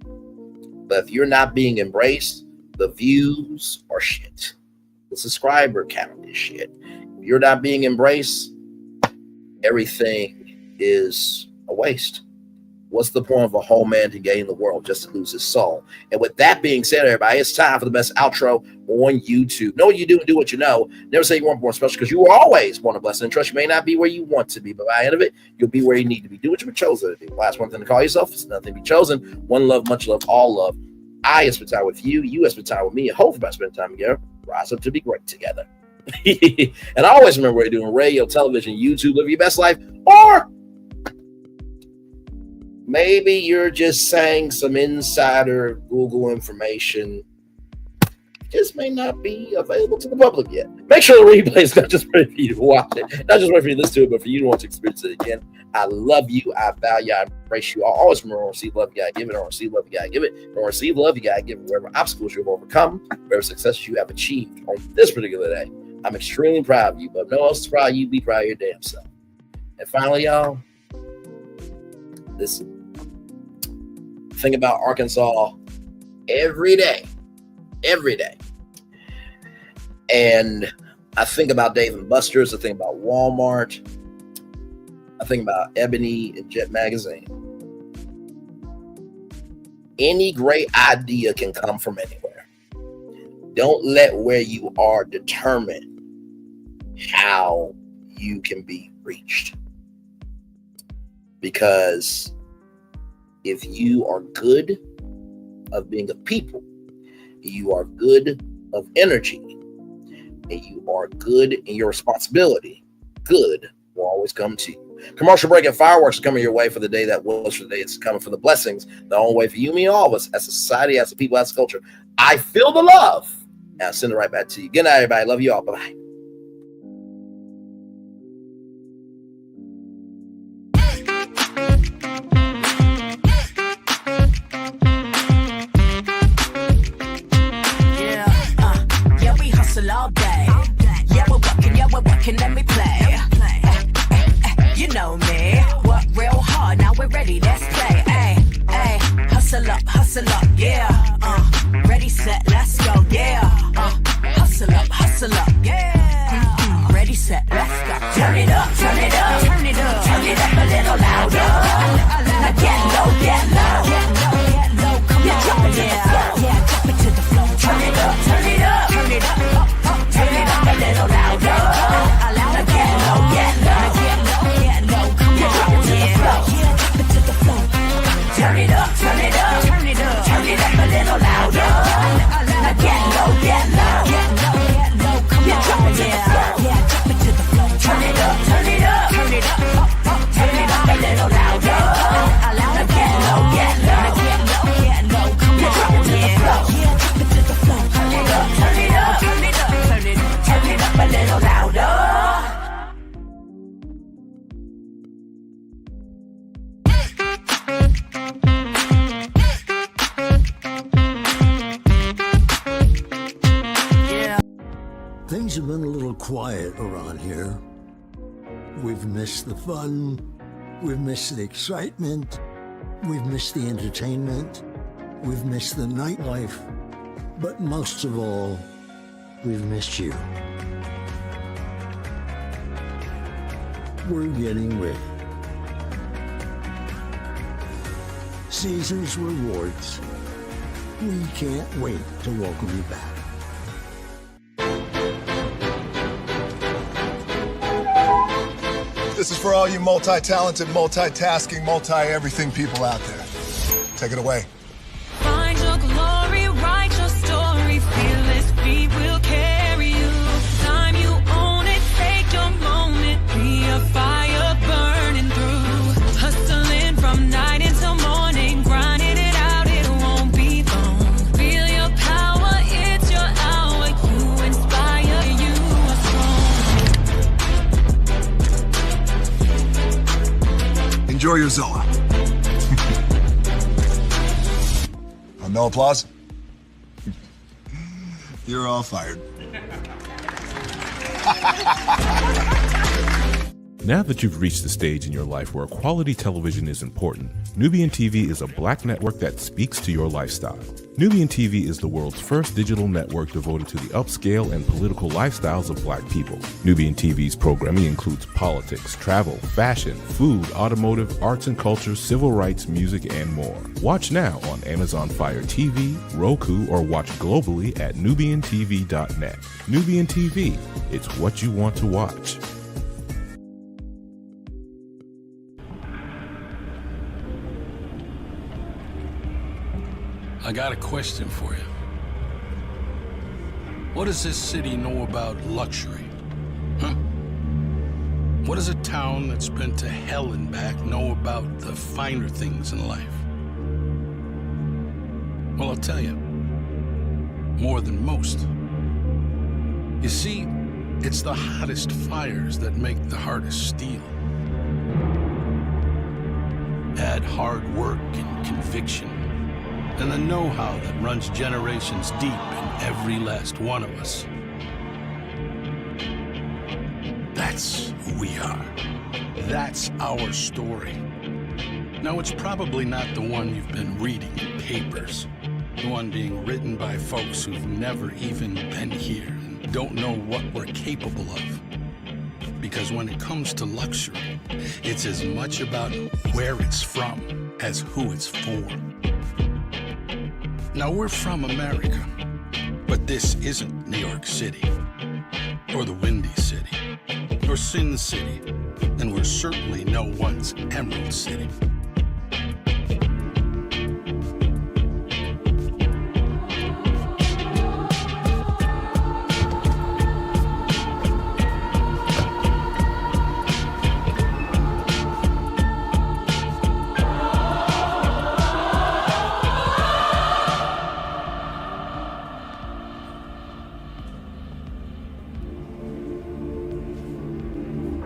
But if you're not being embraced, the views are shit. The subscriber count is shit. If you're not being embraced, everything is a waste. What's the point of a whole man to gain the world just to lose his soul? And with that being said, everybody, it's time for the best outro on YouTube. Know what you do and do what you know. Never say you weren't born special, because you were always born a blessing and trust. You may not be where you want to be, but by the end of it, you'll be where you need to be. Do what you were chosen to do. Last one thing to call yourself is nothing to be chosen. One love, much love, all love. I have spent time with you. You have spent time with me. And hopefully by spending time together, rise up to be great together. And always remember what you're doing: radio, television, YouTube, live your best life, or maybe you're just saying some insider Google information just may not be available to the public yet. Make sure the replay is not just ready for you to watch it, not just ready for you to listen to it, but for you to want to experience it again. I love you. I value, I embrace you. I always remember, receive love, you gotta give it. Or receive love, you gotta give it. Or receive love, you gotta give it. Wherever obstacles you've overcome, wherever success you have achieved on this particular day, I'm extremely proud of you. But if no one else is proud of you, be proud of your damn self. And finally, y'all, listen. Think about Arkansas every day. And I think about Dave & Buster's. I think about Walmart. I think about Ebony and Jet Magazine. Any great idea can come from anywhere. Don't let where you are determine how you can be reached. Because if you are good of being a people, you are good of energy, and you are good in your responsibility, good will always come to you. Commercial break and fireworks are coming your way for the day that was, for the day it's coming, for the blessings, the only way for you, me, and all of us as a society, as a people, as a culture. I feel the love, and I'll send it right back to you. Good night, everybody. Love you all. Bye-bye. All day. Yeah, we're working, let me play. You know me. Work real hard, now we're ready, let's play. Hustle up, yeah. Ready, set, let's go, yeah. Hustle up, yeah. Ready, set, let's go. Turn it up, turn it up, turn it up, turn it up a little louder. Now get low, get low, come on, drop it to the floor, yeah, drop it to the floor. Turn it up, turn it up, turn it up. Turn it up a little louder. Now get low, get low, come on, drop it to the floor, yeah, drop it to the floor. Turn it up, turn it up, turn it up, turn it up a little louder. Now get low, come on, drop it to the floor, yeah, drop it to the floor. Turn it up, turn it up, turn it up, turn it up a little louder. Now get low, come on, drop it to the floor, yeah, drop it to the floor. Turn it up, turn it up, turn it up, turn it up a little louder. Things have been a little quiet around here. We've missed the fun, we've missed the excitement, we've missed the entertainment, we've missed the nightlife. But most of all, we've missed you. We're getting ready. Caesar's rewards. We can't wait to welcome you back. This is for all you multi-talented, multitasking, multi-everything people out there. Take it away. Find your glory, write your story, fearless feet will carry you. Time you own it, take your moment, be a fire burning through. Hustling from night until morning, grinding it out, it won't be long. Feel your power, it's your hour, you inspire, you are strong. Enjoy your Zoa. No applause? You're all fired. Now that you've reached the stage in your life where quality television is important, Nubian TV is a black network that speaks to your lifestyle. Nubian TV is the world's first digital network devoted to the upscale and political lifestyles of black people. Nubian TV's programming includes politics, travel, fashion, food, automotive, arts and culture, civil rights, music, and more. Watch now on Amazon Fire TV, Roku, or watch globally at nubiantv.net. Nubian TV, it's what you want to watch. I got a question for you. What does this city know about luxury? Huh? What does a town that's been to hell and back know about the finer things in life? Well, I'll tell you. More than most. You see, it's the hottest fires that make the hardest steel. Add hard work and conviction, and the know-how that runs generations deep in every last one of us. That's who we are. That's our story. Now, it's probably not the one you've been reading in papers, the one being written by folks who've never even been here and don't know what we're capable of. Because when it comes to luxury, it's as much about where it's from as who it's for. Now, we're from America, but this isn't New York City, or the Windy City, or Sin City, and we're certainly no one's Emerald City.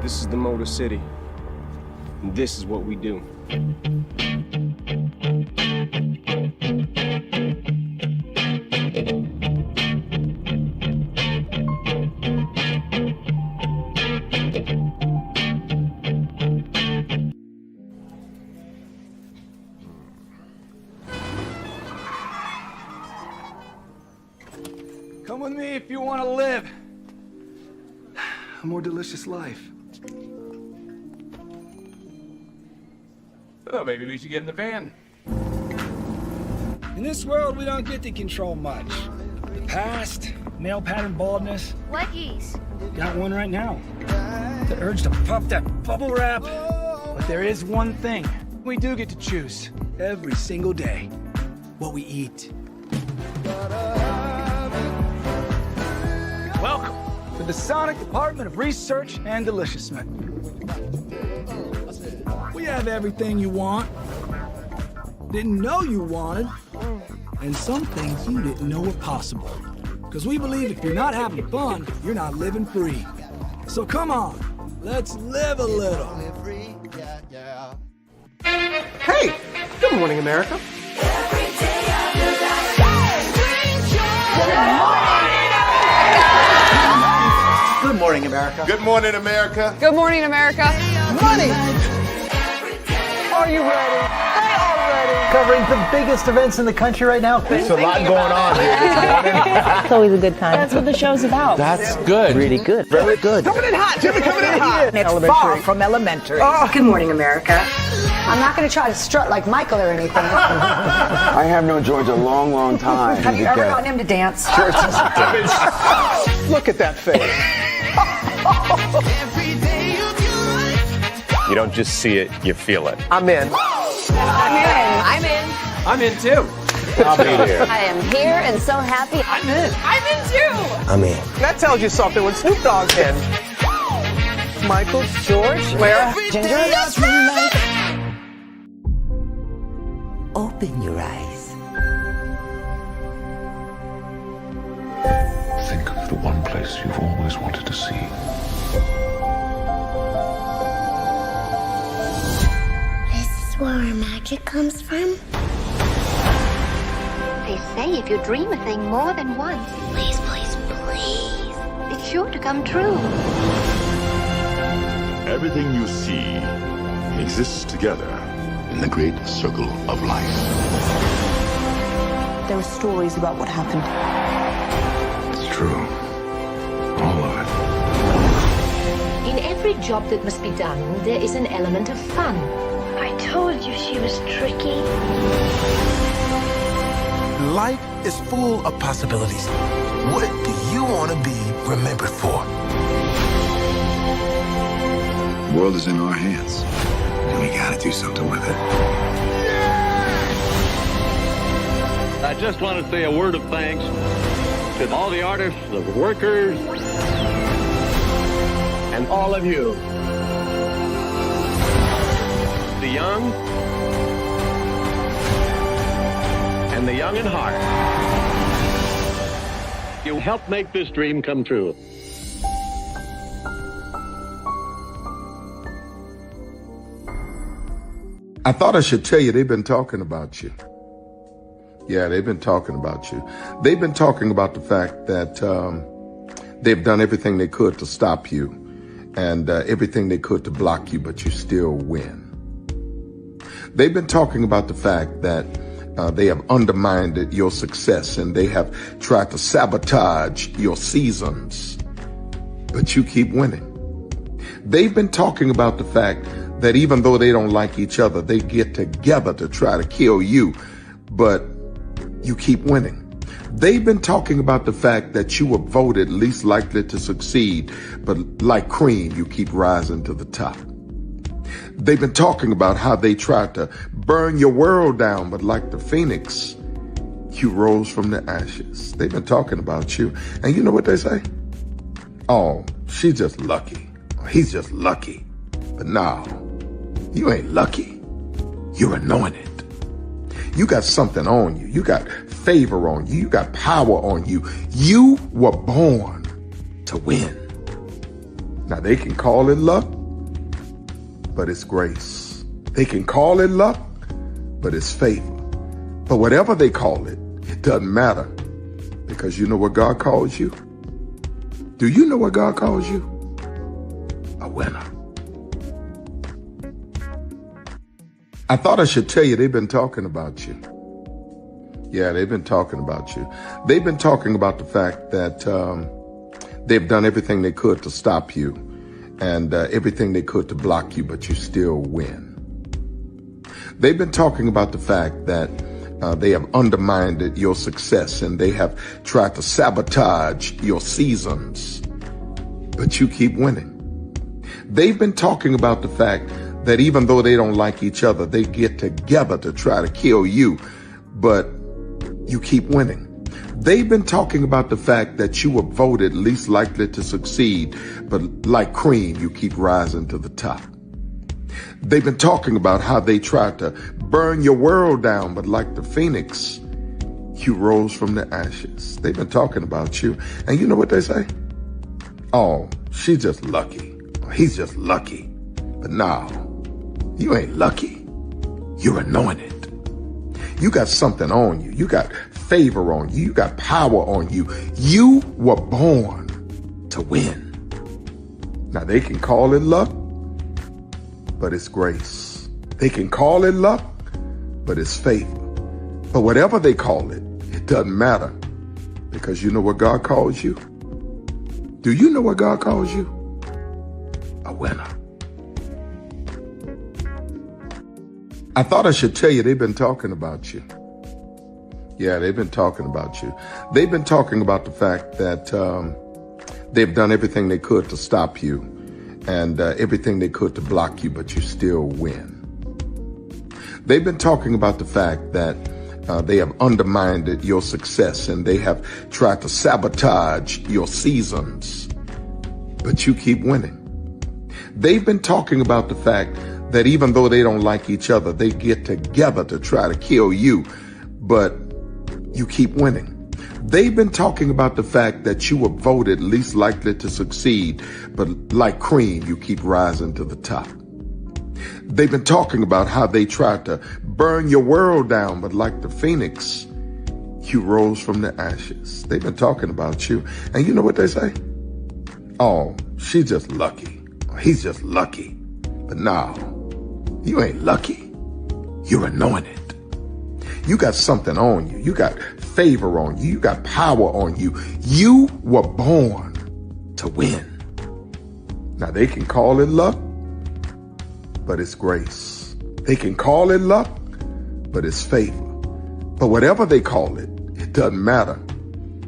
This is the Motor City, and this is what we do. Come with me if you want to live a more delicious life. Oh, maybe we should get in the van. In this world, we don't get to control much. The past, male pattern baldness. Leggies. Got one right now. The urge to puff that bubble wrap. But there is one thing we do get to choose every single day: what we eat. Welcome to the Sonic Department of Research and Deliciousment. We have everything you want, didn't know you wanted, and some things you didn't know were possible. Because we believe if you're not having fun, you're not living free. So come on, let's live a little. Hey, good morning, America. Good morning, America. Good morning, America. Good morning, America. Money! Are you ready? They are ready. Covering the biggest events in the country right now. There's a lot going on here this morning. It's always a good time. That's what the show's about. That's good. Really good. Very good. Coming in hot, Jimmy, coming in hot. It's far from elementary. Good morning, America. I'm not going to try to strut like Michael or anything. I have known George a long, long time. Have you ever gotten him to dance? Look at that face. You don't just see it, you feel it. I'm in. I'm in. I'm in too. I'll be there. I am here and so happy. I'm in. I'm in too. I'm in. That tells you something when Snoop Dogg's in. Michael, George, where? Ginger? Open your eyes. Think of the one place you've always wanted to see. This is where our magic comes from. They say if you dream a thing more than once, please, please, please, it's sure to come true. Everything you see exists together in the great circle of life. There were stories about what happened. It's true. All of it. In every job that must be done, there is an element of fun. I told you she was tricky. Life is full of possibilities. What do you want to be remembered for? The world is in our hands, and we gotta do something with it. I just want to say a word of thanks to all the artists, the workers, and all of you. The young and the young in heart. You helped make this dream come true. I thought I should tell you they've been talking about you. Yeah, they've been talking about you. They've been talking about the fact that they've done everything they could to stop you and everything they could to block you, but you still win. They've been talking about the fact that they have undermined your success and they have tried to sabotage your seasons, but you keep winning. They've been talking about the fact that even though they don't like each other, they get together to try to kill you, but you keep winning. They've been talking about the fact that you were voted least likely to succeed, but like cream, you keep rising to the top. They've been talking about how they tried to burn your world down, but like the phoenix, you rose from the ashes. They've been talking about you, and you know what they say? Oh, she's just lucky. He's just lucky. But no, you ain't lucky. You're anointed. You got something on you. You got favor on you. You got power on you. You were born to win. Now they can call it luck, but it's grace. They can call it luck, but it's favor. But whatever they call it, it doesn't matter, because you know what God calls you? Do you know what God calls you? A winner. I thought I should tell you they've been talking about you. Yeah, they've been talking about you. They've been talking about the fact that they've done everything they could to stop you and everything they could to block you, but you still win. They've been talking about the fact that they have undermined your success and they have tried to sabotage your seasons, but you keep winning. They've been talking about the fact that even though they don't like each other, they get together to try to kill you, but you keep winning. They've been talking about the fact that you were voted least likely to succeed, but like cream, you keep rising to the top. They've been talking about how they tried to burn your world down, but like the phoenix, you rose from the ashes. They've been talking about you, and you know what they say? Oh, she's just lucky. He's just lucky. But no, you ain't lucky. You're anointed. You got something on you. You got favor on you. You got power on you. You were born to win. Now they can call it luck, but it's grace. They can call it luck, but it's favor. But whatever they call it, it doesn't matter, because you know what God calls you? Do you know what God calls you? A winner. I thought I should tell you, they've been talking about you. Yeah, they've been talking about you. They've been talking about the fact that they've done everything they could to stop you and everything they could to block you, but you still win. They've been talking about the fact that they have undermined your success and they have tried to sabotage your seasons, but you keep winning. They've been talking about the fact that even though they don't like each other, they get together to try to kill you, but you keep winning. They've been talking about the fact that you were voted least likely to succeed, but like cream, you keep rising to the top. They've been talking about how they tried to burn your world down, but like the phoenix, you rose from the ashes. They've been talking about you. And you know what they say? Oh, she's just lucky. He's just lucky. But no, you ain't lucky. You're anointed. You got something on you. You got favor on you. You got power on you. You were born to win. Now they can call it luck, but it's grace. They can call it luck, but it's favor. But whatever they call it, it doesn't matter,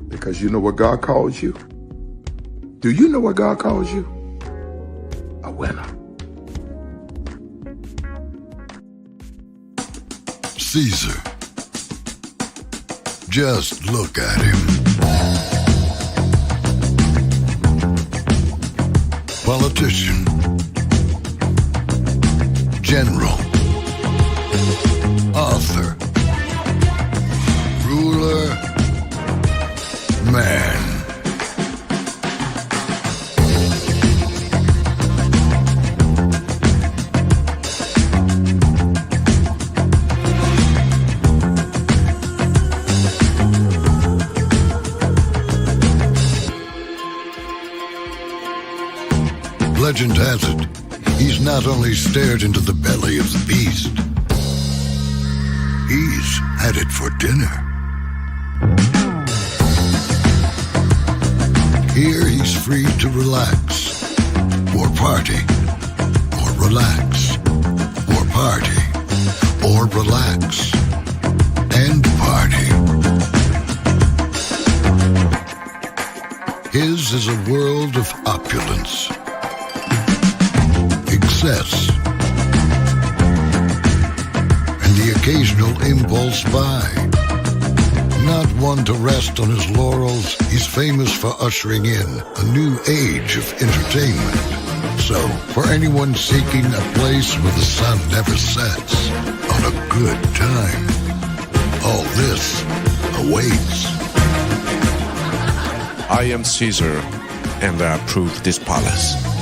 because you know what God calls you? Do you know what God calls you? A winner. Caesar. Just look at him. Politician. General. Author. Ruler. Man. Legend has it, he's not only stared into the belly of the beast, he's had it for dinner. Here he's free to relax, or party, or relax, or party, or relax, and party. His is a world of opulence, excess, and the occasional impulse buy. Not one to rest on his laurels, he's famous for ushering in a new age of entertainment. So, for anyone seeking a place where the sun never sets on a good time, all this awaits. I am Caesar, and I approve this palace.